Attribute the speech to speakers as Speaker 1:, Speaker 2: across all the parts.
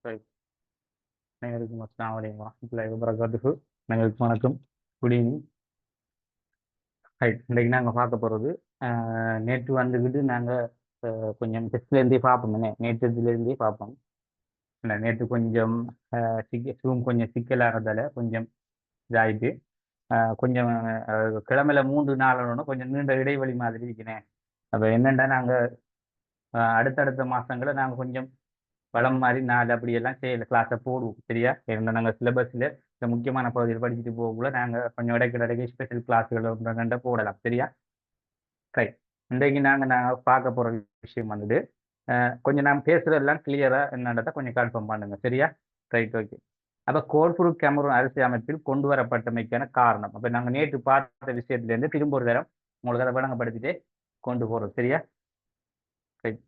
Speaker 1: طيب அனைவருக்கும் அஸ்ஸலாமு அலைக்கும் வரஹ்மத்துல்லாஹி வபரகாத்துஹு. அனைவருக்கும் வணக்கம். Good evening. ரைட், இன்றைக்கு நாங்கள் பார்க்க போகிறது நேற்று வந்துக்கிட்டு நாங்கள் கொஞ்சம் டெஸ்ட்லேருந்தே பார்ப்போம். என்ன நேற்றுலேருந்தே பார்ப்போம். இல்லை, நேற்று கொஞ்சம் ரூம் கொஞ்சம் சிக்கலாகிறதால கொஞ்சம் இதாகிட்டு கொஞ்சம் கிழமையில 3 நாள் கொஞ்சம் நீண்ட இடைவெளி மாதிரி இருக்கிறேன். அப்போ என்னென்னா நாங்கள் அடுத்தடுத்த மாதங்களை நாங்கள் கொஞ்சம் படம் மாதிரி நாலு அப்படியெல்லாம் செய்யல கிளாஸை போடுவோம். சரியா? ஏன்னா நாங்கள் சிலபஸில் இந்த முக்கியமான பகுதியில் படிச்சுட்டு போகக்குள்ள நாங்கள் கொஞ்சம் இடைக்கிடைக்கு ஸ்பெஷல் கிளாஸுகள் ரெண்டை போடலாம். சரியா? ரைட். இன்றைக்கு நாங்கள் பார்க்க போகிற விஷயம் வந்துட்டு கொஞ்சம் நான் பேசுகிறதெல்லாம் கிளியராக என்னன்றதை கொஞ்சம் கன்ஃபார்ம் பண்ணுங்க. சரியா? Right, okay. அப்போ கோல்புரு கேமரூன் அரசியல் அமைப்பில் கொண்டு வரப்பட்டமைக்கான காரணம். அப்போ நாங்கள் நேற்று பார்த்த விஷயத்துலேருந்து திரும்ப ஒரு தரம் உங்களுக்கு அதை விளங்கப்படுத்திட்டே கொண்டு போகிறோம். சரியா? ரைட்.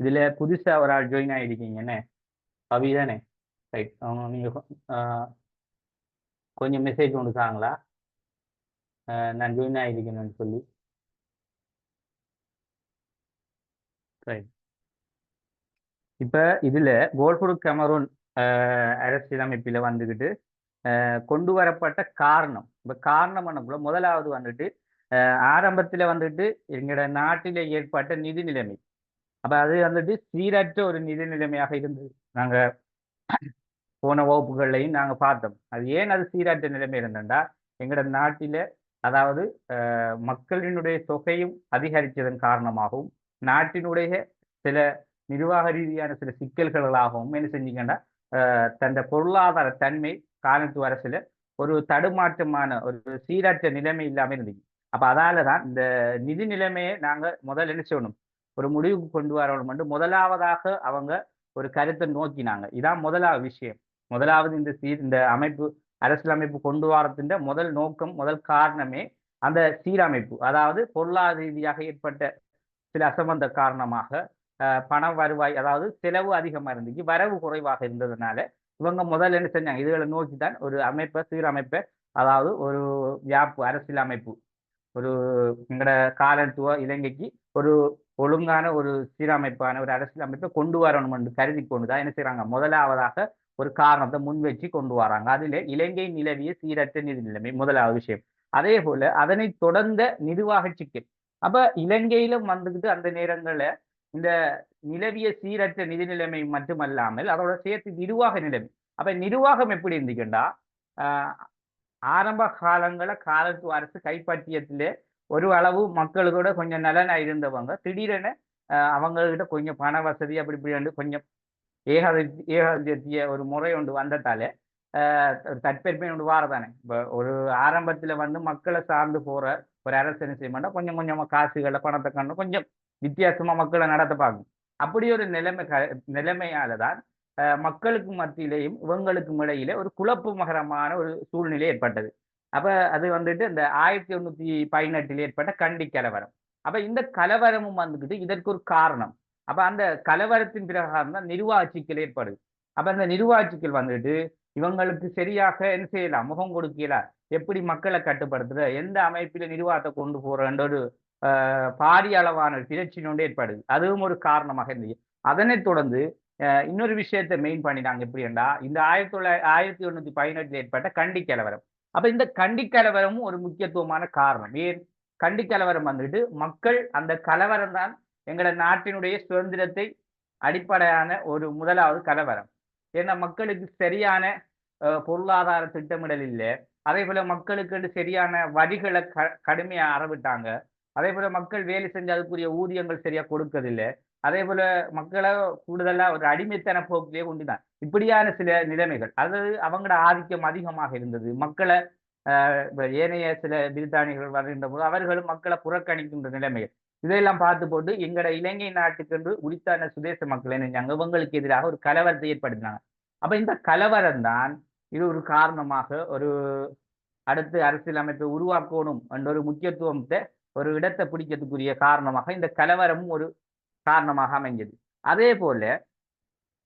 Speaker 1: இதில் புதுசாக ஒரு ஆள் ஜாயின் ஆகிருக்கீங்கன்னு பவி தானே? ரைட். அவங்க நீங்கள் கொஞ்சம் மெசேஜ் ஒன்று தாங்களா, நான் ஜாயின் ஆகிருக்கேன்னு சொல்லி. ரைட். இப்போ இதில் கோல்புரு கேமரூன் அரசியலமைப்பில் வந்துக்கிட்டு கொண்டு வரப்பட்ட காரணம். இப்போ காரணம் பண்ணக்குள்ள முதலாவது வந்துட்டு ஆரம்பத்தில் வந்துட்டு எங்களோட நாட்டில் ஏற்பட்ட நிதி நிலைமை. அப்போ அது வந்துட்டு சீரற்ற ஒரு நிதி நிலைமையாக இருந்தது. நாங்கள் போன வகுப்புகள்லையும் நாங்கள் பார்த்தோம். அது ஏன் அது சீரற்ற நிலைமை இருந்ததுண்டா, எங்களோட நாட்டில் அதாவது மக்களினுடைய தொகையும் அதிகரித்ததன் காரணமாகவும் நாட்டினுடைய சில நிர்வாக ரீதியான சில சிக்கல்களாகவும் என்ன செஞ்சீங்கன்னா தந்த பொருளாதார தன்மை காலத்து அரசில் ஒரு தடுமாற்றமான ஒரு சீரற்ற நிலைமை இல்லாமல் இருந்துச்சு. அப்போ அதால தான் இந்த நிதி நிலைமையை நாங்கள் முதல்ல என்ன செய்யணும், ஒரு முடிவுக்கு கொண்டு வரணும் என்று முதலாவதாக அவங்க ஒரு கருத்தை நோக்கினாங்க. இதான் முதலாவது விஷயம். முதலாவது இந்த அமைப்பு அரசியலமைப்பு கொண்டு வரத்தின் முதல் நோக்கம், முதல் காரணமே அந்த சீரமைப்பு. அதாவது பொருளாதார ரீதியாக ஏற்பட்ட சில அசம்பந்த காரணமாக பண வருவாய், அதாவது செலவு அதிகமாக இருந்துச்சு, வரவு குறைவாக இருந்ததுனால இவங்க முதல்ல என்ன செஞ்சாங்க, இதுகளை நோக்கி தான் ஒரு அமைப்பை சீரமைப்பை, அதாவது ஒரு அரசியல் அமைப்பு, ஒரு எங்கட காலத்துவ இலங்கைக்கு ஒரு ஒழுங்கான ஒரு சீரமைப்பான ஒரு அரசியல் அமைப்பை கொண்டு வரணும் என்று கருதி கொண்டுதான் என்ன செய்யறாங்க, முதலாவதாக ஒரு காரணத்தை முன் வச்சு கொண்டு வராங்க. அதுல இலங்கை நிலவிய சீரற்ற நிதி நிலைமை முதலாவது விஷயம். அதே போல அதனை தொடர்ந்த நிர்வாக சிக்கல். அப்ப இலங்கையிலும் வந்துகிட்டு அந்த நேரங்கள்ல இந்த நிலவிய சீரற்ற நிதி நிலைமை மட்டுமல்லாமல் அதோட சேர்த்து நிர்வாக நிலைமை. அப்ப நிர்வாகம் எப்படி இருந்துச்சுண்டா, ஆரம்ப காலங்கள காலத்து அரசு கைப்பற்றியத்திலே ஒரு அளவு மக்களுக்கூட கொஞ்சம் நலனா இருந்தவங்க திடீரென அவங்ககிட்ட கொஞ்சம் பண வசதி அப்படி இப்படி கொஞ்சம் ஏகாதிபத்திய ஒரு முறை ஒன்று வந்ததாலே ஒரு தற்பெருமை ஒன்று வாரதானே. இப்போ ஒரு ஆரம்பத்தில் வந்து மக்களை சார்ந்து போற ஒரு அரசு என்ன செய்ய மாட்டா, கொஞ்சம் கொஞ்சமாக காசுகளை பணத்தை கண்டு கொஞ்சம் வித்தியாசமா மக்களை நடத்த பார்க்கும். அப்படி ஒரு நிலைமையால தான் மக்களுக்கு மத்தியிலேயும் இவங்களுக்கும் இடையில ஒரு குழப்பமகரமான ஒரு சூழ்நிலை ஏற்பட்டது. அப்ப அது வந்துட்டு இந்த 1818 ஏற்பட்ட கண்டி கலவரம். அப்ப இந்த கலவரமும் வந்துக்கிட்டு இதற்கு ஒரு காரணம். அப்ப அந்த கலவரத்தின் பிரகாரம் தான் நிர்வாக சிக்கல் ஏற்படுது. அப்ப அந்த நிர்வாக சிக்கல் வந்துட்டு இவங்களுக்கு சரியாக என்ன செய்யலாம், முகம் கொடுக்கல, எப்படி மக்களை கட்டுப்படுத்துற, எந்த அமைப்பில நிர்வாகத்தை கொண்டு போறன்ற ஒரு பாரிய அளவான பிரச்சனை ஒன்று ஏற்படுது. அதுவும் ஒரு காரணமாக இருந்தது. அதனைத் தொடர்ந்து இன்னொரு விஷயத்தை மெயின் பண்ணினாங்க. எப்படின்னா இந்த 1818 ஏற்பட்ட கண்டி கலவரம். அப்ப இந்த கண்டி கலவரமும் ஒரு முக்கியத்துவமான காரணம். ஏன் கண்டி கலவரம் வந்துட்டு மக்கள் அந்த கலவரம் தான் எங்கள நாட்டினுடைய சுதந்திரத்தை அடிப்படையான ஒரு முதலாவது கலவரம். ஏன்னா மக்களுக்கு சரியான பொருளாதார திட்டமிடல் இல்லை. அதே போல மக்களுக்கு சரியான வரிகளை கடுமையா அறவிட்டாங்க. அதே போல மக்கள் வேலை செஞ்சு அதுக்குரிய ஊதியங்கள் சரியா கொடுக்கறதில்லை. அதே போல மக்களை கூடுதலா ஒரு அடிமைத்தன போக்கிலே கொண்டுதான் இப்படியான சில நிலைமைகள். அதாவது அவங்களோட ஆதிக்கம் அதிகமாக இருந்தது. மக்களை ஏனைய சில பிரித்தானியர்கள் வருகின்ற போது அவர்களும் மக்களை புறக்கணிக்கின்ற நிலைமைகள். இதையெல்லாம் பார்த்து போட்டு எங்கட இலங்கை நாட்டுக்கென்று உரித்தான சுதேச மக்கள் என்ன இவங்களுக்கு எதிராக ஒரு கலவரத்தை ஏற்படுத்தினாங்க. அப்ப இந்த கலவரம் தான் இது ஒரு காரணமாக ஒரு அடுத்து அரசியல் அமைப்பை உருவாக்கணும் என்ற ஒரு முக்கியத்துவத்தை ஒரு இடத்தை பிடிக்கிறதுக்குரிய காரணமாக இந்த கலவரமும் ஒரு காரணமாக அமைஞ்சது. அதே போல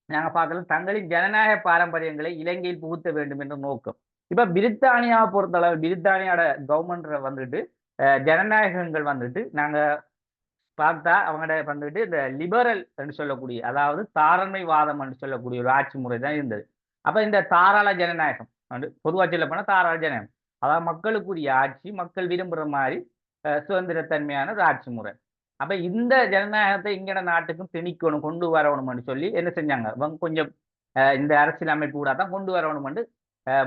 Speaker 1: நாங்க பார்க்கலாம், தங்களின் ஜனநாயக பாரம்பரியங்களை இலங்கையில் புகுத்த வேண்டும் என்ற நோக்கம். இப்ப பிரித்தானியாவை பொறுத்தளவு பிரித்தானியோட கவர்மெண்ட் வந்துட்டு ஜனநாயகங்கள் வந்துட்டு நாங்க பார்த்தா அவங்கட வந்துட்டு இந்த லிபரல் என்று சொல்லக்கூடிய, அதாவது தாராண்மைவாதம் என்று சொல்லக்கூடிய ஒரு ஆட்சி முறை தான் இருந்தது. அப்ப இந்த தாராள ஜனநாயகம் வந்து பொதுவா சொல்லப்போனா தாராள ஜனநாயகம். அதாவது மக்களுக்குரிய ஆட்சி, மக்கள் விரும்புற மாரி சுதந்திரத்தன்மையான ஒரு ஆட்சி முறை. அப்ப இந்த ஜனநாயகத்தை இங்கட நாட்டுக்கும் திணிக்கணும், கொண்டு வரணும்னு சொல்லி என்ன செஞ்சாங்க? இவங்க கொஞ்சம் இந்த அரசியல் அமைப்பு கூட தான் கொண்டு வரணும்னு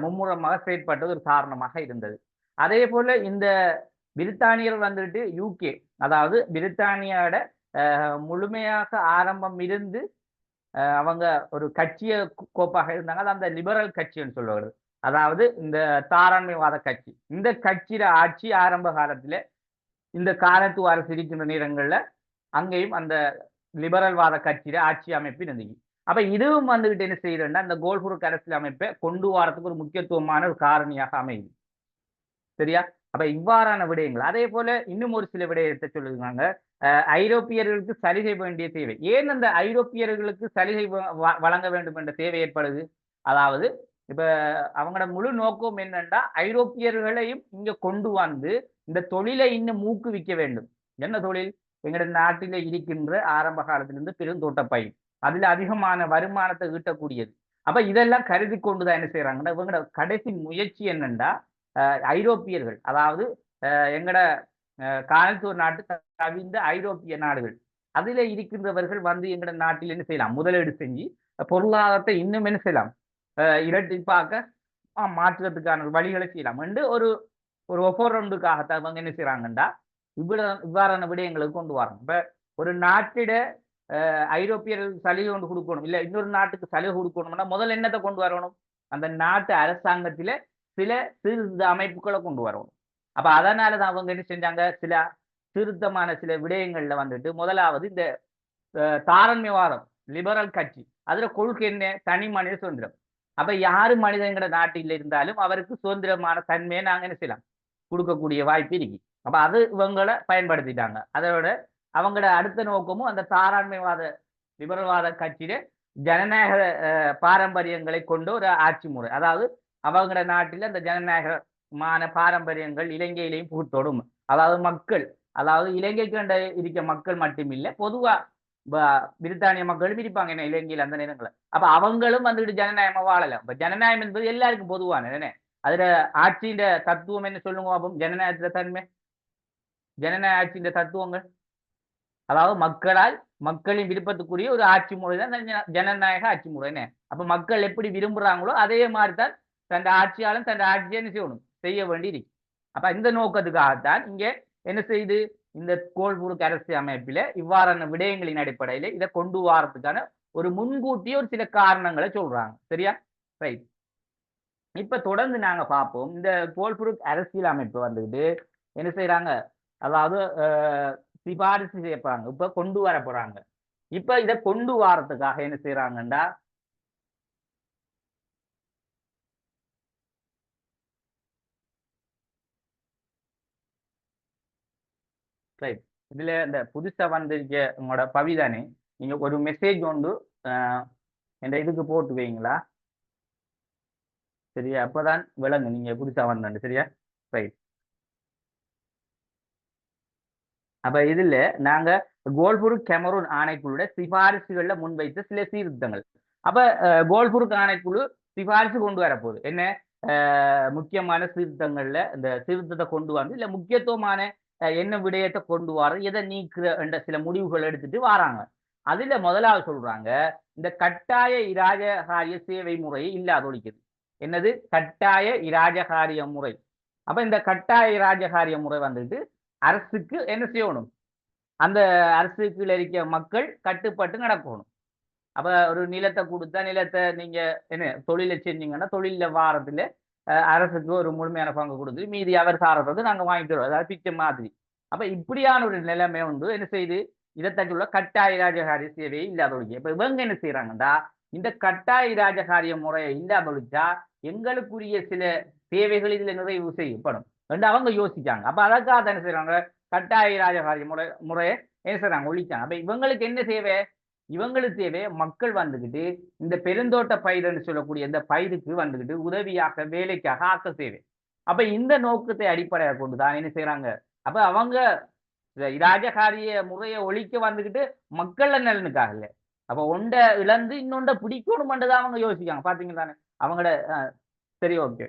Speaker 1: மும்முரமாக செயற்பட்டது ஒரு காரணமாக இருந்தது. அதே போல இந்த பிரித்தானியர் வந்துட்டு யூகே, அதாவது பிரித்தானியாவோட முழுமையாக ஆரம்பம் இருந்து அவங்க ஒரு கட்சிய கோப்பாக இருந்தாங்க. அது அந்த லிபரல் கட்சின்னு சொல்லுவது. அதாவது இந்த தாராண்மைவாத கட்சி. இந்த கட்சியில ஆட்சி ஆரம்ப காலத்துல இந்த காலத்துவ அரசு இருக்கின்ற நேரங்கள்ல அங்கேயும் அந்த லிபரல் வாத கட்சியில ஆட்சி அமைப்பு இருந்துச்சு. அப்ப இதுவும் வந்துகிட்டு என்ன செய்யறதுன்னா இந்த கோல்புருக் அரசியல் அமைப்பை கொண்டு வரதுக்கு ஒரு முக்கியத்துவமான ஒரு காரணியாக அமையுது. சரியா? அப்ப இவ்வாறான விடயங்கள். அதே போல இன்னும் ஒரு சில விடயத்தை சொல்லுகிறாங்க. ஐரோப்பியர்களுக்கு சலுகை வேண்டிய தேவை. ஏன் அந்த ஐரோப்பியர்களுக்கு சலுகை வழங்க வேண்டும் என்ற தேவை ஏற்படுது? அதாவது இப்ப அவங்களோட முழு நோக்கம் என்னன்னா ஐரோப்பியர்களையும் இங்க கொண்டு வந்து இந்த தொழிலை இன்னும் ஊக்குவிக்க வேண்டும். என்ன தொழில்? எங்களோட நாட்டில இருக்கின்ற ஆரம்ப காலத்திலிருந்து பெருந்தோட்டப்பயிர். அதுல அதிகமான வருமானத்தை ஈட்டக்கூடியது. அப்ப இதெல்லாம் கருதி கொண்டுதான் என்ன செய்யறாங்கன்னா இவங்களோட கடைசி முயற்சி என்னன்னா ஐரோப்பியர்கள், அதாவது எங்கட காலத்தூர் நாட்டு கவிழ்ந்த ஐரோப்பிய நாடுகள், அதுல இருக்கின்றவர்கள் வந்து எங்கட நாட்டில் என்ன செய்யலாம்? முதலீடு செஞ்சு பொருளாதாரத்தை இன்னும் என்ன செய்யலாம்? இரட்டிப்பாக்க மாற்றுறதுக்கான வழிகளை செய்யலாம் என்று ஒரு ஒரு ஒப்பந்தத்துக்காகத்தான் இவங்க என்ன செய்யறாங்கன்னா இவ்வாறான விடயங்களுக்கு கொண்டு வரணும். இப்ப ஒரு நாட்டிட ஐரோப்பியர்களுக்கு சலுகை கொண்டு கொடுக்கணும், இல்ல இன்னொரு நாட்டுக்கு சலுகை கொடுக்கணும்னா முதல்ல என்னத்தை கொண்டு வரணும்? அந்த நாட்டு அரசாங்கத்தில சில சீர்திருத்த அமைப்புகளை கொண்டு வரணும். அப்ப அதனாலதான் அவங்க என்ன செஞ்சாங்க? சில திருத்தமான சில விடயங்கள்ல வந்துட்டு முதலாவது இந்த தாராண்மைவாதம், லிபரல் கட்சி, அதுல கொள்கை என்ன? தனி மனித சுதந்திரம். அப்ப யாரு மனிதங்கிற நாட்டில் இருந்தாலும் அவருக்கு சுதந்திரமான தன்மையை நாங்க என்ன செய்யலாம்? கொடுக்கக்கூடிய வாய்ப்பு இருக்கு. அப்ப அது இவங்களை பயன்படுத்திட்டாங்க. அதோட அவங்களோட அடுத்த நோக்கமும் அந்த தாராண்மைவாத லிபரல்வாத கட்சியில ஜனநாயக பாரம்பரியங்களை கொண்ட ஒரு ஆட்சி முறை. அதாவது அவங்களோட நாட்டில் அந்த ஜனநாயகமான பாரம்பரியங்கள் இலங்கையிலையும் புகுத்தோடும். அதாவது மக்கள், அதாவது இலங்கைக்கு கண்ட இருக்க மக்கள் மட்டுமில்லை, பொதுவா பிரித்தானிய மக்களும் இருப்பாங்க என்ன இலங்கையில் அந்த நேரங்கள. அப்ப அவங்களும் வந்துட்டு ஜனநாயகமா வாழலாம். இப்ப ஜனநாயகம் என்பது எல்லாருக்கும் பொதுவான என்ன? அதுல ஆட்சியின் தத்துவம் என்ன சொல்லுங்க அப்போ? ஜனநாயகத்துல தன்மை, ஜனநாயக ஆட்சியின் தத்துவங்கள், அதாவது மக்களால் மக்களின் விருப்பத்துக்குரிய ஒரு ஆட்சி முறை தான் ஜனநாயக ஆட்சி முறை. என்ன அப்ப மக்கள் எப்படி விரும்புறாங்களோ அதே மாதிரி தான் தன் ஆட்சியாளன் தன் ஆட்சியை என்ன செய்யணும்? செய்ய வேண்டி இருக்கு. அப்ப இந்த நோக்கத்துக்காகத்தான் இங்க என்ன செய்து இந்த கோல்புருக் அரசியல் அமைப்பில இவ்வாறான விடயங்களின் அடிப்படையில இதை கொண்டு வரதுக்கான ஒரு முன்கூட்டிய ஒரு சில காரணங்களை சொல்றாங்க. சரியா? ரைட். இப்ப தொடர்ந்து நாங்க பார்ப்போம். இந்த கோல்புருக் அரசியல் அமைப்பு வந்துட்டு என்ன செய்யறாங்க? அதாவது சிபாரிசு செய்யப்படுறாங்க. இப்ப கொண்டு வர போறாங்க. இப்ப இதை கொண்டு வரதுக்காக என்ன செய்யறாங்கன்னா இதுல இந்த புதுசா வந்திருக்க உங்களோட பவிதானே, நீங்க ஒரு மெசேஜ் ஒன்று இந்த இதுக்கு போட்டு வைங்களா? சரியா? அப்பதான் விளங்கு நீங்க புதுசா வந்தாண்டு. சரியா? ரைட். அப்ப இதுல நாங்க கோல்புருக் கெமரூன் ஆணைக்குழுட சிபாரிசுகள்ல முன்வைத்த சில சீர்திருத்தங்கள். அப்ப கோல்புருக் ஆணைக்குழு சிபாரிசு கொண்டு வரப்போகுது. என்ன முக்கியமான சீர்திருத்தங்கள்ல இந்த சீர்திருத்தத்தை கொண்டு வந்து இல்ல முக்கியத்துவமான என்ன விடயத்தை கொண்டு வர எதை நீக்குற என்ற சில முடிவுகள் எடுத்துட்டு வராங்க. அதுல முதலாவது சொல்றாங்க இந்த கட்டாய இராஜகாரிய சேவை முறையை இல்லாதொழிக்குது. என்னது? கட்டாய இராஜகாரிய முறை. அப்ப இந்த கட்டாய இராஜகாரிய முறை வந்துட்டு அரசுக்கு என்ன செய்யணும்? அந்த அரசுக்கு இருக்க மக்கள் கட்டுப்பட்டு நடக்கணும். அப்ப ஒரு நிலத்தை கொடுத்தா நிலத்தை நீங்க என்ன தொழிலை செஞ்சீங்கன்னா தொழில வாரத்துல அரசுக்கு ஒரு முழுமையான பங்கு கொடுத்து மீதி அவர் சாரத்தை நாங்க வாங்கிட்டு வருவோம். அதாவது பிச்சை மாதிரி. அப்ப இப்படியான ஒரு நிலைமை உண்டு. என்ன செய்து இதைத்தள்ள கட்டாய ராஜகாரிய சேவையை இல்லாதொழிக்க. இப்ப இவங்க என்ன செய்யறாங்கடா இந்த கட்டாய ராஜகாரிய முறையை இல்லாதொழிச்சா எங்களுக்குரிய சில தேவைகள் இதுல நிறைவு செய்யப்படும் என்று அவங்க யோசிச்சாங்க. அப்ப அதற்காக என்ன செய்யறாங்க? கட்டாய ராஜகாரிய முறையை என்ன செய்யறாங்க? ஒழிச்சாங்க. அப்ப இவங்களுக்கு என்ன தேவை? இவங்களுக்கு தேவை மக்கள் வந்துகிட்டு இந்த பெருந்தோட்ட பயிர்ன்னு சொல்லக்கூடிய இந்த பயிருக்கு வந்துகிட்டு உதவியாக வேலைக்காக ஆக்க தேவை. அப்ப இந்த நோக்கத்தை அடிப்படையாக கொண்டுதான் என்ன செய்யறாங்க? அப்ப அவங்க இராஜகாரிய முறையை ஒழிக்க வந்துக்கிட்டு மக்கள் நலனுக்காக இல்லை. அப்ப ஒண்ட இழந்து இன்னொண்ட பிடிக்கணும்ன்றதான் அவங்க யோசிக்காங்க. பாத்தீங்க தானே அவங்களோட சரி ஓகே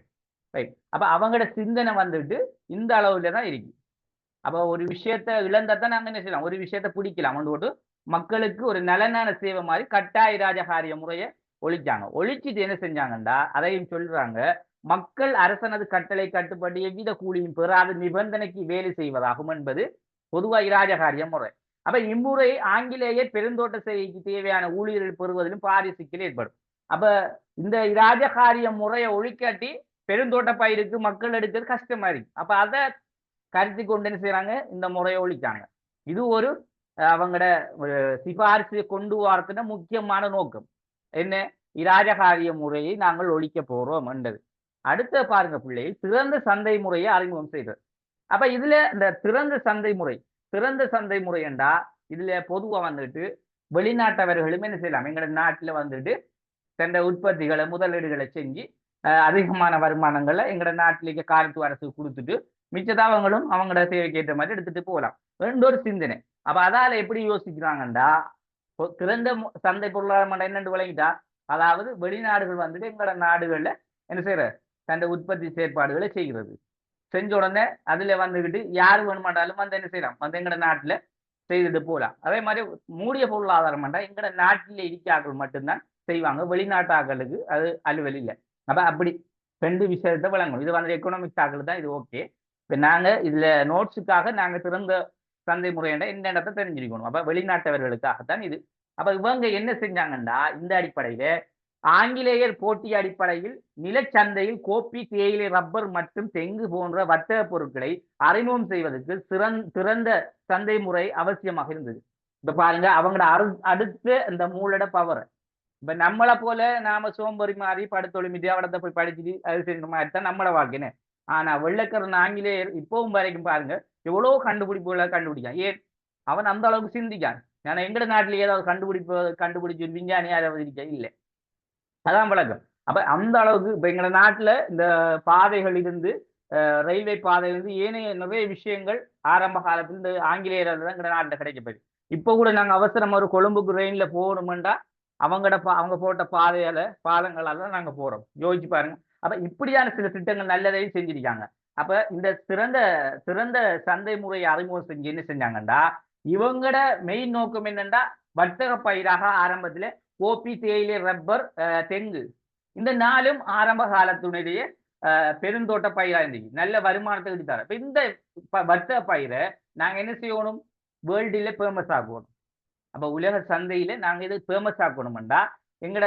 Speaker 1: ரைட். அப்ப அவங்களோட சிந்தனை வந்துட்டு இந்த அளவுல தான் இருக்கு. அப்ப ஒரு விஷயத்த இழந்ததான் நாங்க என்ன செய்யலாம், ஒரு விஷயத்த பிடிக்கலாம் போட்டு மக்களுக்கு ஒரு நலனான சேவை மாதிரி கட்டாய ராஜகாரிய முறையை ஒழிச்சாங்க. ஒழிச்சிட்டு என்ன செஞ்சாங்கண்டா அதையும் சொல்றாங்க, மக்கள் அரசனது கட்டளை கட்டுப்படி எவ்வித கூலியும் பெறாத நிபந்தனைக்கு வேலை செய்வதாகும் என்பது பொதுவா இராஜகாரிய முறை. அப்ப இம்முறை ஆங்கிலேயர் பெருந்தோட்ட செய்திக்கு தேவையான ஊழியர்கள் பெறுவதிலும் பாரிய சிக்கல் ஏற்படும். அப்ப இந்த இராஜகாரிய முறையை ஒழிக்காட்டி பெருந்தோட்ட பயிருக்கு மக்கள் எடுக்கிறது கஷ்டமா இருக்கு. அப்ப அதை கருத்தி கொண்டு என்ன செய்யறாங்க, இந்த முறையை ஒழிச்சாங்க. இது ஒரு அவங்களோட சிபாரிசு கொண்டு வரதுன முக்கியமான நோக்கம் என்ன, இராஜகாரிய முறையை நாங்கள் ஒழிக்க போறோம் என்றது. அடுத்த பாருங்க பிள்ளை, திறந்த சந்தை முறையை அறிமுகம் செய்தது. அப்ப இதுல இந்த திறந்த சந்தை முறை என்றா இதுல பொதுவா வந்துட்டு வெளிநாட்டவர்களும் என்ன செய்யலாம், எங்களோட நாட்டுல வந்துட்டு தந்த உற்பத்திகளை முதலீடுகளை செஞ்சு அதிகமான வருமானங்களை எங்களோட நாட்டிலேயே காலத்து அரசு கொடுத்துட்டு மிச்சதான் அவங்களும் அவங்களோட தேவைக்கு ஏற்ற மாதிரி எடுத்துட்டு போகலாம் ரெண்டு ஒரு சிந்தனை. அப்ப அதால எப்படி யோசிக்கிறாங்கண்டா, திறந்த சந்தை பொருளாதாரம் என்னென்று விளங்கிட்டா, அதாவது வெளிநாடுகள் வந்துட்டு எங்களோட நாடுகள்ல என்ன செய்யற தந்த உற்பத்தி செயற்பாடுகளை செய்கிறது. செஞ்ச உடனே அதுல வந்துகிட்டு யாரு வேணுமாட்டாலும் வந்து என்ன செய்யலாம், வந்து எங்கட நாட்டுல செய்துட்டு போகலாம். அதே மாதிரி மூடிய பொருளாதாரம் என்றா எங்கட நாட்டில இருக்காக்கள் மட்டும்தான் செய்வாங்க, வெளிநாட்டாக்களுக்கு அது அலுவல் இல்லை. அப்ப அப்படி ரெண்டு விஷயத்த விளங்கணும். இது வந்து எக்கனாமிக்ஸ் ஆக்கள் தான் இது ஓகே. இப்ப நாங்க இதுல நோட்ஸுக்காக நாங்க திறந்த சந்தை முறையிட இந்த இடத்தை தெரிஞ்சிருக்கணும். அப்ப வெளிநாட்டவர்களுக்காகத்தான் இது. அப்ப இவங்க என்ன செஞ்சாங்கன்னா, இந்த அடிப்படையில ஆங்கிலேயர் போட்டி அடிப்படையில் நிலச்சந்தையில் கோப்பி, தேயிலை, ரப்பர் மற்றும் தெங்கு போன்ற வர்த்தக பொருட்களை அறிமுகம் செய்வதற்கு திறந்த சந்தை முறை அவசியமாக இருந்தது. இப்ப பாருங்க அவங்களோட அடுத்த இந்த மூலோட பவர். இப்ப நம்மளை போல நாம சோம்பரி மாறி படுத்தொழிமிட்டு அவடத்தை போய் படிச்சுட்டு அது செய்யற மாதிரி தான் நம்மள வாழ்க்கைன்னு. ஆனா வெள்ளைக்காரன் ஆங்கிலேயர் இப்பவும் வரைக்கும் பாருங்க எவ்வளவு கண்டுபிடிப்புகளை கண்டுபிடிக்கான். ஏன் அவன் அந்த அளவுக்கு சிந்திக்கான். ஏன்னா எங்கட நாட்டில ஏதாவது கண்டுபிடிச்சு விஞ்ஞானி யாராவது இருக்க இல்லை. அதான் வழக்கம். அப்ப அந்த அளவுக்கு இப்ப எங்க நாட்டுல இந்த பாதைகள் இருந்து ரயில்வே பாதைகள் இருந்து ஏனைய நிறைய விஷயங்கள் ஆரம்ப காலத்துல இந்த ஆங்கிலேயரால் தான் எங்க நாட்டுல கிடைக்கப்பது. இப்ப கூட நாங்க அவசரமா ஒரு கொழும்புக்கு ரெயின்ல போகணுமெண்டா அவங்க போட்ட பாலங்களால நாங்க போறோம். யோசிச்சு பாருங்க. அப்ப இப்படியான சில திட்டங்கள் நல்லதையும் செஞ்சிருக்காங்க. அப்ப இந்த சிறந்த சந்தை முறையை அறிமுகம் செஞ்சு என்ன செஞ்சாங்கண்டா, இவங்கட மெயின் நோக்கம் என்னண்டா வர்த்தக பயிராக ஆரம்பத்துல கோப்பி, தேயிலை, ரப்பர், தெங்கு இந்த நாளும் ஆரம்ப காலத்தினுடைய பெருந்தோட்ட பயிரா இருந்துச்சு. நல்ல வருமானத்தை எடுத்தாரு. இப்ப இந்த வர்த்தக பயிரை நாங்க என்ன செய்யணும், வேர்ல்டுல ஃபேமஸ் ஆகணும். அப்ப உலக சந்தையில நாங்க இது ஃபேமஸ் ஆக்கணும்டா எங்கட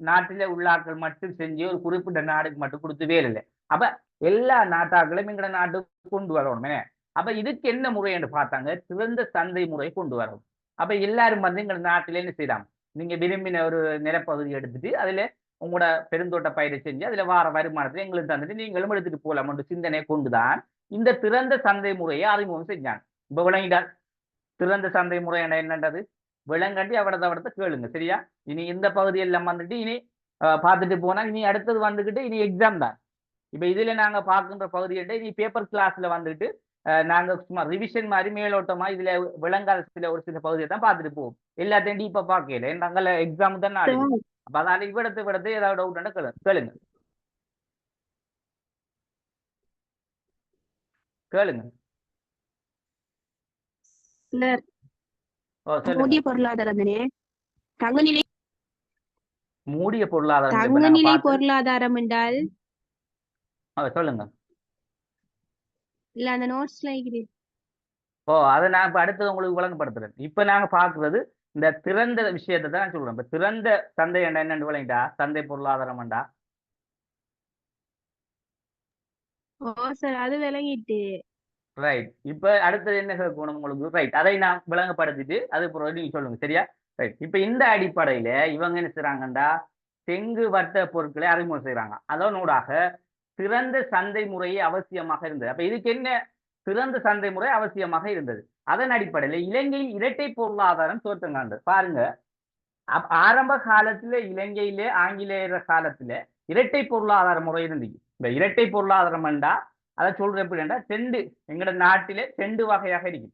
Speaker 1: நாட்டில உள்ளாக்கள் மட்டும் செஞ்சு ஒரு குறிப்பிட்ட நாடுக்கு மட்டும் கொடுத்து வேலை இல்லை. அப்ப எல்லா நாட்டாக்களும் எங்கட நாட்டுக்கு கொண்டு வரணுமே. அப்ப இதுக்கு என்ன முறை என்று பார்த்தாங்க, சிறந்த சந்தை முறை கொண்டு வரணும். அப்ப எல்லாரும் வந்து எங்க நாட்டில என்ன செய்யலாம், நீங்க விரும்பின ஒரு நிலப்பகுதி எடுத்துட்டு அதுல உங்களோட பெருந்தோட்ட பயிரை செஞ்சு அதுல வார வருமானத்தை எங்களுக்கு தந்துட்டு நீங்களும் எடுத்துட்டு போலாம் என்ற சிந்தனையை கொண்டுதான் இந்த திறந்த சந்தை முறையை அறிமுகம் செஞ்சாங்க. இப்ப விளங்கிட்டால் திறந்த சந்தை முறை என்னன்றது விளங்கண்டி அவடத்தை கேளுங்க சரியா. இனி இந்த பகுதியெல்லாம் வந்துட்டு இனி பார்த்துட்டு போனா இனி அடுத்தது வந்துகிட்டு இனி எக்ஸாம் தான். இப்ப இதுல நாங்க பார்க்கின்ற பகுதி இனி பேப்பர் கிளாஸ்ல வந்துட்டு நாங்க சும்மா ரிவிஷன் மாதிரி மேலோட்டமா இதுல விளங்காத ஒரு சில பகுதியை தான் பார்த்துட்டு போவோம். எல்லாத்தையும் டீப்பா பார்க்கல நாங்கள எக்ஸாம் தான் நாடு. அப்ப அதனால இவ்விடத்து ஏதாவது டவுட் கேளுங்க கேளுங்க.
Speaker 2: மூடிய பொருளாதாரம்
Speaker 1: மூடிய பொருளாதாரம்
Speaker 2: தங்கநிலை பொருளாதாரம் என்றால்
Speaker 1: சொல்லுங்க.
Speaker 2: இல்ல அந்த நோட்ஸ்ல இருக்குது.
Speaker 1: அதை நான் இப்ப அடுத்தது உங்களுக்கு விளங்கப்படுத்துறேன். இப்ப நாங்க பாக்குறது இந்த திறந்த விஷயத்தை தான் சொல்றோம். இப்ப திறந்த சந்தை என்னன்னு விளங்கிட்டா, சந்தை பொருளாதாரம் என்றா
Speaker 2: அது விளங்கிட்டு
Speaker 1: ரைட். இப்ப அடுத்தது என்ன கேட்கணும் உங்களுக்கு, ரைட் அதை நான் விளங்கப்படுத்திட்டு அது நீங்க சொல்லுங்க சரியா. ரைட். இப்ப இந்த அடிப்படையில இவங்க என்ன செய்யறாங்கண்டா தெங்கு வர்த்தக பொருட்களை அறிமுகம் செய்யறாங்க. அதனூடாக சிறந்த சந்தை முறையே அவசியமாக இருந்தது. அப்ப இதுக்கு என்ன சிறந்த சந்தை முறை அவசியமாக இருந்தது. அதன் அடிப்படையில் இலங்கையில் இரட்டை பொருளாதாரம் தோற்றங்காண்டது. பாருங்க ஆரம்ப காலத்துல இலங்கையிலே ஆங்கிலேயர் காலத்துல இரட்டை பொருளாதார முறை இருந்துச்சு. இந்த இரட்டை பொருளாதாரம் என்றா அதை சொல்ற எப்படின்னா ரெண்டு எங்கட நாட்டிலே ரெண்டு வகையாக இருக்கு.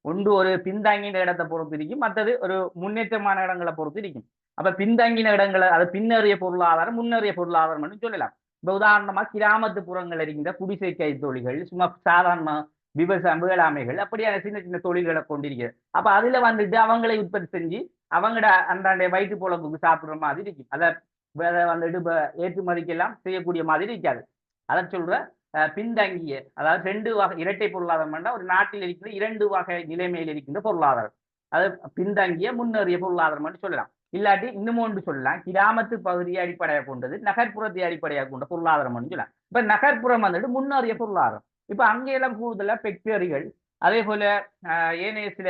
Speaker 1: ஒன்று ஒரு பின்தங்கின இடத்தை பொறுத்து இருக்கும், மற்றது ஒரு முன்னேற்றமான இடங்களை பொறுத்து இருக்கும். அப்ப பின்தங்கின இடங்களை அது பின்னறிய பொருளாதாரம் முன்னறிய பொருளாதாரம் சொல்லலாம். இப்ப உதாரணமா கிராமத்து புறங்கள் இருக்கின்ற குடிசை கை தொழில்கள், சும்மா சாதாரண விவசாயம் வேளாண்மைகள் அப்படியான சின்ன சின்ன தொழில்களை கொண்டிருக்கிறது. அப்ப அதுல வந்துட்டு அவங்களை உற்பத்தி செஞ்சு அவங்களோட அன்றாடைய வயிற்று பொழப்புக்கு சாப்பிடுற மாதிரி இருக்கும். அதை வந்துட்டு இப்ப ஏற்றுமதிக்கெல்லாம் செய்யக்கூடிய மாதிரி இருக்காது. அதை சொல்ற பின்தங்கிய, அதாவது ரெண்டு வகை இரட்டை பொருளாதாரம் என்றால் ஒரு நாட்டில் இருக்கிற இரண்டு வகை நிலைமையில் இருக்கின்ற பொருளாதாரம், அது பின்தங்கிய முன்னேறிய பொருளாதாரம் என்று சொல்லலாம். இல்லாட்டி இன்னும் ஒன்று சொல்லலாம், கிராமத்து பகுதியை அடிப்படையாக கொண்டது நகர்ப்புறத்தை அடிப்படையாக கொண்ட பொருளாதாரம் சொல்லலாம். இப்ப நகர்ப்புறம் வந்துட்டு முன்னேறிய பொருளாதாரம். இப்ப அங்கெல்லாம் கூடுதலா ஃபேக்டரிகள், அதே போல ஏனைய சில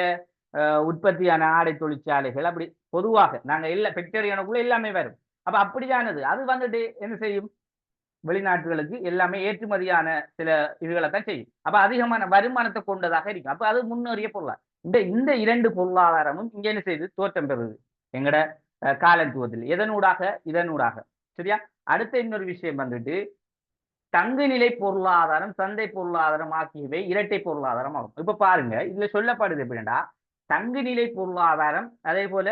Speaker 1: உற்பத்தியான ஆடை தொழிற்சாலைகள், அப்படி பொதுவாக நாங்க எல்லா ஃபேக்டரியானக்குள்ள எல்லாமே வரும். அப்ப அப்படியானது அது வந்துட்டு என்ன செய்யும், வெளிநாட்டுகளுக்கு எல்லாமே ஏற்றுமதியான சில இதுகளை தான் செய்யும். அப்ப அதிகமான வருமானத்தை கொண்டதாக இருக்கும். அப்ப அது முன்னேறிய பொருளாதாரம். இந்த இரண்டு பொருளாதாரமும் இங்க என்ன செய்து தோற்றம் பெறுது எங்கட காலத்துவத்தில், இதனூடாக. சரியா? அடுத்த இன்னொரு விஷயம் வந்துட்டு தங்குநிலை பொருளாதாரம் சந்தை பொருளாதாரம் ஆகியவை இரட்டை பொருளாதாரம் ஆகும். இப்ப பாருங்க, இதுல சொல்லப்படுது எப்படின்னா தங்குநிலை பொருளாதாரம் அதே போல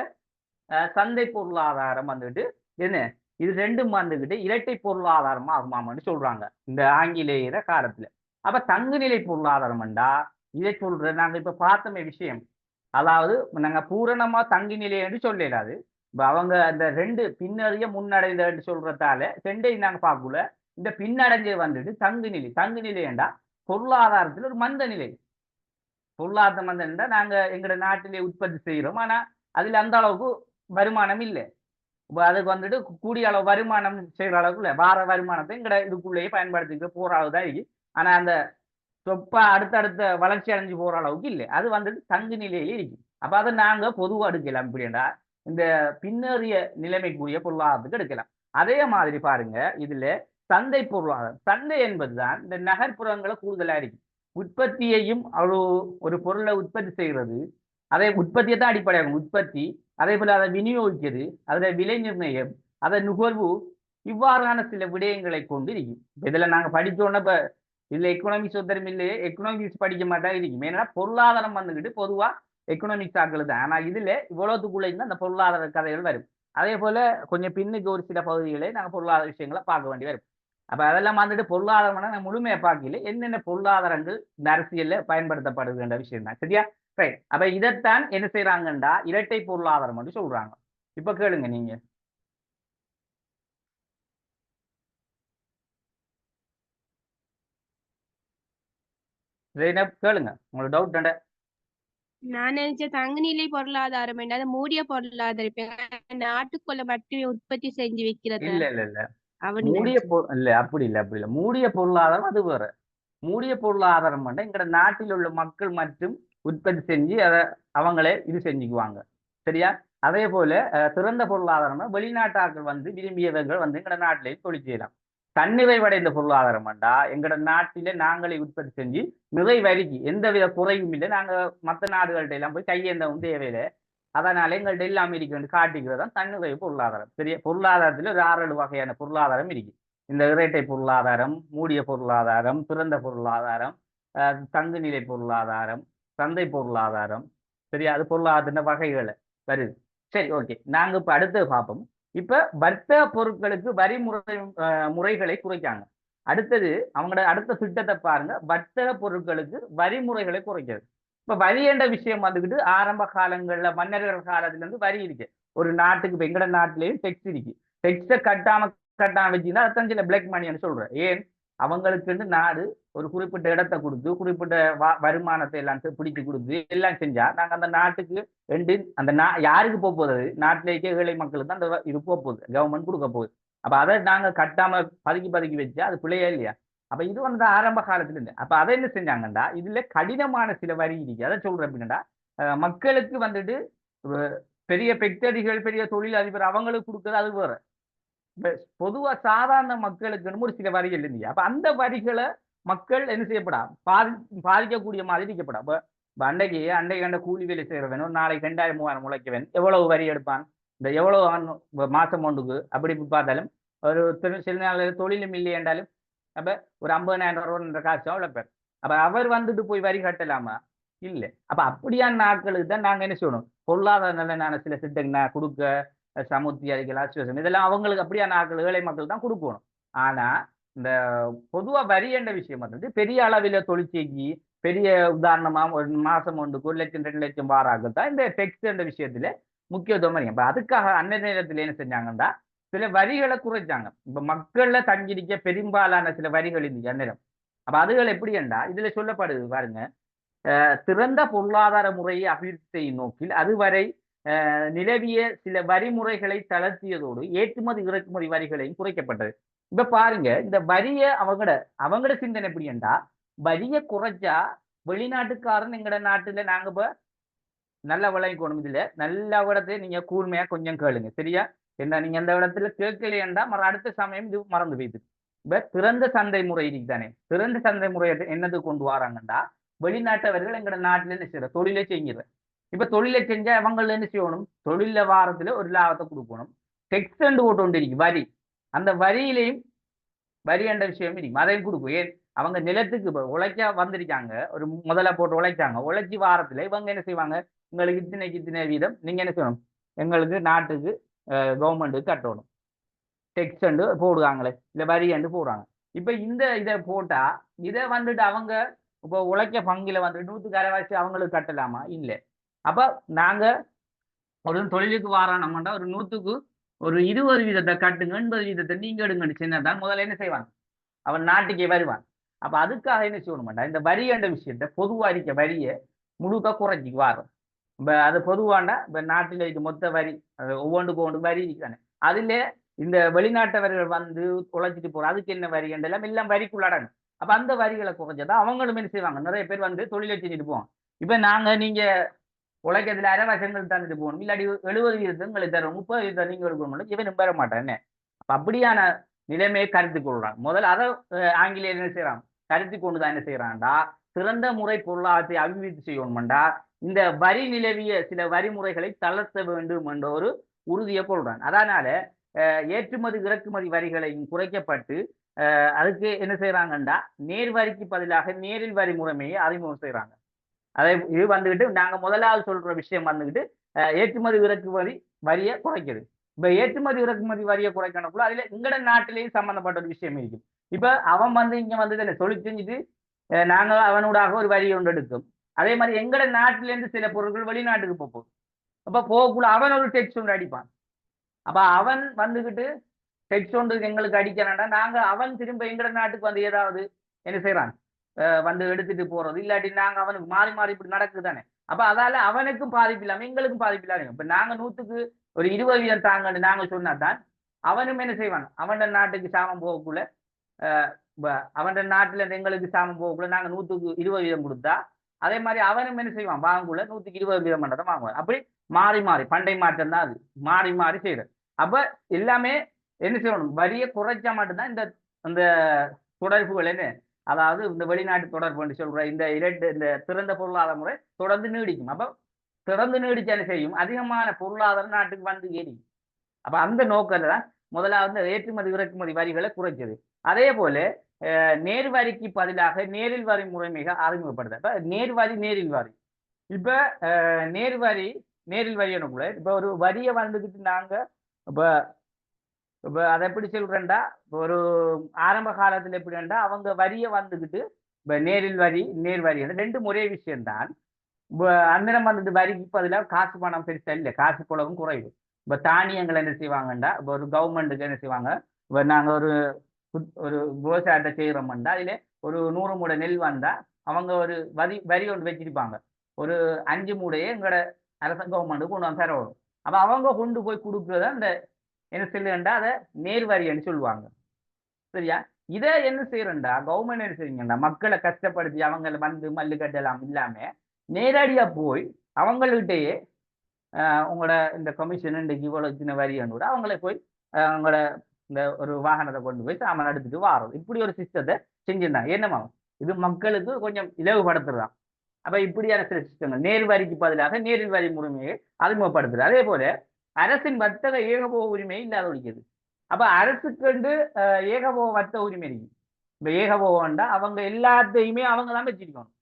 Speaker 1: சந்தை பொருளாதாரம் வந்துட்டு என்ன, இது ரெண்டும் வந்துகிட்டு இரட்டை பொருளாதாரமா ஆகுமான்னு சொல்றாங்க இந்த ஆங்கிலேயர காலத்துல. அப்ப தங்குநிலை பொருளாதாரம் என்றா இதை சொல்ற நாங்க இப்ப பார்த்தோமே விஷயம், அதாவது நாங்க பூரணமா தங்கு நிலை என்று சொல்லலாது. இப்ப அவங்க அந்த ரெண்டு பின்னறிய முன்னடைந்த என்று சொல்றதால ரெண்டையும் நாங்க பார்க்கல. இந்த பின்னடைஞ்ச வந்துட்டு தங்கு நிலை என்றா பொருளாதாரத்தில் ஒரு மந்த நிலை. பொருளாதார மந்தம் என்றா நாங்க எங்கட நாட்டிலே உற்பத்தி செய்யறோம், ஆனா அதுல அந்த அளவுக்கு வருமானம் இல்லை. அதுக்கு வந்துட்டு கூடிய அளவு வருமானம் செய்யற அளவுக்கு வார வருமானத்தை எங்கட இதுக்குள்ளேயே பயன்படுத்திக்க போற அளவுதான் இருக்கு. ஆனா அந்த சொப்பா அடுத்தடுத்த வளர்ச்சி அடைஞ்சு போற அளவுக்கு இல்லை. அது வந்துட்டு தங்கு நிலையிலே இருக்கு. அப்ப அதை நாங்க பொதுவாக எடுக்கலாம். எப்படின்னா இந்த பின்னேறிய நிலைமைக்குரிய பொருளாதாரத்துக்கு எடுக்கலாம். அதே மாதிரி பாருங்க, இதுல சந்தை பொருளாதாரம், சந்தை என்பதுதான் இந்த நகர்ப்புறங்களை கூடுதலா இருக்கு. உற்பத்தியையும் ஒரு பொருளை உற்பத்தி செய்கிறது, அதை உற்பத்தியை தான் அடிப்படையாகும் உற்பத்தி, அதே போல அதை விநியோகிக்கிறது, அதுல விலை நிர்ணயம், அதை நுகர்வு, இவ்வாறான சில விடயங்களை கொண்டு இருக்கும். இதுல நாங்க படிச்சோன்னா இப்ப இதுல எக்கனாமிக்ஸ் ஒருத்தரும் இல்லையே, எக்கனாமிக்ஸ் படிக்க மாட்டா இருக்கும். ஏன்னா பொருளாதாரம் வந்துகிட்டு பொதுவா எக்கனாமிக்ஸ் ஆக்கள் தான். ஆனா இதுல இவ்வளவுக்குள்ள இருந்து அந்த பொருளாதார கதைகள் வரும். அதே போல கொஞ்சம் பின்னுக்கு ஒரு சில பகுதிகளை நாங்க பொருளாதார விஷயங்களை பார்க்க வேண்டி வரும். அப்ப அதெல்லாம் வந்துட்டு பொருளாதாரம் முழுமையா பார்க்கல, என்னென்ன பொருளாதாரங்கள் இந்த அரசியல்ல பயன்படுத்தப்படுகின்ற விஷயம் தான். சரியா? ரைட். அப்ப இதைத்தான் என்ன செய்யறாங்கண்டா இரட்டை பொருளாதாரம் என்று சொல்றாங்க. இப்ப கேளுங்க நீங்க. கேளுங்க உங்களுக்கு டவுட்.
Speaker 2: நான் நினைச்ச தங்கநிலை பொருளாதாரம் என்றால் அது மூடிய பொருளாதாரம். இப்ப நாட்டுக்குள்ள மட்டுமே உற்பத்தி செஞ்சு வைக்கிறத
Speaker 1: இல்ல இல்ல இல்ல
Speaker 2: அவனு
Speaker 1: மூடிய
Speaker 2: நினைச்சேன்.
Speaker 1: இல்ல அப்படி இல்ல. மூடிய பொருளாதாரம் அது வேற. மூடிய பொருளாதாரம் எங்கட நாட்டில் உள்ள மக்கள் மற்றும் உற்பத்தி செஞ்சு அதை அவங்களே இது செஞ்சுக்குவாங்க. சரியா? அதே போல திறந்த பொருளாதாரம்னா வெளிநாட்டார்கள் வந்து விரும்பியவர்கள் வந்து எங்கட நாட்டிலே தொழில் செய்யலாம். தன்னிறைவடைந்த பொருளாதாரம் வேண்டா எங்கட நாட்டிலே நாங்களே உற்பத்தி செஞ்சு நிறைவரிக்கு எந்தவித குறையும் இல்லை, நாங்க மற்ற நாடுகள்கிட்ட எல்லாம் போய் கையேந்தவும் தேவையில்லை, அதனால எங்கள்ட்ட எல்லாமே இருக்கு காட்டிக்கிறது தான் தன்னிறைவு பொருளாதாரம். பெரிய பொருளாதாரத்துல ஒரு 6 வகையான பொருளாதாரம் இருக்கு. இந்த இரட்டை பொருளாதாரம், மூடிய பொருளாதாரம், திறந்த பொருளாதாரம், தங்குநிலை பொருளாதாரம், சந்தை பொருளாதாரம். சரியா? அது பொருளாதாரத்தின் வகைகளை வருது. சரி, ஓகே. நாங்க இப்ப அடுத்தது பார்ப்போம். இப்ப வர்த்தக பொருட்களுக்கு வரி முறைகளை குறைக்காங்க. அடுத்தது அவங்களோட அடுத்த திட்டத்தை பாருங்க, வர்த்தக பொருட்களுக்கு வரிமுறைகளை குறைக்கிறது. இப்ப வரி என்ற விஷயம் வந்துகிட்டு ஆரம்ப காலங்கள்ல மன்னர்கள் காலத்துல இருந்து வரி இருக்கு. ஒரு நாட்டுக்கு இப்ப எங்கட நாட்டிலேயும் டெக்ஸ் இருக்கு. டெக்ஸை கட்டாம வச்சுன்னா அதான் சில பிளாக் மணின்னு சொல்றேன். ஏன், அவங்களுக்கு நாடு ஒரு குறிப்பிட்ட இடத்தை கொடுத்து குறிப்பிட்ட வருமானத்தை எல்லாம் பிடிச்சு கொடுத்து எல்லாம் செஞ்சா நாங்க அந்த நாட்டுக்கு அந்த யாருக்கு போக போகுது, நாட்டில இருக்க ஏழை மக்களுக்கு தான் அந்த இது போக போகுது, கவர்மெண்ட் கொடுக்க போகுது. அப்ப அதை நாங்க கட்டாம பதுக்கி வச்சா அது பிள்ளையா இல்லையா? அப்ப இது வந்து ஆரம்ப காலத்துல இருந்து. அப்ப அதை என்ன செஞ்சாங்கண்டா இதுல கடினமான சில வரி இருக்கு. அதை சொல்றேன் அப்படின்னா மக்களுக்கு வந்துட்டு பெரிய பெக்டரிகள் பெரிய தொழில் அதிபர் அவங்களுக்கு கொடுக்குறது அது வேற. பொதுவா சாதாரண மக்களுக்கு ஒரு சில வரிகள் இல்லையா? அப்ப அந்த வரிகளை மக்கள் என்ன செய்யப்படா பாதிக்கக்கூடிய மாதிரி இருக்கப்படா. அன்றைக்கு கண்ட கூலி வேலை செய்யறவன் ஒரு நாளைக்கு 2000 3000 முளைக்கவன் எவ்வளவு வரி எடுப்பான்? இந்த எவ்வளவு மாசம் ஒன்றுக்கு அப்படி பார்த்தாலும் ஒரு சில நாள் தொழிலும் இல்லை என்றாலும் அப்ப ஒரு 50,000 ரூபாய் காசு அவ்வளவு பேர். அப்ப அவர் வந்துட்டு போய் வரி கட்டலாமா? இல்லை. அப்ப அப்படியான நாட்களுக்கு தான் நாங்க என்ன செய்யணும், பொருளாதார நலனான சில திட்டங்கள் கொடுக்க, சமுர்த்தி அறிக்கைகள், ஆசுவாசம் இதெல்லாம் அவங்களுக்கு அப்படியான ஆட்கள், ஏழை மக்கள் தான் கொடுக்கணும். ஆனா இந்த பொதுவா வரி என்ற விஷயம் வந்து பெரிய அளவில தொழிற்சிக்கு பெரிய உதாரணமா ஒரு மாசம் ஒன்றுக்கு 1,00,000 2,00,000 வாராக்கள் தான் இந்த டெக்ஸ் என்ற விஷயத்துல முக்கியத்துவம் அறியும். இப்ப அதுக்காக அந்த நேரத்துல என்ன செஞ்சாங்கன்னா சில வரிகளை குறைச்சாங்க. இப்ப மக்கள்ல தங்கியிருக்க பெரும்பாலான சில வரிகள் இருந்துச்சு அந்நேரம். அப்ப அதுகள் எப்படி என்றா இதுல சொல்லப்படுது பாருங்க. திறந்த பொருளாதார முறையை அபிவிருத்தி செய்யும் நோக்கில் அதுவரை நிலவிய சில வரிமுறைகளை தளர்த்தியதோடு ஏற்றுமதி இறக்குமதி வரிகளையும் குறைக்கப்பட்டது. இப்ப பாருங்க இந்த வரிய அவங்கட அவங்கட சிந்தனை எப்படி என்றா வரிய குறைச்சா வெளிநாட்டுக்காரன் எங்கட நாட்டுல நாங்க இப்ப நல்லா விளைவிக்கணும். இதுல நல்ல இடத்தை நீங்க கூர்மையா கொஞ்சம் கேளுங்க சரியா. என்ன நீங்க அந்த இடத்துல கேட்கலையேண்டா அடுத்த சமயம் இது மறந்து போயிடுது. இப்ப திறந்த சந்தை முறை இருக்குதானே, திறந்த சந்தை முறை என்னது கொண்டு வராங்கண்டா வெளிநாட்டவர்கள் எங்கட நாட்டுல என்ன செய்யற தொழிலை செய்கிற. இப்ப தொழிலை செஞ்சா அவங்கள என்ன செய்யணும், தொழில வாரத்துல ஒரு லாபத்தை கொடுக்கணும். டெக்ஸ் போட்டு கொண்டு இருக்கு வரி. அந்த வரியிலையும் வரி என்ற விஷயம் இருக்கு அதையும் கொடுக்கும். ஏன் அவங்க நிலத்துக்கு உழைக்க வந்திருக்காங்க, ஒரு முதல்ல போட்டு உழைச்சாங்க, உழைச்சி வாரத்துல இவங்க என்ன செய்வாங்க, உங்களுக்கு இத்தனை வீதம் நீங்க என்ன செய்யணும், எங்களுக்கு நாட்டுக்கு கவர்மெண்ட்டுக்கு கட்டணும் டெக்ஸ் போடுவாங்களே இல்ல வரி போடுறாங்க. இப்ப இந்த இதை போட்டா இதை வந்துட்டு அவங்க இப்போ உழைக்க பங்குல வந்துட்டு 100க்கு அரைவாசி அவங்களுக்கு கட்டலாமா இல்ல. அப்ப நாங்க ஒரு தொழிலுக்கு வாரோம் நம்மண்டா ஒரு 100க்கு ஒரு 20 வீதத்தை கட்டுங்க, 80 வீதத்தை நீங்க எடுங்கன்னு சின்னதான் முதல்ல என்ன செய்வாங்க, அவன் நாட்டுக்கே வருவான். அப்ப அதுக்காக என்ன செய்யணும்டா இந்த வரி என்ற விஷயத்த பொதுவா இருக்க வரியை முழுக்க குறைச்சி வாரும். இப்ப அது பொதுவாண்டா இப்ப நாட்டில் இருக்க மொத்த வரி ஒவ்வொன்றுக்கு ஒன்று வரி இருக்கானே அதுல இந்த வெளிநாட்டவர்கள் வந்து உழைச்சிட்டு போற அதுக்கு என்ன வரி எல்லாம் எல்லாம் வரிக்குள்ளாடாங்க. அப்ப அந்த வரிகளை குறைஞ்சதா அவங்களும் என்ன செய்வாங்க, நிறைய பேர் வந்து தொழிலை செஞ்சுட்டு போவாங்க. இப்ப நாங்க நீங்க உழைக்கிறதுல அரைவாசங்கள் தந்துட்டு போகணும், இல்லாட்டி 70 வீதங்களுக்கு தரும், 30 வீதம் நீங்க எடுக்கணும், இவன் பெற மாட்டேன். அப்படியான நிலைமையை கருத்து கொள்றான். முதல்ல அதை ஆங்கிலேயர் என்ன செய்யறான், கருத்து கொண்டுதான் என்ன செய்யறான்டா சிறந்த முறை பொருளாதாரத்தை அபிவிருத்தி செய்யணும்டா இந்த வரி நிலவிய சில வரிமுறைகளை தளர்த்த வேண்டும் என்ற ஒரு உறுதியை கொள்றான். அதனால ஏற்றுமதி இறக்குமதி வரிகளையும் குறைக்கப்பட்டு அதுக்கு என்ன செய்யறாங்கண்டா நேர் வரிக்கு பதிலாக நேரில் வரி முறைமையை அறிமுகம் செய்யறாங்க. அதை இது வந்துகிட்டு நாங்க முதலாவது சொல்ற விஷயம் வந்துகிட்டு ஏற்றுமதி இறக்குமதி வரியை குறைக்குது. இப்ப ஏற்றுமதி இறக்குமதி வரியை குறைக்கணுக்குள்ள அதுல எங்கட நாட்டிலேயும் சம்பந்தப்பட்ட ஒரு விஷயம் இருக்கு. இப்ப அவன் வந்து இங்க வந்து தொழில் செஞ்சுட்டு நாங்க அவனூடாக ஒரு வரி ஒன்று எடுக்கும். அதே மாதிரி எங்கட நாட்டில இருந்து சில பொருட்கள் வெளிநாட்டுக்கு போகும். அப்ப போகக்குள்ள அவன் ஒரு டெக்ஸ் ஒன்று அடிப்பான். அப்ப அவன் வந்துகிட்டு டெக்ஸ் ஒன்று எங்களுக்கு அடிக்கிறான்டா நாங்க அவன் திரும்ப எங்கட நாட்டுக்கு வந்து ஏதாவது என்ன செய்யறான் வந்து எடுத்துட்டு போறது, இல்லாட்டி நாங்க அவனுக்கு மாறி மாறி இப்படி நடக்குதானே. அப்ப அதால அவனுக்கும் பாதிப்பு இல்லாம எங்களுக்கும் பாதிப்பு இல்லாம இப்ப நாங்க 100க்கு ஒரு 20 வீதம் தாங்கன்னு நாங்க சொன்னாதான் அவனும் என்ன செய்வான், அவன் நாட்டுக்கு சாமம் போகக்குள்ள அவன் நாட்டுல இருந்து எங்களுக்கு சாமம் போகக்குள்ள நாங்க 100க்கு 20 வீதம் கொடுத்தா அதே மாதிரி அவனும் என்ன செய்வான் வாங்கக்குள்ள 100க்கு 20 வீதம் மட்டும் வாங்குவான். அப்படி மாறி மாறி பண்டை மாற்றம் தான் அது மாறி மாறி செய்யறது. அப்ப எல்லாமே என்ன செய்யணும், வரியை குறைச்சா மட்டும்தான் இந்த அந்த தொடர்புகள் என்ன, அதாவது இந்த வெளிநாட்டு தொடர்பு என்று சொல்ற இந்த இந்த திறந்த பொருளாதார முறை தொடர்ந்து நீடிக்கும். அப்ப தொடர்ந்து நீடிச்சாலே செய்யும் அதிகமான பொருளாதாரம் நாட்டுக்கு வந்து ஏறிக்கும். அப்ப அந்த நோக்கத்துல தான் முதலாவது ஏற்றுமதி இறக்குமதி வரிகளை குறைச்சது. அதே போல நேர் வரிக்கு பதிலாக நேரில் வரி முறைமைக அறிமுகப்படுது. இப்ப நேர் வரி நேரில் வரி இப்ப நேர் வரி நேரில் வரி எனக்குள்ள இப்ப ஒரு வரியை வந்துகிட்டு நாங்க இப்ப இப்ப அதை எப்படி சொல்றேன்டா ஒரு ஆரம்ப காலத்துல எப்படின்னா அவங்க வரியை வந்துகிட்டு இப்ப நேரில் வரி நேர் வரி ரெண்டும் ஒரே விஷயம்தான். அந்நிறம் வந்துட்டு வரிக்கு பதிலாக காசு பணம் பெருசா இல்லை, காசு புலவும் குறைவு. இப்ப தானியங்கள் என்ன செய்வாங்கண்டா இப்ப ஒரு கவர்மெண்ட்டுக்கு என்ன செய்வாங்க, இப்ப நாங்க ஒரு ஒரு விவசாயத்தை செய்யறோம்டா அதுல ஒரு 100 மூடை நெல் வந்தா அவங்க ஒரு வரி ஒன்று வச்சிருப்பாங்க. ஒரு 5 மூடையே எங்களோட அரச கவர்மெண்ட்டுக்கு கொண்டு வந்து தர வரும். அப்ப அவங்க கொண்டு போய் கொடுக்குறத அந்த என்ன சொல்லுண்டா அதை நேர் வரின்னு சொல்லுவாங்க சரியா. இதை என்ன செய்யறா கவர்மெண்ட் என்ன செய்யுங்கண்டா மக்களை கஷ்டப்படுத்தி அவங்களை வந்து மல்லு கட்டலாம் இல்லாம நேரடியா போய் அவங்கள்கிட்டயே உங்களோட இந்த கமிஷன் இன்றைக்கு இவ்வளவு சின்ன வரி கூட அவங்கள போய் அவங்களோட இந்த ஒரு வாகனத்தை கொண்டு போய் சாமான் எடுத்துட்டு வாரோம். இப்படி ஒரு சிஸ்டத்தை செஞ்சிருந்தாங்க. என்னமா இது மக்களுக்கு கொஞ்சம் இலவுபடுத்துறதான். அப்ப இப்படியான சில சிஸ்டங்கள் நேர் வரிக்கு பதிலாக நேரில் வரி முறைமையை அறிமுகப்படுத்துறது. அதே போல அரசின் வர்த்தக ஏகபோக உரிமை இல்லாத ஒழிக்கிறது. அப்ப அரசுக்கு ஏகபோக வர்த்தக உரிமை இருக்கு. இப்ப ஏகபோகம்டா அவங்க எல்லாத்தையுமே அவங்க தான் வச்சிருக்கணும்.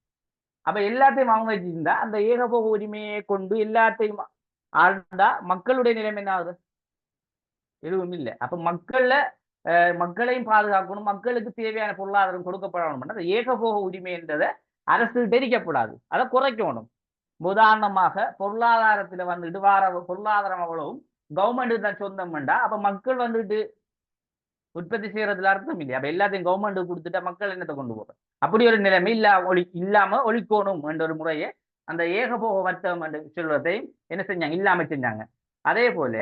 Speaker 1: அப்ப எல்லாத்தையும் அவங்க வச்சிருந்தா அந்த ஏகபோக உரிமையை கொண்டு எல்லாத்தையும் ஆழ்ந்தா மக்களுடைய நிலைமை என்ன ஆகுது? எதுவும் இல்லை. அப்ப மக்களையும் பாதுகாக்கணும், மக்களுக்கு தேவையான பொருளாதாரம் கொடுக்கப்படணும். அந்த ஏகபோக உரிமை என்றதை அரசு தெரிவிக்கப்படாது, அதை குறைக்கணும். உதாரணமாக பொருளாதாரத்துல வந்துட்டு வார பொருளாதாரம் அவ்வளவும் கவர்மெண்ட் தான் சொந்தம் வேண்டா, அப்ப மக்கள் வந்துட்டு உற்பத்தி செய்யறதுல அர்த்தம் இல்லையா? அப்ப எல்லாத்தையும் கவர்மெண்ட் கொடுத்துட்டா மக்கள் என்னத்தை கொண்டு போறோம்? அப்படி ஒரு நிலைமை இல்லாம ஒழிக்கணும் என்ற ஒரு முறையை அந்த ஏகபோக வர்த்தகம் என்று சொல்வதையும் என்ன செஞ்சாங்க? இல்லாம செஞ்சாங்க. அதே போல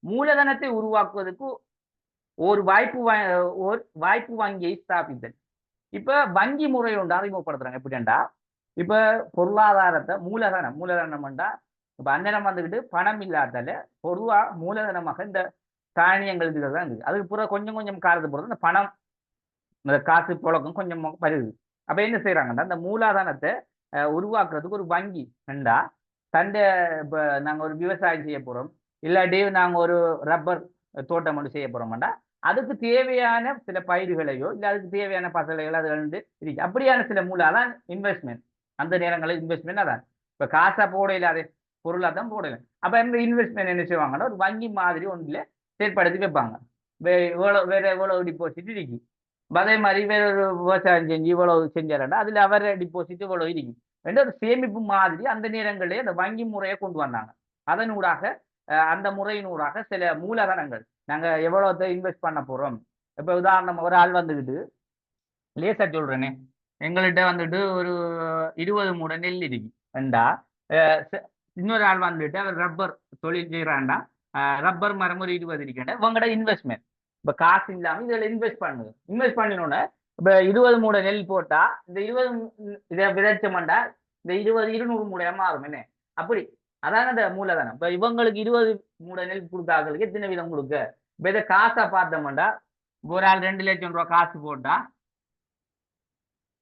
Speaker 1: மூலதனத்தை உருவாக்குவதற்கு ஒரு வாய்ப்பு வங்கியை ஸ்தாபித்தல். இப்ப வங்கி முறை ஒன்று அறிமுகப்படுத்துறாங்க. எப்படின்னா, இப்ப பொருளாதாரத்தை மூலதனம்டா இப்ப அந்நேரம் வந்துக்கிட்டு பணம் இல்லாதால பொதுவா மூலதனமாக இந்த தானியங்கள் இதுதான் இருக்குது. அதுக்கு பிற கொஞ்சம் கொஞ்சம் காலத்து பிறகு இந்த பணம், இந்த காசு புழக்கம் கொஞ்சம் வருது. அப்ப என்ன செய்யறாங்கன்னா, இந்த மூலதனத்தை உருவாக்குறதுக்கு ஒரு வங்கி வேண்டா தண்டை. இப்ப நாங்க ஒரு விவசாயம் செய்ய போறோம், இல்லாட்டி நாங்க ஒரு ரப்பர் தோட்டம் ஒன்று செய்ய போறோம்டா, அதுக்கு தேவையான சில பயிர்களையோ இல்ல அதுக்கு தேவையான பசலைகளோ அது வந்து இருக்கு. அப்படியான சில அதான் இன்வெஸ்ட்மெண்ட். அந்த நேரங்களில் இன்வெஸ்ட்மெண்ட் அதான். இப்ப காசா போட இல்லாத பொருளா தான் போடல. அப்ப இந்த இன்வெஸ்ட்மெண்ட் என்ன செய்வாங்கன்னா, ஒரு வங்கி மாதிரி ஒன்றுல செயற்படுத்தி வைப்பாங்க. வேற எவ்வளவு டிபாசிட் இருக்கு, அதே மாதிரி வேற ஒரு விவசாயம் செஞ்சு இவ்வளவு செஞ்சாரண்டா அதுல அவர் டிபாசிட் இவ்வளவு இருக்கு. ஒரு சேமிப்பு மாதிரி அந்த நேரங்களிலே அந்த வங்கி முறையை கொண்டு வந்தாங்க. அதனூடாக அந்த முறையினூடாக சில மூலதனங்கள் நாங்க எவ்வளவு இன்வெஸ்ட் பண்ண போறோம். இப்ப உதாரணம் ஒரு ஆள் வந்துக்கிட்டு, லேசா சொல்றேனே, எங்கள்கிட்ட வந்துட்டு ஒரு 20 மூட நெல் இருக்கு வேண்டா, இன்னொரு ஆள் வந்துட்டு அவர் ரப்பர் தொழில் செய்யறாண்டா, ரப்பர் மரம் ஒரு 20 இருக்கேன், உங்களோட இன்வெஸ்ட்மெண்ட் இப்ப காசு இல்லாம இதுல இன்வெஸ்ட் பண்ணுங்க. இன்வெஸ்ட் பண்ணினோட இப்ப 20 மூட நெல் போட்டா இந்த 20 இதை விதைச்சோம்டா இந்த 200 மூடையா மாறும் என்ன? அப்படி அதான இந்த மூலதனம். இப்ப இவங்களுக்கு 20 மூட நெல் கொடுத்தாங்களுக்கு எத்தனை வீதம் கொடுக்க? இப்ப இதை காசா பார்த்தோம்டா, ஒரு ஆள் 2 லட்சம் ரூபாய் காசு போட்டா,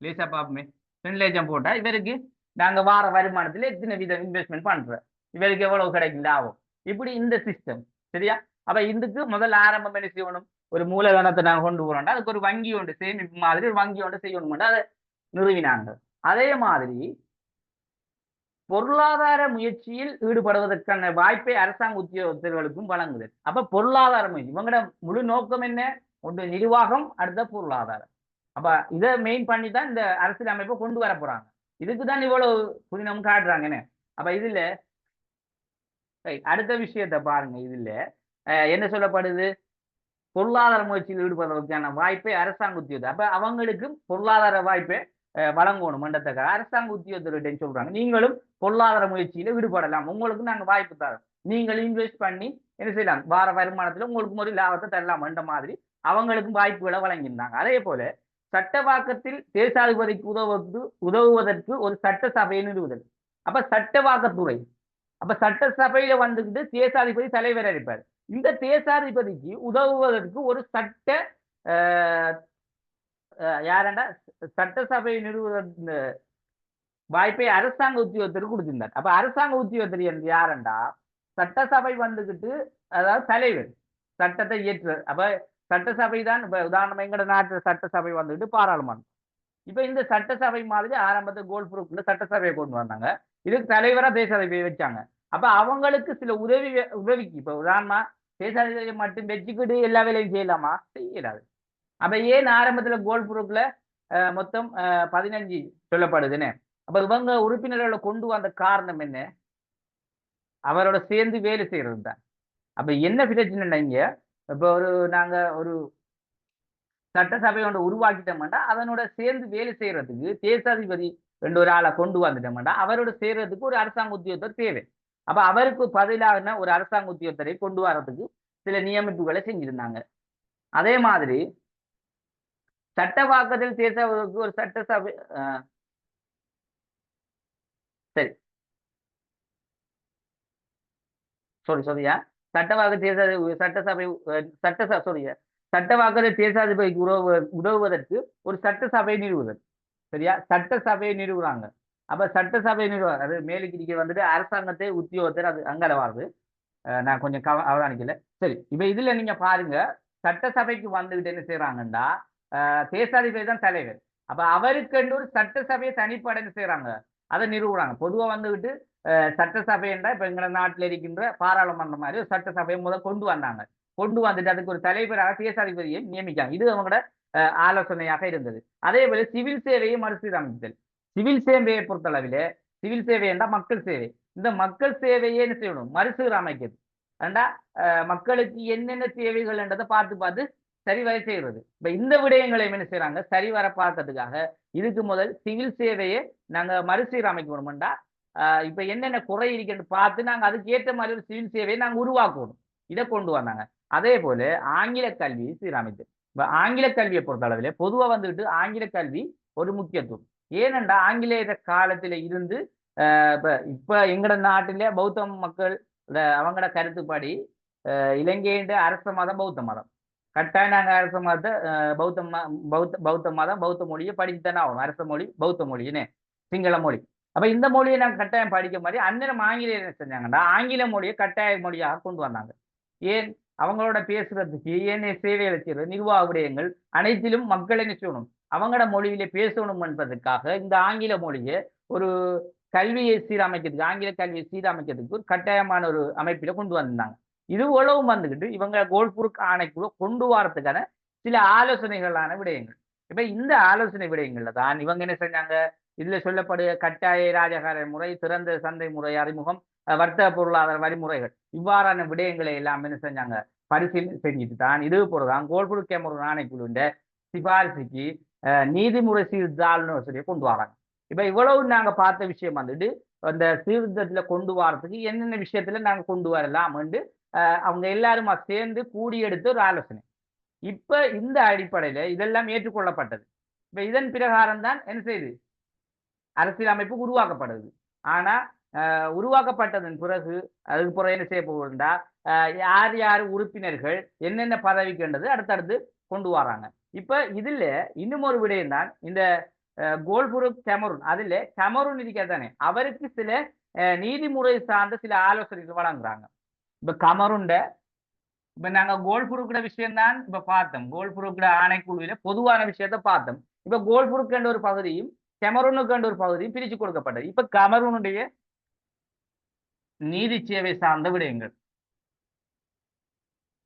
Speaker 1: லேசா பாப்போமே, 2 லட்சம் போட்டா இவருக்கு நாங்க வார வருமானத்துல எத்தனை வீதம் இன்வெஸ்ட்மெண்ட் பண்றோம், இவருக்கு எவ்வளவு கிடைக்கும் லாபம், இப்படி இந்த சிஸ்டம். சரியா? அப்ப இதுக்கு முதல் ஆரம்பம் என்ன செய்யணும்? ஒரு மூலதனத்தை நாங்க கொண்டு போறோம்டா, அதுக்கு ஒரு வங்கி ஒன்று சேமிப்பு மாதிரி ஒரு வங்கி ஒன்று செய்யணும்டா, அதை நிறுவினாங்க. அதே மாதிரி பொருளாதார முயற்சியில் ஈடுபடுவதற்கான வாய்ப்பை அரசாங்க உத்தியோகத்தர்களுக்கும் வழங்குதல். அப்ப பொருளாதார முயற்சி இவங்களோட முழு நோக்கம் என்ன? ஒன்று நிர்வாகம், அடுத்த பொருளாதாரம். அப்ப இதை மெயின் பண்ணி தான் இந்த அரசியல் அமைப்பை கொண்டு வர போறாங்க. இதுக்குதான் இவ்வளவு புதினம் காட்டுறாங்கன்னு. அப்ப இதுல அடுத்த விஷயத்தை பாருங்க. இதுல என்ன சொல்லப்படுது? பொருளாதார முயற்சியில் ஈடுபடுவதற்கான வாய்ப்பை அரசாங்க உத்தியோகம். அப்ப அவங்களுக்கு பொருளாதார வாய்ப்பை வழங்கணும் மண்டத்தக்க அரசாங்க உத்தியோகத்தர்கிட்ட சொல்றாங்க, நீங்களும் பொருளாதார முயற்சியில ஈடுபடலாம், உங்களுக்கு நாங்க வாய்ப்பு தரோம், நீங்கள் இன்வெஸ்ட் பண்ணி என்ன செய்யலாம், வார வருமானத்துல உங்களுக்கு ஒரு லாபத்தை தரலாம் என்ற மாதிரி அவங்களுக்கும் வாய்ப்புகளை வழங்கியிருந்தாங்க. அதே போல சட்டவாக்கத்தில் தேசாதிபதிக்கு உதவுவதற்கு ஒரு சட்டசபையை நிறுவுதல். அப்ப சட்டவாக்கத்துறை, அப்ப சட்டசபையில வந்துக்கிட்டு தேசாதிபதி தலைவர் இருப்பார். இந்த தேசாதிபதிக்கு உதவுவதற்கு ஒரு சட்ட யாரண்டா சட்டசபை நிறுவன வாய்ப்பை அரசாங்க உத்தியோகத்தருக்கு கொடுத்திருந்தார். அப்ப அரசாங்க உத்தியோகத்தர் யாரண்டா சட்டசபை வந்துகிட்டு, அதாவது தலைவர் சட்டத்தை இயற்று. அப்ப சட்டசபை தான் இப்ப உதாரணமா எங்கட நாட்டு சட்டசபை வந்துட்டு பாராளுமன்றம். இப்ப இந்த சட்டசபை மாதிரி ஆரம்பத்தில் கோல்புரூக்ல சட்டசபையை கொண்டு வந்தாங்க. இதுக்கு தலைவரா தேசாதிபதியை வச்சாங்க. அப்ப அவங்களுக்கு சில உதவிக்கு இப்ப உதாரணமா தேசாதிபதியை மட்டும் வச்சுக்கிட்டு எல்லா வேலையும் செய்யலாமா? செய்யலாது. அப்ப ஏன் ஆரம்பத்துல கோல்புரூக்ல மொத்தம் 15 சொல்லப்படுதுன்னு? அப்ப இவங்க உறுப்பினர்களை கொண்டு வந்த காரணம் என்ன? அவரோட சேர்ந்து வேலை செய்யறது தான். அப்ப என்ன பிரச்சனை இங்க? இப்ப நாங்க ஒரு சட்டசபை ஒன்று உருவாக்கிட்டோம்னா அதனோட சேர்ந்து வேலை செய்யறதுக்கு தேசாதிபதி ஒரு ஆளை கொண்டு வந்துட்டோம்னா அவரோட சேர்றதுக்கு ஒரு அரசாங்க உத்தியோகத்தர் தேவை. அப்ப அவருக்கு பதிலாக ஒரு அரசாங்க உத்தியோகத்தரை கொண்டு வர்றதுக்கு சில நியமிப்புகளை செஞ்சிருந்தாங்க. அதே மாதிரி சட்டவாக்கத்தில் தேசாதிபதிக்கு ஒரு சட்டசபை சரி சொல்றியா சட்டவாக்க சட்டசபை சட்டவாக்கத்தில் தேசாதிபதிக்கு உதவுவதற்கு ஒரு சட்டசபை நிறுவுதல். சரியா? சட்டசபையை நிறுவுறாங்க. அப்ப சட்டசபை அது மேலுக்கு வந்துட்டு அரசாங்கத்தை உத்தியோகத்தர், அது அங்கல வருது. நான் கொஞ்சம் அவதானிக்கல. சரி, இப்ப இதுல நீங்க பாருங்க, சட்டசபைக்கு வந்துகிட்டு என்ன செய்யறாங்கன்னா தேசாதிபதி தான் தலைவர். அப்ப அவருக்கு ஒரு சட்டசபையை தனிப்பட என்ன செய்யறாங்க, அதை நிறுவுறாங்க. பொதுவா வந்துகிட்டு சட்டசபைன்றா இப்ப எங்க நாட்டில் இருக்கின்ற பாராளுமன்றம் மாதிரி ஒரு சட்டசபையை கொண்டு வந்தாங்க. கொண்டு வந்துட்டு அதுக்கு ஒரு தலைவராக தேசாதிபதியை நியமிக்காங்க. இது அவங்களோட ஆலோசனையாக இருந்தது. அதே போல சிவில் சேவையை மறுசீரமைத்தல். சிவில் சேவையை பொறுத்தளவிலே சிவில் சேவை என்றால் மக்கள் சேவை. இந்த மக்கள் சேவையை என்ன செய்யணும்? மறுசீரமைக்கிறது. ஏண்டா மக்களுக்கு என்னென்ன தேவைகள் என்றதை பார்த்து பார்த்து சரிவர செய்கிறது. இப்ப இந்த விடயங்களை என்ன செய்யறாங்க? சரிவர பார்க்கறதுக்காக இதுக்கு முதல் சிவில் சேவையை நாங்க மறுசீரமைக்கணும்டா இப்ப என்னென்ன குறை இருக்குன்னு பார்த்து நாங்க அதுக்கு ஏற்ற மாதிரி ஒரு சிவில் சேவையை நாங்க உருவாக்கணும். இதை கொண்டு வந்தாங்க. அதே போல ஆங்கில கல்வியை சீரமைத்து இப்ப ஆங்கில கல்வியை பொறுத்த அளவில் பொதுவா வந்துட்டு ஆங்கில கல்வி ஒரு முக்கியத்துவம். ஏனென்றா ஆங்கிலேய காலத்தில இருந்து இப்ப இப்ப எங்கட நாட்டிலே பௌத்த மக்கள் அவங்களோட கருத்துப்படி இலங்கையின் அரச மதம் பௌத்த மதம். கட்டாயம் நாங்க அரச மதத்தை பௌத்த மதம் பௌத்த மொழியை படிச்சுத்தானே ஆகணும். அரச மொழி பௌத்த மொழின்னு சிங்கள மொழி. அப்ப இந்த மொழியை நாங்க கட்டாயம் படிக்க மாதிரி அந்நேரம் ஆங்கிலேயர் என்ன செஞ்சாங்கன்னா ஆங்கில மொழியை கட்டாய மொழியாக கொண்டு வந்தாங்க. ஏன்? அவங்களோட பேசுறதுக்கு ஏன் சேவைகளை செய்யறது நிர்வாக விடயங்கள் அனைத்திலும் மக்கள் என்ன செய்யணும்? அவங்களோட மொழியிலே பேசணும் என்பதற்காக இந்த ஆங்கில மொழியை ஒரு கல்வியை சீரமைக்கிறதுக்கு ஆங்கில கல்வியை சீரமைக்கிறதுக்கு ஒரு கட்டாயமான ஒரு அமைப்பில கொண்டு வந்திருந்தாங்க. இது உலகம் வந்துகிட்டு இவங்க கோல்புருக் ஆணைக்குழு கொண்டு வரதுக்கான சில ஆலோசனைகளான விடயங்கள். இப்ப இந்த ஆலோசனை விடயங்கள்ல தான் இவங்க என்ன செஞ்சாங்க? இதுல சொல்லப்படுகிற கட்டாய ராஜகார முறை, திறந்த சந்தை முறை அறிமுகம், வர்த்தக பொருளாதார வழிமுறைகள் இவ்வாறான விடயங்களை எல்லாம் என்ன செஞ்சாங்க? பரிசீலனை செஞ்சுட்டு தான் இது போலதான் கோல்புருக் கேமரூன் ஆணைக்குழுவின் சிபாரிசுக்கு நீதிமுறை சீர்திருத்த கொண்டு வராங்க. இப்ப இவ்வளவு நாங்க பார்த்த விஷயம் வந்துட்டு அந்த சீர்திருத்தத்துல கொண்டு வரதுக்கு என்னென்ன விஷயத்துல நாங்க கொண்டு வரலாம் என்று அவங்க எல்லாரும் சேர்ந்து கூடி எடுத்த ஒரு ஆலோசனை. இப்ப இந்த அடிப்படையில இதெல்லாம் ஏற்றுக்கொள்ளப்பட்டது. இப்ப இதன் பிரகாரம் தான் என்ன செய்யுது? அரசியலமைப்பு உருவாக்கப்படுது. ஆனா உருவாக்கப்பட்டதன் பிறகு அதுக்கு பிறகு என்ன செய்ய போகுதுண்டா யார் யார் உறுப்பினர்கள் என்னென்ன பதவிக்குன்றது அடுத்தடுத்து கொண்டு வராங்க. இப்ப இதுல இன்னும் ஒரு விடயம் தான் இந்த கோல்புருக் கேமரூன். அதுல கேமரூன் இருக்கிறதானே அவருக்கு சில நீதிமுறை சார்ந்த சில ஆலோசனைகள் வழங்குறாங்க. இப்ப கமருண்ட இப்ப நாங்க கோல்புருக்கிற விஷயம் தான் இப்ப பார்த்தோம். கோல்புருக்கிற ஆணைக்குழுவில பொதுவான விஷயத்த பார்த்தோம். இப்ப கோல்புருக்கு என்ற ஒரு பகுதியும் கெமரூனுக்கு என்ற ஒரு பகுதியும் பிரிச்சு கொடுக்கப்பட்டது. இப்ப கமரூனுடைய நீதி சேவை சார்ந்த விடயங்கள்.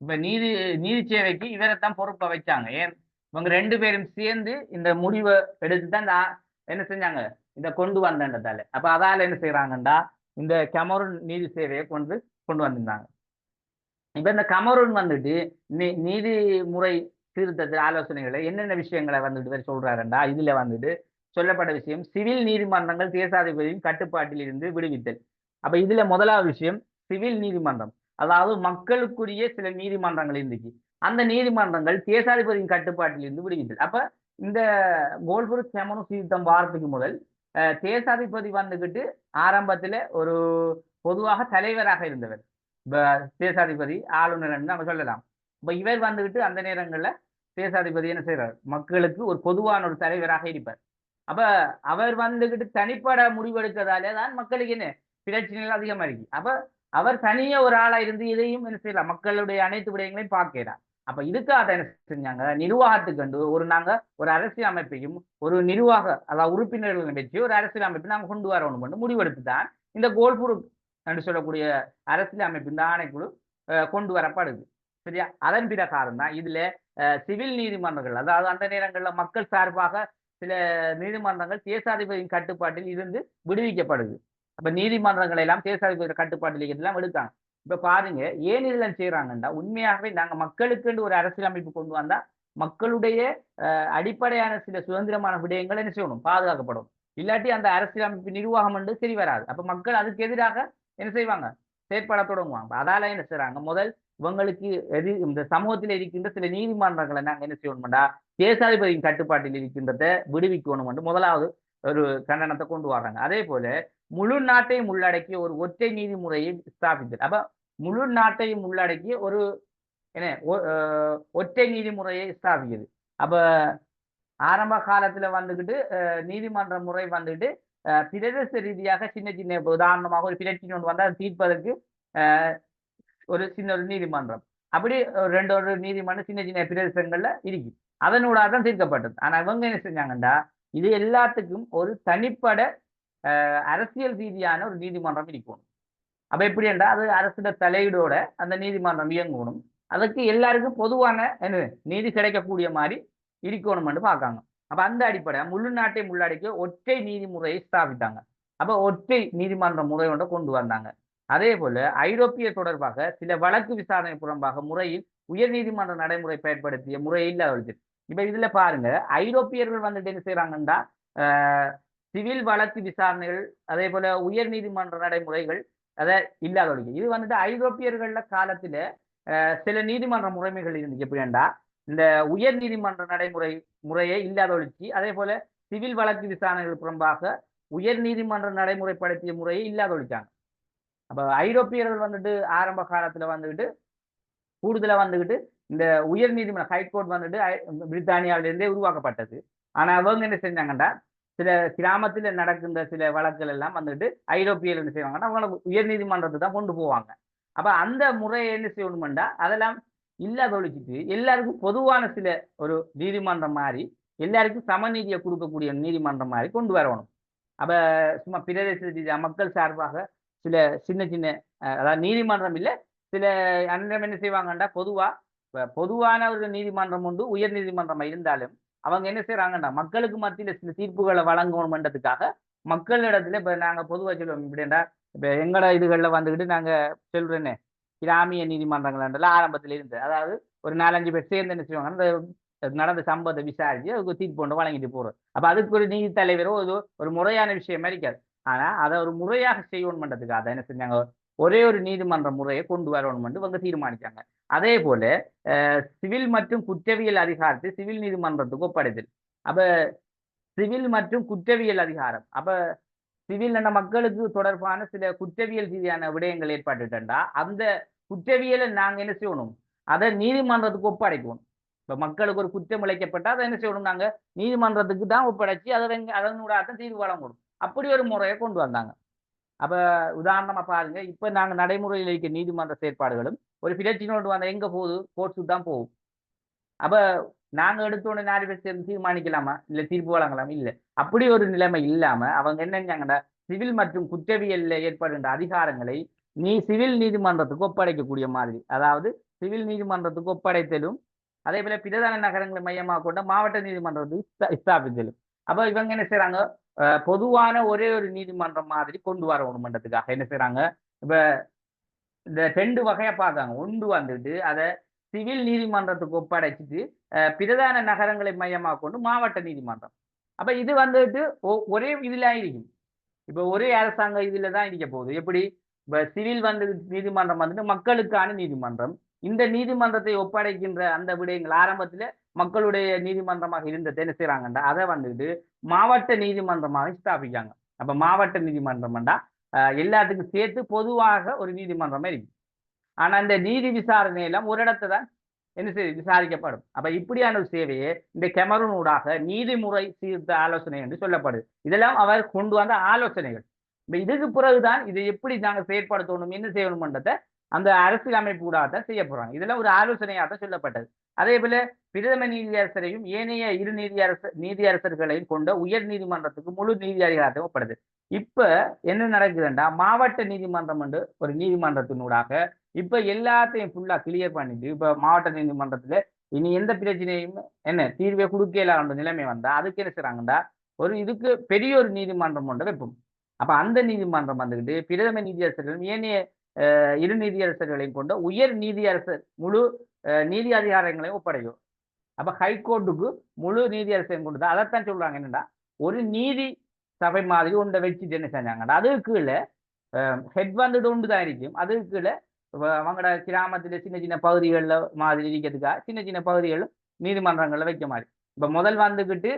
Speaker 1: இப்ப நீதி சேவைக்கு இவரைத்தான் பொறுப்பை வச்சாங்க. ஏன்? இவங்க ரெண்டு பேரும் சேர்ந்து இந்த முடிவை எடுத்துதான் என்ன செஞ்சாங்க? இந்த கொண்டு வந்ததால. அப்ப அதால என்ன செய்யறாங்கண்டா இந்த கமரூன் நீதி சேவையை கொண்டு வந்திருந்தாங்க. இப்ப இந்த கமரூன் வந்துட்டு நீதிமுறை சீர்திருத்த ஆலோசனைகளை என்னென்ன விஷயங்களை வந்துட்டு சொல்றாருண்டா இதுல வந்துட்டு சொல்லப்பட்ட விஷயம் சிவில் நீதிமன்றங்கள் தேசாதிபதியின் கட்டுப்பாட்டில் இருந்து விடுவித்தல். அப்ப இதுல முதலாவது விஷயம் சிவில் நீதிமன்றம், அதாவது மக்களுக்குரிய சில நீதிமன்றங்கள் இருந்துச்சு. அந்த நீதிமன்றங்கள் தேசாதிபதியின் கட்டுப்பாட்டில் இருந்து விடுவித்தல். அப்ப இந்த கோல்புருக் கேமரூன் சீர்திருத்தம் வாரத்துக்கு முதல் தேசாதிபதி வந்துகிட்டு ஆரம்பத்துல ஒரு பொதுவாக தலைவராக இருந்தவர். தேசாதிபதி ஆளுநர் நம்ம சொல்லலாம். இப்ப இவர் வந்துகிட்டு அந்த நேரங்கள்ல தேசாதிபதி என்ன செய்யறார்? மக்களுக்கு ஒரு பொதுவான ஒரு தலைவராக இருப்பார். அப்ப அவர் வந்துகிட்டு தனிப்பட முடிவெடுக்கிறதாலே தான் மக்களுக்கு என்ன பிரச்சனைகள் அதிகமா இருக்கு. அப்ப அவர் தனியே ஒரு ஆளா இருந்து இதையும் என்ன செய்யலாம்? மக்களுடைய அனைத்து விடயங்களையும் பார்க்கிறார். அப்ப இதுக்காக என்ன செஞ்சாங்க? நிர்வாகத்துக்கு நாங்க ஒரு அரசியல் அமைப்பையும் ஒரு நிர்வாக அதாவது உறுப்பினர்கள் வச்சு ஒரு அரசியல் அமைப்பை நாங்க கொண்டு வரணும் முடிவெடுத்து தான் இந்த கோல்புருக் என்று சொல்லக்கூடிய அரசியல் அமைப்பு இந்த ஆணைக்குழு கொண்டு வரப்படுது. சரியா? அதன் பிரகாரம் தான் இதுல சிவில் நீதிமன்றங்கள், அதாவது அந்த நேரங்கள்ல மக்கள் சார்பாக சில நீதிமன்றங்கள் தேசாதிபதியின் கட்டுப்பாட்டில் இருந்து விடுவிக்கப்படுது. அப்ப நீதிமன்றங்கள் எல்லாம் தேசாதிபதி கட்டுப்பாட்டில் எல்லாம் எடுக்காங்க. இப்ப பாருங்க ஏன் இதெல்லாம் செய்யறாங்கன்னா உண்மையாகவே நாங்க மக்களுக்கு ஒரு அரசியல் அமைப்பு கொண்டு வந்தா மக்களுடைய அடிப்படையான சில சுதந்திரமான விடயங்கள் என்ன செய்யணும்? பாதுகாக்கப்படும். இல்லாட்டி அந்த அரசியல் அமைப்பு நிர்வாகம் என்று சரி வராது. அப்ப மக்கள் அதுக்கு எதிராக என்ன செய்வாங்க? செயற்பட தொடங்குவாங்க. அதால என்ன செய்யறாங்க? முதல் இவங்களுக்கு இந்த சமூகத்தில் இருக்கின்ற சில நீதிமன்றங்களை நாங்க என்ன செய்யணும்டா தேசாதிபதியின் கட்டுப்பாட்டில் இருக்கின்றத விடுவிக்கணும் என்று முதலாவது ஒரு கண்டனத்தை கொண்டு வர்றாங்க. அதே போல முழு நாட்டையும் உள்ளடக்கிய ஒரு ஒற்றை நீதிமுறையை ஸ்தாபித்தது. அப்ப முழு நாட்டையும் உள்ளடக்கிய ஒரு என்ன ஒற்றை நீதிமுறையை ஸ்தாபிக்குது. அப்ப ஆரம்ப காலத்துல வந்துகிட்டு நீதிமன்ற முறை வந்துட்டு பிரதேச ரீதியாக சின்ன சின்ன உதாரணமாக ஒரு பிரச்சனை ஒன்று வந்தால் தீர்ப்பதற்கு ஒரு சின்ன ஒரு நீதிமன்றம், அப்படி ஒரு நீதிமன்றம் சின்ன சின்ன பிரதேசங்கள்ல இருக்கு. அதனூடாக தான் தீர்க்கப்பட்டது. ஆனா இவங்க என்ன செஞ்சாங்கண்டா இது எல்லாத்துக்கும் ஒரு தனிப்பட அரசியல் ரீதியான ஒரு நீதிமன்றம் இருக்கணும். அப்ப எப்படி என்றால் அது அரசு தலையீடோட அந்த நீதிமன்றம் இயங்கணும். அதுக்கு எல்லாருக்கும் பொதுவான என்ன நீதி கிடைக்கக்கூடிய மாதிரி இருக்கணும்னு பார்க்காங்க. அப்ப அந்த அடிப்படை முழு நாட்டையும் உள்ளடக்கிய ஒற்றை நீதிமுறையை ஸ்தாபித்தாங்க. அப்ப ஒற்றை நீதிமன்ற முறை ஒன்றை கொண்டு வந்தாங்க. அதே போல ஐரோப்பிய தொடர்பாக சில வழக்கு விசாரணை புறம்பாக முறையில் உயர் நீதிமன்ற நடைமுறை பயன்படுத்திய முறையை இல்லாத. இப்ப இதுல பாருங்க, ஐரோப்பியர்கள் வந்துட்டு என்ன செய்யறாங்கன்னா சிவில் வழக்கு விசாரணைகள், அதே போல உயர் நீதிமன்ற நடைமுறைகள் அதை இல்லாத ஒழிக்க. இது வந்துட்டு ஐரோப்பியர்கள காலத்துல சில நீதிமன்ற முறைமைகள் இருந்துச்சு. எப்படின்னா இந்த உயர் நீதிமன்ற நடைமுறை முறையை இல்லாத ஒழிச்சு, அதே போல சிவில் வழக்கு விசாரணைகள் புறம்பாக உயர் நீதிமன்ற நடைமுறைப்படுத்திய முறையை இல்லாத ஒழிச்சாங்க. அப்ப ஐரோப்பியர்கள் வந்துட்டு ஆரம்ப காலத்துல வந்துகிட்டு கூடுதலா வந்துகிட்டு இந்த உயர் நீதிமன்ற ஹைகோர்ட் வந்துட்டு பிரித்தானியாவிலிருந்தே உருவாக்கப்பட்டது. ஆனா அவங்க என்ன செஞ்சாங்கன்னா சில கிராமத்துல நடக்கின்ற சில வழக்குகள் எல்லாம் வந்துட்டு ஐரோப்பியர்கள் என்ன செய்வாங்கன்னா அவங்கள உயர் நீதிமன்றத்துக்கு தான் கொண்டு போவாங்க. அப்ப அந்த முறையை என்ன செய்யணும்டா அதெல்லாம் இல்லாத ஒழிச்சிட்டு எல்லாருக்கும் பொதுவான சில ஒரு நீதிமன்றம் மாதிரி எல்லாருக்கும் சமநீதியை கொடுக்கக்கூடிய நீதிமன்றம் மாதிரி கொண்டு வரணும். அப்ப சும்மா பிரதேச மக்கள் சார்பாக சில சின்ன சின்ன அதாவது நீதிமன்றம் இல்லை, சில அன்றம் என்ன செய்வாங்கண்டா பொதுவான ஒரு நீதிமன்றம் உண்டு, உயர் நீதிமன்றம் இருந்தாலும் அவங்க என்ன செய்யறாங்கன்னா மக்களுக்கு மத்தியில சில தீர்ப்புகளை வழங்கணும்ன்றதுக்காக மக்களிடத்துல இப்ப நாங்க பொதுவாக சொல்லுவோம். இப்படின்னா இப்ப எங்கட இதுகளில் வந்துக்கிட்டு நாங்க சொல்றேன்னு கிராமிய நீதிமன்றங்கள் ஆரம்பத்தில் இருந்து, அதாவது ஒரு 4-5 பேர் சேர்ந்து என்ன செய்வாங்க அந்த நடந்த சம்பவத்தை விசாரிச்சு அதுக்கு தீர்ப்பு கொண்டு வழங்கிட்டு போறோம். அப்ப அதுக்கு ஒரு நீதி தலைவரோ ஒரு முறையான விஷயம் இருக்காது. ஆனா அதை ஒரு முறையாக செய்யணும்ன்றதுக்காக அதை என்ன செஞ்சாங்க, ஒரே ஒரு நீதிமன்ற முறையை கொண்டு வரணும் இவங்க தீர்மானிச்சாங்க. அதே போல சிவில் மற்றும் குற்றவியல் அதிகாரத்தை சிவில் நீதிமன்றத்துக்கு ஒப்படைத்தல். அப்ப சிவில் மற்றும் குற்றவியல் அதிகாரம், அப்ப சிவில் என்ற மக்களுக்கு தொடர்பான சில குற்றவியல் ரீதியான விடயங்கள் ஏற்பட்டுட்டா அந்த குற்றவியலை நாங்க என்ன செய்யணும், அதை நீதிமன்றத்துக்கு ஒப்படைக்கணும். இப்ப மக்களுக்கு ஒரு குற்றம் இழைக்கப்பட்டா அதை என்ன செய்யணும், நாங்க நீதிமன்றத்துக்கு தான் ஒப்படைச்சு அதனோட தீர்வு வழங்கணும். அப்படி ஒரு முறையை கொண்டு வந்தாங்க. அப்ப உதாரணமா பாருங்க, இப்ப நாங்க நடைமுறையில் இருக்க நீதிமன்ற செயற்பாடுகளும் ஒரு பிரச்சனை வந்த எங்க போகுது, கோர்ட்ஸுக்கு தான் போகும். அப்ப நாங்க எடுத்தோட 4 பேர் சேர்ந்து தீர்மானிக்கலாமா, இல்ல தீர்ப்பு வழங்கலாம்? இல்ல. அப்படி ஒரு நிலைமை இல்லாம அவங்க என்ன செஞ்சாங்கன்னா சிவில் மற்றும் குற்றவியல்ல ஏற்படுகின்ற அதிகாரங்களை சிவில் நீதிமன்றத்துக்கு ஒப்படைக்கக்கூடிய மாதிரி, அதாவது சிவில் நீதிமன்றத்துக்கு ஒப்படைத்தலும் அதே போல பிரதான நகரங்களை மையமாக கொண்ட மாவட்ட நீதிமன்றத்துக்கு ஸ்தாபித்தலும். அப்ப இவங்க என்ன செய்யறாங்க, பொதுவான ஒரே ஒரு நீதிமன்றம் மாதிரி கொண்டு வரணும்ன்றதுக்காக என்ன செய்யறாங்க, இப்ப இந்த 2 வகையா பார்க்காங்க. ஒன்று வந்துட்டு அதை சிவில் நீதிமன்றத்துக்கு ஒப்படைச்சிட்டு பிரதான நகரங்களை மையமாக கொண்டு மாவட்ட நீதிமன்றம். அப்ப இது வந்துட்டு ஒரே இதுல இருக்கும். இப்ப ஒரே அரசாங்க இதுல தான் இருக்க போகுது. எப்படி இப்ப சிவில் வந்து நீதிமன்றம் வந்துட்டு மக்களுக்கான நீதிமன்றம். இந்த நீதிமன்றத்தை ஒப்படைக்கின்ற அந்த விடயங்கள் ஆரம்பத்துல மக்களுடைய நீதிமன்றமாக இருந்ததை என்ன செய்யறாங்கண்டா அதை வந்துட்டு மாவட்ட நீதிமன்றமாக ஸ்தாபிக்காங்க. அப்ப மாவட்ட நீதிமன்றம்டா எல்லாத்துக்கும் சேர்த்து பொதுவாக ஒரு நீதிமன்றமே இருக்கு. ஆனா இந்த நீதி விசாரணை எல்லாம் ஒரு இடத்தை தான் என்ன செய்ய விசாரிக்கப்படும். அப்ப இப்படியான ஒரு சேவையை இந்த கெமரூன் ஊடாக நீதிமுறை சீர்த்த ஆலோசனை என்று சொல்லப்படுது. இதெல்லாம் அவர் கொண்டு வந்த ஆலோசனைகள். இப்ப இதுக்கு பிறகுதான் இதை எப்படி நாங்க செயற்படுத்தணும், என்ன செய்யணும்ன்றதை அந்த அரசியல் அமைப்பு ஊடாகத்தான் செய்ய போறாங்க. இதெல்லாம் ஒரு ஆலோசனையாக சொல்லப்பட்டது. அதே போல பிரதம நீதியரசரையும் ஏனைய இரு நீதியரசர்களையும் கொண்ட உயர் நீதிமன்றத்துக்கு முழு நீதி அதிகாரத்தை ஒப்படைது. இப்ப என்ன நடக்குதுன்னா மாவட்ட நீதிமன்றம் என்று ஒரு நீதிமன்றத்தினூடாக இப்ப எல்லாத்தையும் ஃபுல்லா கிளியர் பண்ணிட்டு இப்ப மாவட்ட நீதிமன்றத்துல இனி எந்த பிரச்சனையும் என்ன தீர்வை கொடுக்கலான்ற நிலைமை வந்தா அதுக்கு என்ன செய்றாங்கடா ஒரு இதுக்கு பெரிய ஒரு நீதிமன்றம் ஒன்று வைப்போம். அப்ப அந்த நீதிமன்றம் வந்துக்கிட்டு பிரதம நீதியரசர்களும் ஏனைய இரு நீதியரசர்களையும் கொண்ட உயர் நீதியரசர் முழு நீதி அதிகாரங்களையும் ஒப்படைக்கும். அப்ப ஹைகோர்ட்டுக்கு முழு நீதியரசரையும் கொண்டு தான் அதைத்தான் சொல்றாங்க. என்னடா ஒரு நீதி சபை மாதிரி ஒன்றை வச்சுட்டு என்ன செஞ்சாங்கடா அதுக்கு கீழே ஹெட் வந்துட்டு ஒன்று தான் இருக்கும். அதுக்கு கீழே அவங்களோட கிராமத்துல சின்ன சின்ன பகுதிகளில் மாதிரி இருக்கிறதுக்காக சின்ன சின்ன பகுதிகளும் நீதிமன்றங்கள்ல வைக்க மாதிரி. இப்ப முதல் வந்துக்கிட்டு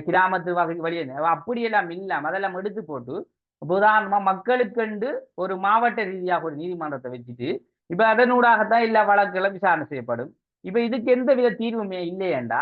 Speaker 1: கிராமத்து வழியே அப்படியெல்லாம் இல்லாம அதெல்லாம் எடுத்து போட்டு உதாரணமா மக்களுக்கென்று ஒரு மாவட்ட ரீதியாக ஒரு நீதிமன்றத்தை வச்சுட்டு இப்ப அதனூடாகத்தான் எல்லா வழக்குகளும் விசாரணை செய்யப்படும். இப்ப இதுக்கு எந்த வித தீர்வுமே இல்லையேண்டா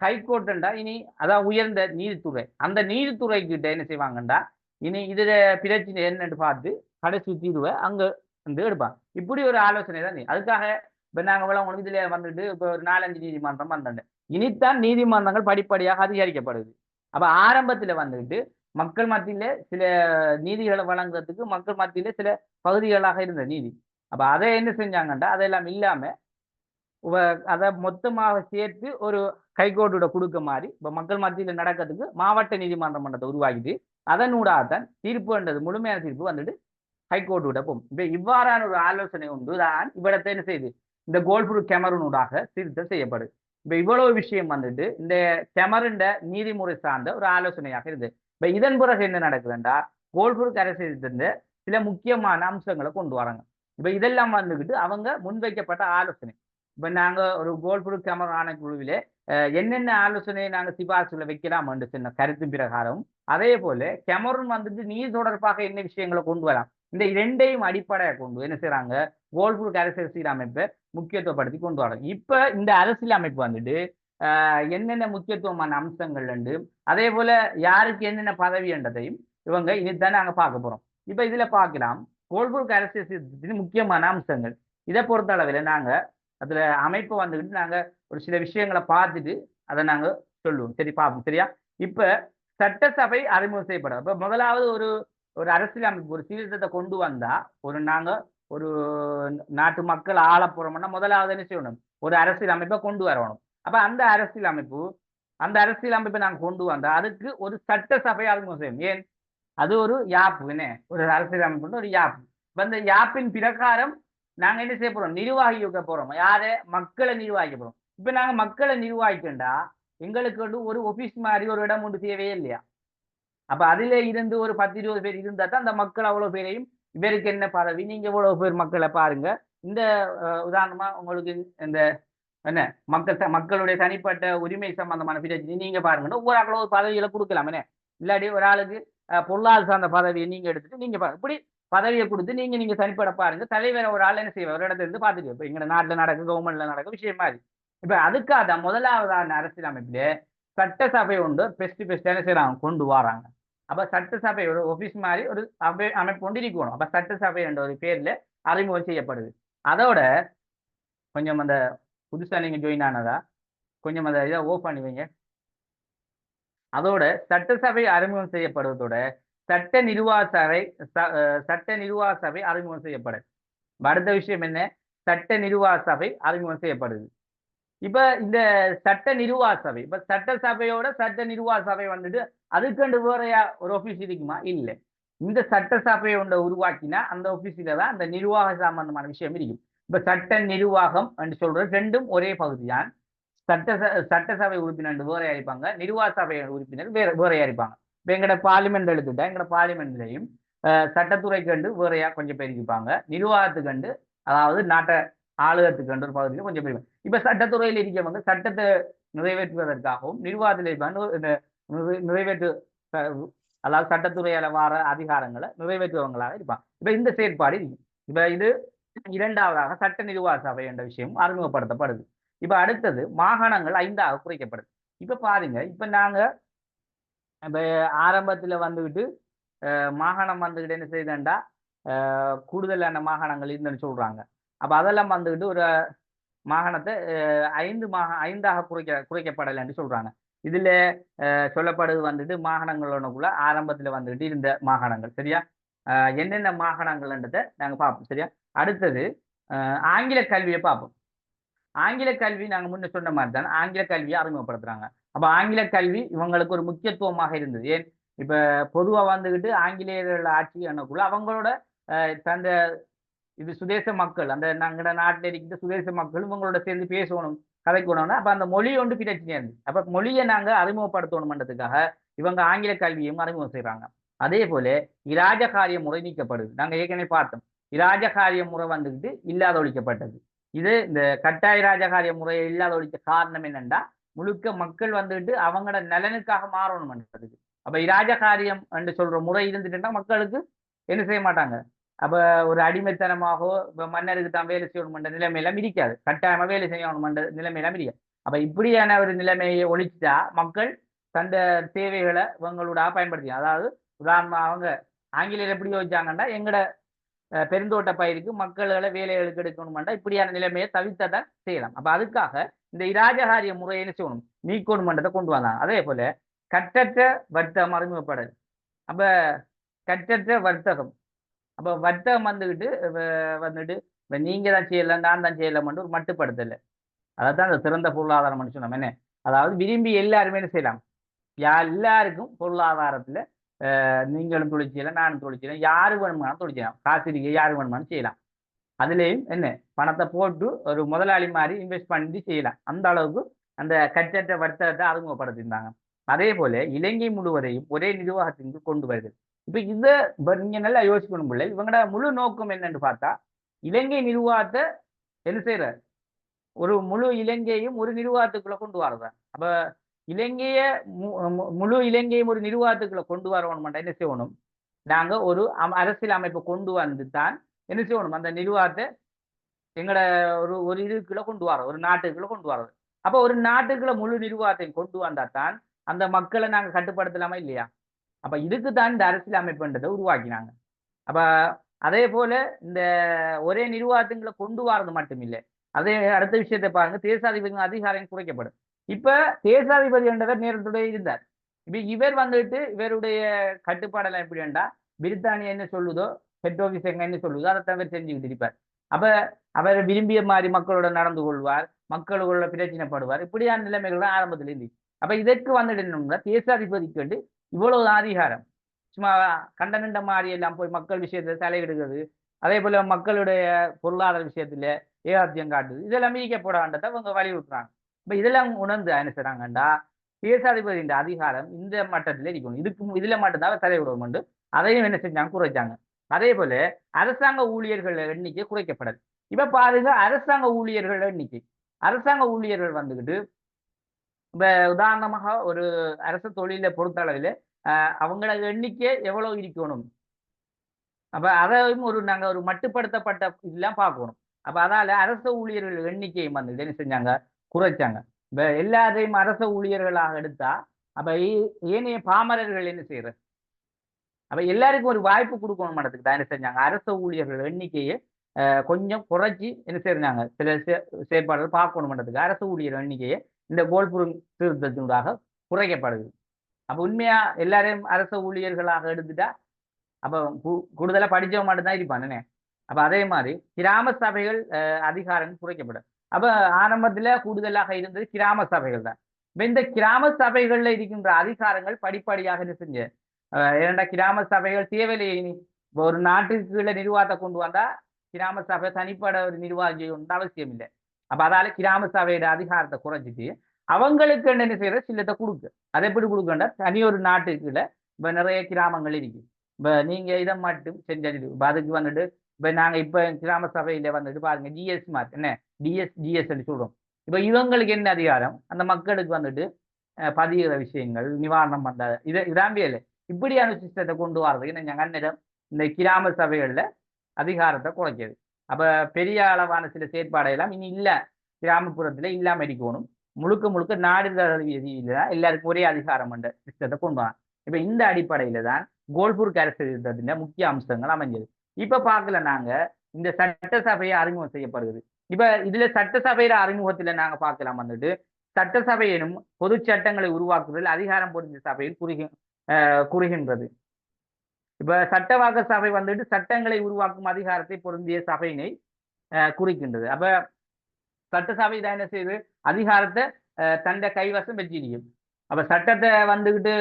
Speaker 1: ஹைகோர்ட்டா இனி அதான் உயர்ந்த நீதித்துறை, அந்த நீதித்துறை கிட்ட என்ன செய்வாங்கண்டா இனி இதுல பிரச்சனை என்னன்னு பார்த்து கடைசி தீர்வை அங்க வந்து எடுப்பாங்க. இப்படி ஒரு ஆலோசனை தான். அதுக்காக இப்ப நாங்க உங்களுக்கு இதுல வந்துட்டு இப்ப ஒரு 4-5 நீதிமன்றம் வந்தோம். இனித்தான் நீதிமன்றங்கள் படிப்படியாக அதிகரிக்கப்படுது. அப்ப ஆரம்பத்துல வந்துட்டு மக்கள் மத்தியில சில நீதிகளை வழங்குறதுக்கு மக்கள் மத்தியில சில பகுதிகளாக இருந்த நீதி. அப்ப அதை என்ன செஞ்சாங்கண்டா அதெல்லாம் இல்லாம அதை மொத்தமாக சேர்த்து ஒரு கைகோட்டோட கொடுக்க மாதிரி இப்ப மக்கள் மத்தியில் நடக்கிறதுக்கு மாவட்ட நீதிமன்ற மன்றத்தை உருவாக்கிட்டு அதனூடாகத்தான் தீர்ப்புன்றது முழுமையான தீர்ப்பு வந்துட்டு ஹைகோர்ட்டோட போகும். இப்ப இவ்வாறான ஒரு ஆலோசனை ஒன்று தான் இவ்விடத்தை என்ன செய்யுது இந்த கோல்ஃபுட் கெமரூனூடாக திருத்தம் செய்யப்படுது. இப்ப இவ்வளவு விஷயம் வந்துட்டு இந்த கெமருண்ட நீதிமுறை சார்ந்த ஒரு ஆலோசனையாக இருக்குது. இப்ப இதன் பிறகு என்ன நடக்குதுண்டா கோல்ஃபுட் அரசியல் சில முக்கியமான அம்சங்களை கொண்டு வராங்க. இப்ப இதெல்லாம் வந்துகிட்டு அவங்க முன்வைக்கப்பட்ட ஆலோசனை. இப்ப நாங்க ஒரு கோல்ஃபுட் கெமரு ஆணைக்குழுவிலே என்னென்ன ஆலோசனையை நாங்க சிபாரிசுல வைக்கலாம் என்று சொன்ன கருத்து பிரகாரம் அதே போல கெமரூன் வந்துட்டு நீர் தொடர்பாக என்ன விஷயங்களை கொண்டு வரலாம் இந்த இரண்டையும் அடிப்படையாக கொண்டு என்ன செய்யறாங்க கோல்ஃபுட் அரசியல் அமைப்பை முக்கியத்துவப்படுத்தி கொண்டு வராங்க. இப்ப இந்த அரசியல் அமைப்பு வந்துட்டு என்னென்ன முக்கியத்துவமான அம்சங்கள் உண்டு அதே போல யாருக்கு என்னென்ன பதவி என்றதையும் இவங்க இனித்தான் நாங்க பார்க்க போறோம். இப்ப இதுல பார்க்கலாம் கோல்ஃபுட் அரசியல் முக்கியமான அம்சங்கள். இதை பொறுத்த அளவில் நாங்க அதுல அமைப்பை வந்துக்கிட்டு நாங்க ஒரு சில விஷயங்களை பார்த்துட்டு அதை நாங்க சொல்லுவோம். சரி பார்ப்போம் சரியா. இப்ப சட்டசபை அறிமுகம் செய்யப்படும். இப்ப முதலாவது ஒரு ஒரு அரசியல் அமைப்பு ஒரு சீர்திருத்தத்தை கொண்டு வந்தா நாங்க ஒரு நாட்டு மக்கள் ஆள போறோம்னா முதலாவது என்ன செய்யணும் ஒரு அரசியல் அமைப்பை கொண்டு வரணும். அப்ப அந்த அரசியல் அமைப்பை நாங்க கொண்டு வந்தா அதுக்கு ஒரு சட்டசபை அறிமுகம் செய்யணும். ஏன் அது ஒரு யாப்பு என்ன ஒரு அரசியல் அமைப்பு ஒரு யாப்பு. அந்த யாப்பின் பிரகாரம் நாங்க என்ன செய்ய போறோம் நிர்வாகிக்க போறோம். யாரு மக்களை நிர்வாகிக்க போறோம். இப்ப நாங்க மக்களை நிர்வாகிக்கண்டா எங்களுக்கு ஒரு ஆபீஸ் மாதிரி ஒரு இடம் ஒன்று தேவையே இல்லையா. அப்ப அதுல இருந்து ஒரு 10-20 பேர் இருந்தா தான் அந்த மக்கள் அவ்வளவு பேரையும் இவருக்கு என்ன பதவி நீங்க எவ்வளவு பேர் மக்களை பாருங்க. இந்த உதாரணமா உங்களுக்கு இந்த என்ன மக்களுடைய தனிப்பட்ட உரிமை சம்பந்தமான பிரச்சனை நீங்க பாருங்கன்னா ஒவ்வொரு ஆக்களும் ஒரு பதவியில கொடுக்கலாம். என்ன இல்லாட்டி ஒரு ஆளுக்கு பொருளாதார சார்ந்த பதவியை நீங்க எடுத்துட்டு நீங்க பாருங்க இப்படி பதவியை கொடுத்து நீங்க தனிப்பட பாருங்க. தலைவர் ஒரு ஆள் என்ன செய்வார் ஒரு இடத்துல இருந்து பார்த்துட்டு இப்ப எங்க நாட்டுல நடக்கும் கவர்மெண்ட்ல நடக்கும் விஷயம் மாதிரி. இப்ப அதுக்காக முதலாவதான அரசியல் அமைப்புல சட்டசபை ஒன்று பெஸ்ட் என்ன செய்யறாங்க கொண்டு வராங்க. அப்ப சட்டசபை ஒரு ஆபீஸ் மாதிரி ஒரு அமைப்பு கொண்டு இருக்கணும். அப்ப சட்டசபை என்ற ஒரு பேர்ல அறிமுகம் செய்யப்படுது. அதோட கொஞ்சம் அந்த புதுசா நீங்க ஜாயின் ஆனதா கொஞ்சம் அந்த இதை ஓப் பண்ணி வைங்க. அதோட சட்டசபை அறிமுகம் செய்யப்படுவதோட சட்ட நிர்வாக சபை அறிமுகம் செய்யப்படுது. அடுத்த விஷயம் என்ன சட்ட நிர்வாக சபை அறிமுகம் செய்யப்படுது. இப்ப இந்த சட்ட நிர்வாக சபை இப்ப சட்டசபையோட சட்ட நிர்வாக சபை வந்துட்டு அதுக்கண்டு வேறையா ஒரு ஆபீஸ் இருக்குமா இல்ல. இந்த சட்டசபையை ஒன்றை உருவாக்கினா அந்த ஆபீஸ்ல தான் அந்த நிர்வாக சம்பந்தமான விஷயம் இருக்கும். இப்ப சட்ட நிர்வாகம் என்று சொல்றது ரெண்டும் ஒரே பகுதி தான். சட்டசபை உறுப்பினர் வேறையா இருப்பாங்க நிர்வாக சபை உறுப்பினர் வேறையா இருப்பாங்க. இப்ப எங்கட பார்லிமெண்ட் எடுத்துட்டா எங்கட பார்லிமெண்ட்லையும் சட்டத்துறைக்கு கண்டு வேறையா கொஞ்சம் பேர் இருப்பாங்க. நிர்வாகத்துக்கு கண்டு அதாவது நாட்டை ஆளுகத்துக்கு ஒரு பகுதியில் கொஞ்சம் பேர். இப்ப சட்டத்துறையில் இருக்கவங்க சட்டத்தை நிறைவேற்றுவதற்காகவும் நிர்வாகத்தில் இருப்பாங்க நிறைவேற்று அதாவது சட்டத்துறையால வார அதிகாரங்களை நிறைவேற்றுவங்களாக இருப்பாங்க. இப்ப இந்த செயற்பாடு இருக்கு. இப்ப இது இரண்டாவதாக சட்ட நிர்வாக சபை என்ற விஷயம் அறிமுகப்படுத்தப்படுது. இப்ப அடுத்தது மாகாணங்கள் 5ஆக குறைக்கப்படுது. இப்ப பாருங்க இப்ப நாங்க இப்ப ஆரம்பத்துல வந்துகிட்டு மாகாணம் வந்துகிட்டு என்ன செய்யுதுண்டா கூடுதலான மாகாணங்கள் இருந்துன்னு சொல்றாங்க. அப்ப அதெல்லாம் வந்துகிட்டு ஒரு மாகாணத்தை 5ஆக குறைக்கப்படலைன்னு சொல்றாங்க. இதுல சொல்லப்படுது வந்துட்டு மாகாணங்களோடக்குள்ள ஆரம்பத்துல வந்துகிட்டு இருந்த மாகாணங்கள் சரியா. என்னென்ன மாகாணங்கள்ன்றதை நாங்க பார்ப்போம் சரியா. அடுத்தது ஆங்கில கல்வியை பார்ப்போம். ஆங்கில கல்வி நாங்க முன்ன சொன்ன மாதிரி தான் ஆங்கில கல்வியை அறிமுகப்படுத்துறாங்க. அப்ப ஆங்கில கல்வி இவங்களுக்கு ஒரு முக்கியத்துவமாக இருந்தது. ஏன் இப்ப பொதுவா வந்துகிட்டு ஆங்கிலேயர்கள் ஆட்சி எனக்குள்ள அவங்களோட தந்த இது சுதேச மக்கள் அந்த நாங்களோட நாட்டில் இருக்கிற சுதேச மக்கள் இவங்களோட சேர்ந்து பேசணும் கதைக்கணும்னா அப்ப அந்த மொழி ஒன்று பிரச்சனையா இருந்து அப்ப மொழியை நாங்க அறிமுகப்படுத்தணும்ன்றதுக்காக இவங்க ஆங்கில கல்வியும் அறிமுகம் செய்யறாங்க. அதே போல இராஜகாரிய முறை நீக்கப்படுது. நாங்க ஏற்கனவே பார்த்தோம் இராஜகாரிய முறை வந்துகிட்டு இல்லாத ஒழிக்கப்பட்டது. இது இந்த கட்டாய ராஜகாரிய முறையை இல்லாத ஒழிக்க காரணம் என்னன்னா முழுக்க மக்கள் வந்துகிட்டு அவங்களோட நலனுக்காக மாறணும்ன்றதுக்கு. அப்ப இராஜகாரியம் என்று சொல்ற முறை இருந்துட்டுன்னா மக்களுக்கு என்ன செய்ய மாட்டாங்க. அப்ப ஒரு அடிமைத்தனமாகவோ இப்ப மன்னருக்கு தான் வேலை செய்யணும்ன்ற நிலைமையெல்லாம் இருக்காது. கட்டாயமா வேலை செய்யணும்ன்ற நிலைமையெல்லாம் இருக்காது. அப்ப இப்படியான ஒரு நிலைமையை ஒழிச்சா மக்கள் தந்த தேவைகளை இவங்களோட பயன்படுத்தி அதாவது உதாரணமா அவங்க ஆங்கிலேயர் எப்படி யோசிச்சாங்கன்னா எங்கட பெருந்தோட்ட பயிருக்கு மக்கள்களை வேலைகளுக்கு எடுக்கணும்னா இப்படியான நிலைமையை தவிர்த்ததான் செய்யலாம். அப்ப அதுக்காக இந்த இராஜகாரிய முறையை செய்யணும் நீக்கணும்ன்றதை கொண்டு வந்தாங்க. அதே போல கட்டற்ற வர்த்தகம் அறிமுகப்படல். அப்ப கற்றற்ற வர்த்தகம். அப்ப வர்த்தகம் வந்துகிட்டு வந்துட்டு இப்ப நீங்க தான் செய்யல நான் தான் செய்யலாம்னு ஒரு மட்டுப்படுத்தல. அதான் அந்த சிறந்த பொருளாதாரம் சொன்னோம் என்ன. அதாவது விரும்பி எல்லாருமே என்ன செய்யலாம். எல்லாருக்கும் பொருளாதாரத்துல நீங்களும் தொழில் செய்யலாம், நானும் தொழில் செய்யலாம், யாரு வேணுமானாலும் தொழில் செய்யலாம், காசு இருக்கு யாரு வேணுமானாலும் செய்யலாம். அதுலேயும் என்ன பணத்தை போட்டு ஒரு முதலாளி மாதிரி இன்வெஸ்ட் பண்ணி செய்யலாம். அந்த அளவுக்கு அந்த கற்றற்ற வர்த்தகத்தை அறிமுகப்படுத்தியிருந்தாங்க. அதே போல இலங்கை முழுவதையும் ஒரே நிர்வாகத்திற்கு கொண்டு வருது. இப்ப இதை நீங்க நல்லா யோசிக்கணும் பிள்ளை. இவங்களோட முழு நோக்கம் என்னன்னு பார்த்தா இலங்கை நிர்வாகத்தை என்ன செய்யற ஒரு முழு இலங்கையும் ஒரு நிர்வாகத்துக்குள்ள கொண்டு வரதான். அப்ப இலங்கைய முழு இலங்கையும் ஒரு நிர்வாகத்துக்குள்ள கொண்டு வரணும் என்ன செய்யணும். நாங்க ஒரு அரசியல் அமைப்பை கொண்டு வந்து தான் என்ன செய்யணும் அந்த நிர்வாகத்தை எங்கட ஒரு ஒரு இதுக்குள்ள கொண்டு வரோம், ஒரு நாட்டுக்குள்ள கொண்டு வரோம். அப்ப ஒரு நாட்டுக்குள்ள முழு நிர்வாகத்தையும் கொண்டு வந்தா தான் அந்த மக்களை நாங்க கட்டுப்படுத்தலாமா இல்லையா. அப்ப இதுக்கு தான் இந்த அரசியல் அமைப்புன்றதை உருவாக்கினாங்க. அப்ப அதே போல இந்த ஒரே நிர்வாகத்துங்களை கொண்டு வரது மட்டும் இல்லை. அதே அடுத்த விஷயத்தை பாருங்க, தேசாதிபதி அதிகாரம் குறைக்கப்படும். இப்ப தேசாதிபதி என்றவர் நேரத்துடைய இருந்தார். இப்ப இவர் வந்துட்டு இவருடைய கட்டுப்பாடெல்லாம் எப்படி வேண்டா பிரித்தானியா என்ன சொல்லுதோ பெட்ரோவிஸ் என்ன சொல்லுதோ அதை தவிர செஞ்சுக்கிட்டு இருப்பார். அப்ப அவர் விரும்பிய மாதிரி மக்களோட நடந்து கொள்வார், மக்களோட பிரச்சனைப்படுவார். இப்படியான நிலைமைகள் தான் ஆரம்பத்தில் இருந்து. அப்ப இதற்கு வந்துட்டு என்னன்னா தேசாதிபதிக்கு வந்து இவ்வளவு அதிகாரம் சும்மா கண்ட நின்ற மாதிரி எல்லாம் போய் மக்கள் விஷயத்துல தலையிடுகிறது, அதே போல மக்களுடைய பொருளாதார விஷயத்துல ஏகாத்தியம் காட்டுது, இதெல்லாம் மீட்கப்படாண்டதை அவங்க வலியுறுத்துறாங்க. இப்ப இதெல்லாம் உணர்ந்து என்ன செய்றாங்கண்டா தேசாதிபதியின் அதிகாரம் இந்த மட்டத்துல இருக்கணும், இதுல மட்டும்தான் தலையிடுவோம். அதையும் என்ன செஞ்சாங்க குறைச்சாங்க. அதே போல அரசாங்க ஊழியர்கள் எண்ணிக்கை குறைக்கப்படாது. இப்ப பாருங்க அரசாங்க ஊழியர்கள் எண்ணிக்கை, அரசாங்க ஊழியர்கள் வந்துகிட்டு இப்ப உதாரணமாக ஒரு அரசு தொழிலை பொறுத்த அளவில் அவங்களோட எண்ணிக்கை எவ்வளவு இருக்கணும். அப்ப அதையும் நாங்க ஒரு மட்டுப்படுத்தப்பட்ட இதெல்லாம் பார்க்கணும். அப்ப அதால அரச ஊழியர்கள் எண்ணிக்கையை வந்து என்ன செஞ்சாங்க குறைச்சாங்க. இப்ப எல்லாரையும் அரச ஊழியர்களாக எடுத்தா அப்ப ஏனைய பாமரர்கள் என்ன செய்யறது. அப்ப எல்லாருக்கும் ஒரு வாய்ப்பு கொடுக்கணும் மடத்துக்கு தான் என்ன செஞ்சாங்க அரச ஊழியர்கள் எண்ணிக்கையை கொஞ்சம் குறைச்சி என்ன செய்யறாங்க சில செயற்பாடுகள் பார்க்கணும் மன்றத்துக்கு அரசு ஊழியர் எண்ணிக்கையை இந்த கோல்புரம் திருத்தத்தினூடாக குறைக்கப்படுது. அப்ப உண்மையா எல்லாரையும் அரச ஊழியர்களாக எடுத்துட்டா அப்ப கூடுதலா படிச்சவங்க மட்டும்தான் இருப்பானே. அப்ப அதே மாதிரி கிராம சபைகள் அதிகாரம் குறைக்கப்படும். அப்ப ஆரம்பத்துல கூடுதலாக இருந்தது கிராம சபைகள் தான். இந்த கிராம சபைகள்ல இருக்கின்ற அதிகாரங்கள் படிப்படியாக என்ன செஞ்ச இரண்டா கிராம சபைகள் தேவையில்லை. ஒரு நாட்டுக்கு கீழே நிர்வாகத்தை கொண்டு வந்தா கிராம சபை தனிப்பட ஒரு நிர்வாகம் அவசியம் இல்லை. அப்ப அதால கிராம சபையோட அதிகாரத்தை குறைச்சிட்டு அவங்களுக்கு என்ன செய்யற சில்லத்தை கொடுக்கு. அதை எப்படி கொடுக்கண்டா தனி ஒரு நாட்டுக்குள்ள இப்ப நிறைய கிராமங்கள் இருக்கு. இப்ப நீங்க இதை மட்டும் செஞ்சு அதுக்கு வந்துட்டு இப்ப நாங்க இப்ப கிராம சபையில வந்துட்டு பாருங்க ஜிஎஸ் மார்க் என்ன ஜிஎஸ் சொல்றோம். இப்ப இவங்களுக்கு என்ன அதிகாரம் அந்த மக்களுக்கு வந்துட்டு பதிகிற விஷயங்கள் நிவாரணம் பண்ற இதான் வேலை. இப்படியான சிஸ்டத்தை கொண்டு வர்றதுக்கு என்ன அந்நிடம் இந்த கிராம சபைகள்ல அதிகாரத்தை குறைக்கிறது. அப்ப பெரிய அளவான சில செயற்பாடையெல்லாம் இனி இல்ல கிராமப்புறத்துல இல்லாம இருக்கணும். முழுக்க முழுக்க நாடு தழுவிய எல்லாருக்கும் ஒரே அதிகாரம் என்ற சிஸ்டத்தை கொண்டு வராங்க. இப்ப இந்த அடிப்படையில தான் கோல்பூர் அரசு யுத்தத்தின் முக்கிய அம்சங்கள் அமைஞ்சது. இப்ப பார்க்கல நாங்க இந்த சட்டசபையை அறிமுகம் செய்யப்படுகிறது. இப்ப இதுல சட்டசபையில அறிமுகத்துல நாங்க பார்க்கலாம் வந்துட்டு சட்டசபை எனும் பொது சட்டங்களை உருவாக்குவதில் அதிகாரம் பொருந்திய சபையில் குறுகின்றது. இப்ப சட்டவாக்க சபை வந்துட்டு சட்டங்களை உருவாக்கும் அதிகாரத்தை பொருந்திய சபையினை குறிக்கின்றது. அப்ப சட்டசபை தான் என்ன செய்யுது அதிகாரத்தை தன்னை கைவசம் வச்சிருக்கும். அப்ப சட்டத்தை வந்துகிட்டு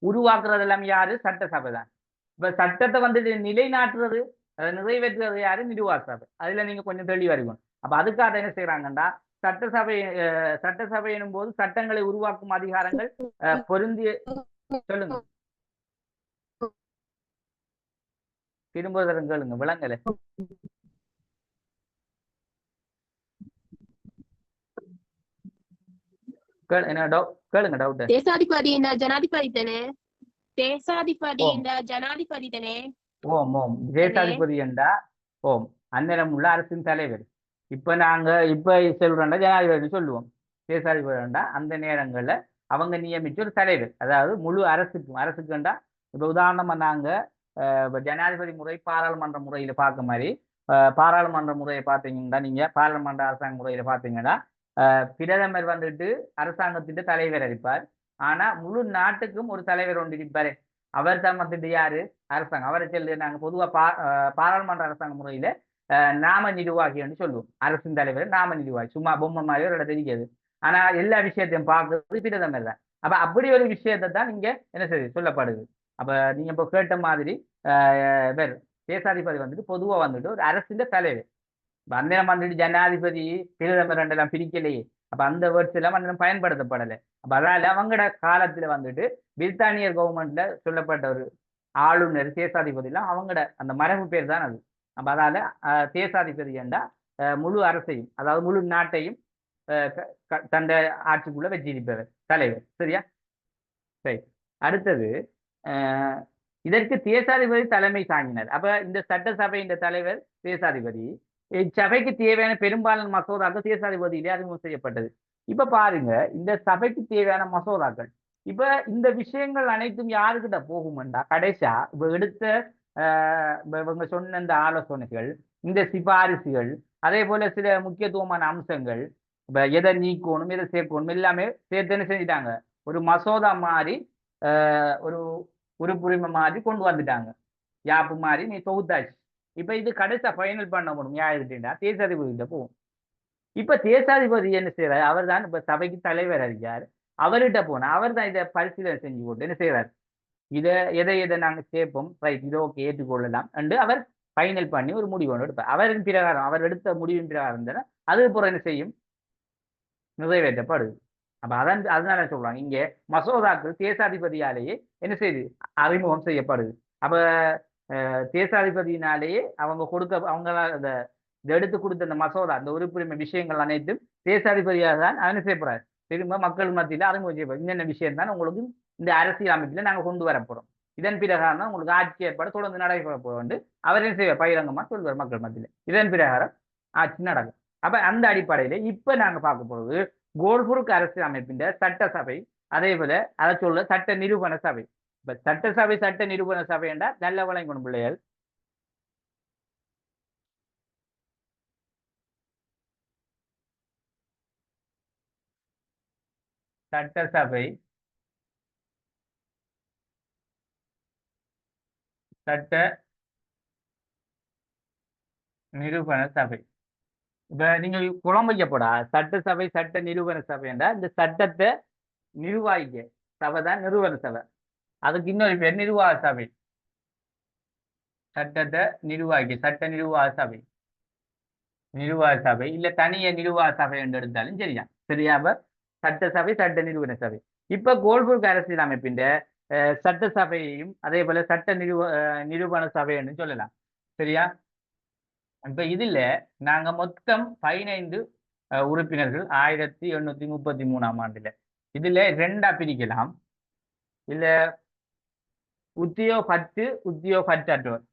Speaker 1: உருவாக்குறது எல்லாம் யாரு சட்டசபை தான். இப்ப சட்டத்தை வந்துட்டு நிலைநாட்டுறது நிறைவேற்றுறது யாரு நிர்வாக சபை. அதுல நீங்க கொஞ்சம் தெளிவா இருக்கணும். அப்ப அதுக்காக என்ன செய்யறாங்கன்னா சட்டசபை எனும் போது சட்டங்களை உருவாக்கும் அதிகாரங்கள் பொருந்திய சொல்லுங்க திரும்ப கேளுங்க விளங்கல. கேளுங்க டவுட்.
Speaker 2: தேசாதிபதி ஜனாதிபதி தானே. தேசாதிபதி ஜனாதிபதி தானே.
Speaker 1: ஓம் ஓம் தேசாதிபதி என்றா ஓம் அந்நிலம் உள்ள அரசின் தலைவர். இப்ப நாங்க இப்ப சொல்றோம்னா ஜனாதிபதி சொல்லுவோம். தேசாதிபதி என்றா அந்த நேரங்கள்ல அவங்க நியமிச்ச ஒரு தலைவர், அதாவது முழு அரசுக்குண்டா. இப்ப உதாரணமா நாங்க ஜனாதிபதி முறை பாராளுமன்ற முறையில பார்க்க மாதிரி பாராளுமன்ற முறையை பார்த்தீங்கன்னா நீங்க பாராளுமன்ற அரசாங்க முறையில பார்த்தீங்கன்னா பிரதமர் வந்துட்டு அரசாங்கத்தின் தலைவர் இருப்பார். ஆனா முழு நாட்டுக்கும் ஒரு தலைவர் ஒன்று இருப்பாரு. அவர் தான் வந்துட்டு யாரு அரசாங்கம். அவரை சொல்லி நாங்க பொதுவா பாராளுமன்ற அரசாங்க முறையில நாம நிர்வாகின்னு சொல்லுவோம். அரசின் தலைவர் நாம நிர்வாகி, சும்மா பொம்மை மாதிரி ஒரு இடம் தெரியாது. ஆனா எல்லா விஷயத்தையும் பார்க்கறது பிரதமர் தான். அப்ப அப்படி ஒரு விஷயத்தை தான் நீங்க என்ன செய்ய சொல்லப்படுது. அப்ப நீங்க இப்போ கேட்ட மாதிரி வேறு தேசாதிபதி வந்துட்டு பொதுவா வந்துட்டு ஒரு அரசின் தலைவர். அந்நேரம் வந்துட்டு ஜனாதிபதி பிரதமர் ரெண்டெல்லாம் பிரிக்கலையே. அப்ப அந்த வேர்ட்ஸ் எல்லாம் அந்நேரம் பயன்படுத்தப்படலை. அப்ப அதால அவங்களோட காலத்துல வந்துட்டு பிரித்தானியர் கவர்மெண்ட்ல சொல்லப்பட்ட ஒரு ஆளுநர் தேசாதிபதி எல்லாம் அவங்களோட அந்த மரபு பேர் தான் அது. அப்ப அதால தேசாதிபதி என்றா முழு அரசையும், அதாவது முழு நாட்டையும் தந்த ஆட்சிக்குள்ள வச்சிருப்பவர் தலைவர். சரியா? சரி. அடுத்தது இதற்கு தேசாதிபதி தலைமை தாங்கினார். அப்ப இந்த சட்டசபையின் தலைவர் தேசாதிபதி. இச்சபைக்கு தேவையான பெரும்பாலான மசோதாக்கள் தேசாதிபதியிலே அறிமுகம் செய்யப்பட்டது. இப்ப பாருங்க, இந்த சபைக்கு தேவையான மசோதாக்கள் இப்ப இந்த விஷயங்கள் அனைத்தும் யாருக்கிட்ட போகும்டா கடைசியா இப்ப எடுத்த இவங்க சொன்ன இந்த ஆலோசனைகள், இந்த சிபாரிசுகள், அதே போல சில முக்கியத்துவமான அம்சங்கள், இப்ப எதை நீக்கணும் எதை சேர்க்கணும் எல்லாமே சேர்த்துன்னு செஞ்சுட்டாங்க. ஒரு மசோதா மாதிரி ஒரு உறுப்புரிமை மாதிரி கொண்டு வந்துட்டாங்க. யாப்பு மாதிரி நீ தொகுத்தாச்சு. இப்ப இது கடைசியா ஃபைனல் பண்ண முடியும் யாருக்கிட்டா தேசாதிபதியிட்ட போகும். இப்ப தேசாதிபதி என்ன செய்யறாரு, அவர் தான் இப்ப சபைக்கு தலைவர் அறிஞர். அவர்கிட்ட போனா அவர் தான் இதை பரிசீலனை செஞ்சு போட்டு என்ன செய்யறாரு, இதை எதை நாங்க சேர்ப்போம், ரைட் இதை ஓகே ஏற்றுக்கொள்ளலாம் என்று அவர் ஃபைனல் பண்ணி ஒரு முடிவு ஒன்று எடுப்பார். அவரின் பிரகாரம் அவர் எடுத்த முடிவின் பிரகாரம் தானே அது புறம் என்ன செய்யும், நிறைவேற்றப்படுது. அப்ப அதனால சொல்றாங்க இங்க மசோதாக்கள் தேசாதிபதியாலேயே என்ன செய்யுது, அறிமுகம் செய்யப்படுது. அப்ப தேசாதிபதியினாலேயே அவங்க அந்த எடுத்து கொடுத்த அந்த மசோதா, அந்த உறுப்புரிமை விஷயங்கள் அனைத்தும் தேசாதிபதியாக தான் என்ன செய்யப்படுறாரு, திரும்ப மக்கள் மத்தியில அறிமுகம் செய்யப்படும். என்னென்ன விஷயம் தான் உங்களுக்கு இந்த அரசியல் அமைப்பில் நாங்கள் கொண்டு வரப்போறோம், இதன் பிரகாரம் தான் உங்களுக்கு ஆட்சி ஏற்பாடு தொடர்ந்து நடைபெற போன்று அவர் என்ன செய்வார், பகிரங்கமா சொல்வார் மக்கள் மத்தியில். இதன் பிரகாரம் ஆட்சி நடக்கும். அப்ப அந்த அடிப்படையில இப்ப நாங்க பார்க்க போறது கோல்புருக் அரசியல் அமைப்பின் சட்டசபை, அதே போல அதை சொல்ல சட்ட நிரூபண சபை. இப்ப சட்டசபை சட்ட நிரூபண சபை என்றால் நல்ல வழங்கணும் பிள்ளைகள். சட்டசபை சட்ட நிரூபண சபை. இப்ப நீங்க குழம்பைக்கப்படா சட்டசபை சட்ட நிரூபண சபை என்றால் இந்த சட்டத்தை நிர்வாகிக்க சபை தான் நிறுவன சபை. அதுக்கு இன்னொரு பேர் நிர்வாக சபை. சட்டத்தை நிர்வாகி சட்ட நிர்வாக சபை, நிர்வாக சபை இல்ல தனிய நிர்வாக சபை என்று எடுத்தாலும் சரியா. சரியா? சட்டசபை சட்ட நிறுவன சபை. இப்ப கோல்புர்க் அரசியல் அமைப்பின் சட்டசபையையும் அதே போல சட்ட நிரூபண சபை என்று சொல்லலாம். சரியா? இப்ப இதுல நாங்க மொத்தம் 15 உறுப்பினர்கள் 1833ஆம் ஆண்டுல. இதுல 2ஆ பிரிக்கலாம். இல்ல உத்தியோகப்பற்று உத்தியோகப்பற்றோர்.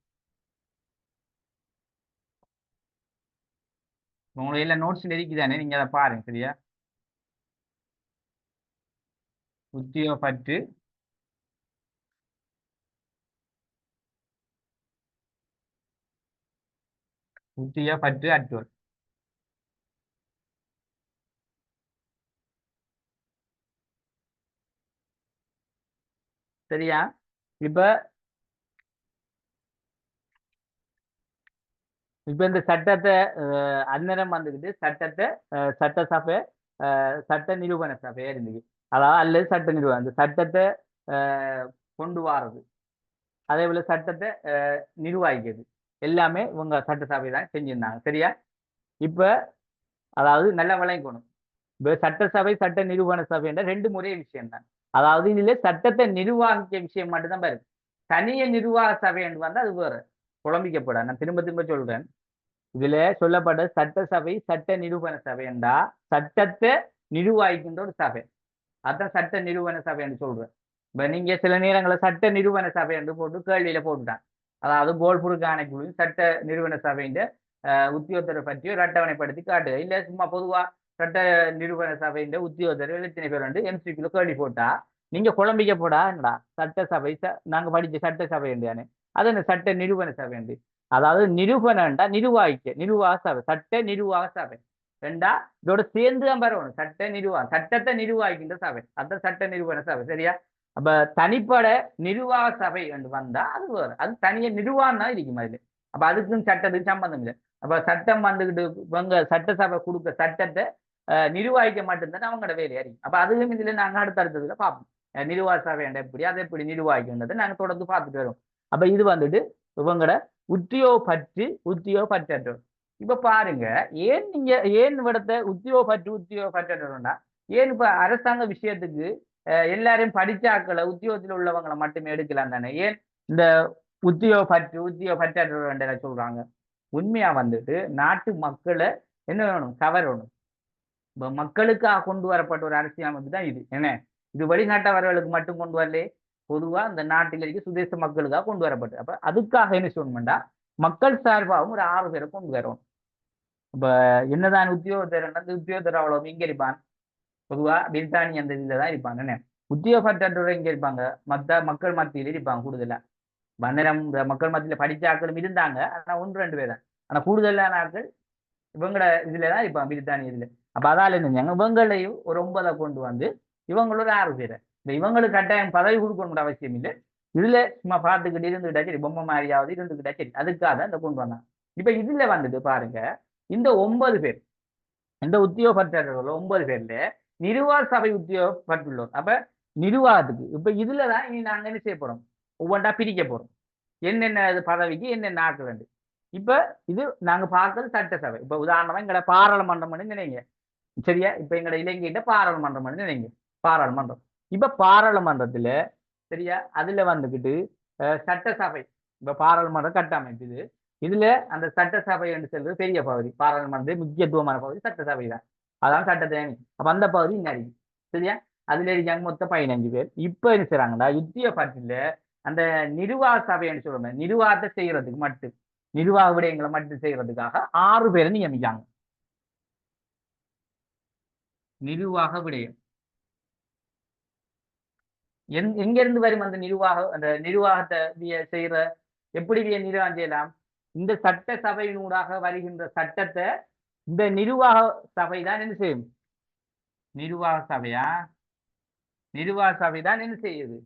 Speaker 1: உங்களுக்கு எல்லாம் நோட்ஸ் இருக்குதானே, நீங்க அதை பாருங்க. சரியா? உத்தியோகப்பற்று உத்தியோகப்பற்று அற்றோர். சரியா? இப்ப இப்ப இந்த சட்டத்தை அந்நேரம் வந்துக்கிட்டு சட்டத்தை சட்டசபை சட்ட நிரூபண சபையா இருந்துச்சு. அதாவது அல்லது சட்ட நிரூபணம் அந்த சட்டத்தை கொண்டு வாரது, அதே போல சட்டத்தை நிர்வகிக்கிறது எல்லாமே இவங்க சட்டசபை தான் செஞ்சிருந்தாங்க. சரியா? இப்ப அதாவது நல்ல விளங்கணும். இப்ப சட்டசபை சட்ட நிரூபண சபை என்ற 2 முறை விஷயம் தான். அதாவது இதுல சட்டத்தை நிர்வாகிக்க விஷயம் மட்டும்தான் பாரு. தனிய நிர்வாக சபை என்று வந்தா அது வேற குழம்பிக்கப்பட. நான் திரும்ப திரும்ப சொல்றேன். இதுல சொல்லப்பட்ட சட்டசபை சட்ட நிரூபண சபை என்றா சட்டத்தை நிர்வாகிக்கின்ற ஒரு சபை. அதான் சட்ட நிரூபண சபை என்று சொல்றேன். இப்ப நீங்க சில நேரங்களில் சட்ட நிரூபண சபை என்று போட்டு கேள்வியில போட்டுட்டான். அதாவது கோல்புருக் ஆணைக்குழு சட்ட நிறுவன சபையின் உத்தியோகத்தரை பற்றி ஒரு அட்டவணைப்படுத்தி காட்டு. இல்ல சும்மா பொதுவா சட்ட நிறுவன சபையின் உத்தியோகத்தர் எத்தனை பேர் வந்து எம்சிக்குள்ள கேள்வி போட்டா நீங்க குழம்பிக்க போடாங்கடா. சட்டசபை நாங்க படிச்ச சட்டசபை என்றானே அது அந்த சட்ட நிறுவன சபை என்று. அதாவது நிரூபணம்டா நிர்வாகிக்க நிர்வாக சபை, சட்ட நிர்வாக சபை. ரெண்டா இதோட சேர்ந்து தான் வரணும். சட்ட நிர்வாகம் சட்டத்தை நிர்வாகிக்கின்ற சபை, அதான் சட்ட நிறுவன சபை. சரியா? அப்ப தனிப்பட நிர்வாக சபை என்று வந்தா அது வேறு, அது தனியா நிர்வாகம் தான் இருக்கும் அதுல. அப்ப அதுக்கும் சட்டத்துக்கு சம்பந்தம் இல்லை. அப்ப சட்டம் வந்துகிட்டு இவங்க சட்டசபை கொடுக்க சட்டத்தை நிர்வாகிக்க மட்டும்தான் அவங்களோட வேலையா இருக்கு. அப்ப அதுவும் இதுல நாங்க அடுத்தடுத்ததுல பார்ப்போம். நிர்வாக சபை என்ற எப்படி அதை எப்படி நிர்வாகிக்கின்றதை நாங்க தொடர்ந்து பார்த்துட்டு வரோம். அப்ப இது வந்துட்டு இவங்களோட உத்தியோகப்பற்றோர். இப்ப பாருங்க, ஏன் நீங்க ஏன் விடத்த உத்தியோகப்பற்றோர்னா, ஏன் இப்ப அரசாங்க விஷயத்துக்கு எல்லாரையும் படிச்சாக்களை உத்தியோகத்தில் உள்ளவங்களை மட்டுமே எடுக்கலாம் தானே? ஏன் இந்த உத்தியோகப்பற்றோர் சொல்றாங்க? உண்மையா வந்துட்டு நாட்டு மக்களை என்ன வேணும், கவரணும். இப்ப மக்களுக்காக கொண்டு வரப்பட்ட ஒரு அரசியலமைப்பு தான் இது. என்ன, இது வெளிநாட்டவர்களுக்கு மட்டும் கொண்டு வரலே, பொதுவா இந்த நாட்டில் இருக்க சுதேச மக்களுக்காக கொண்டு வரப்பட்டது. அப்ப அதுக்காக என்ன சொல்லணும்டா, மக்கள் சார்பாகவும் ஒரு 6 பேரை கொண்டு வரணும். இப்ப என்னதான் உத்தியோகத்தர் அந்த உத்தியோகத்தர் அவ்வளவு இங்க இருப்பான், பொதுவா பிரித்தானிய அந்த இதுல தான் இருப்பாங்க. என்ன, உத்தியோகப்பற்றோர் இங்க இருப்பாங்க, மக்கள் மத்தியில் இருப்பாங்க கூடுதலா. வந்தனம் மக்கள் மத்தியில படிச்ச ஆட்களும் இருந்தாங்க, ஆனா 1-2 பேர் தான். ஆனா கூடுதலான ஆட்கள் இவங்களோட இதுலதான் இருப்பாங்க, பிரித்தானிய இதுல. அப்ப அதால என்ன, இவங்களையும் ஒரு 9 கொண்டு வந்து இவங்களோட 6 பேரை, இந்த இவங்களுக்கு கட்டாயம் பதவி கொடுக்கணும்னு அவசியம் இல்லை. இதுல சும்மா பார்த்துக்கிட்டு இருந்துகிட்டா சரி, பொம்மை மாதிரியாவது இருந்துகிட்டா சரி, அதுக்காக இந்த கொண்டு வந்தாங்க. இப்ப இதுல வந்துட்டு பாருங்க, இந்த 9 பேர், இந்த உத்தியோகப்பற்றவர்கள் 9 பேர்ல நிர்வாக சபை உத்தியோகப்பட்டுள்ளோர். அப்ப நிர்வாகத்துக்கு இப்ப இதுலதான் இனி நாங்க என்ன செய்ய போறோம், ஒவ்வொன்றா பிரிக்க போறோம். என்னென்ன பதவிக்கு என்னென்ன ஆட்கள். இப்ப இது நாங்க பார்க்கறது சட்டசபை. இப்ப உதாரணமா எங்கட பாராளுமன்றம் நினைங்க, சரியா? இப்ப எங்கட இலங்கையிட்ட பாராளுமன்றம் நினைங்க, பாராளுமன்றம். இப்ப பாராளுமன்றத்துல சரியா, அதுல வந்துகிட்டு சட்டசபை, இப்ப பாராளுமன்ற கட்டமைப்பு இது. இதுல அந்த சட்டசபை என்று சொல்றது பெரிய பகுதி, பாராளுமன்ற முக்கியத்துவமான பகுதி சட்டசபை தான். அதான் சட்டத்தை. அப்ப அந்த பகுதி இங்க இருக்கு, சரியா? அதுல இருக்காங்க மொத்தம் 15 பேர். இப்ப என்ன செய்யறாங்கன்னா, யுத்திய பட்டியல அந்த நிர்வாக சபைன்னு சொல்லுவாங்க, நிர்வாகத்தை செய்யறதுக்கு மட்டும், நிர்வாக விடயங்களை மட்டும் செய்யறதுக்காக 6 பேரை நியமிக்காங்க. நிர்வாக விடயம் எங்க இருந்து வரும் அந்த நிர்வாகத்தை செய்யற, எப்படி நிர்வாகம் செய்யலாம்? இந்த சட்ட சபையினூடாக வருகின்ற சட்டத்தை இந்த நிர்வாக சபை தான் என்ன செய்யும்? நிர்வாக சபை தான் என்ன செய்யுது?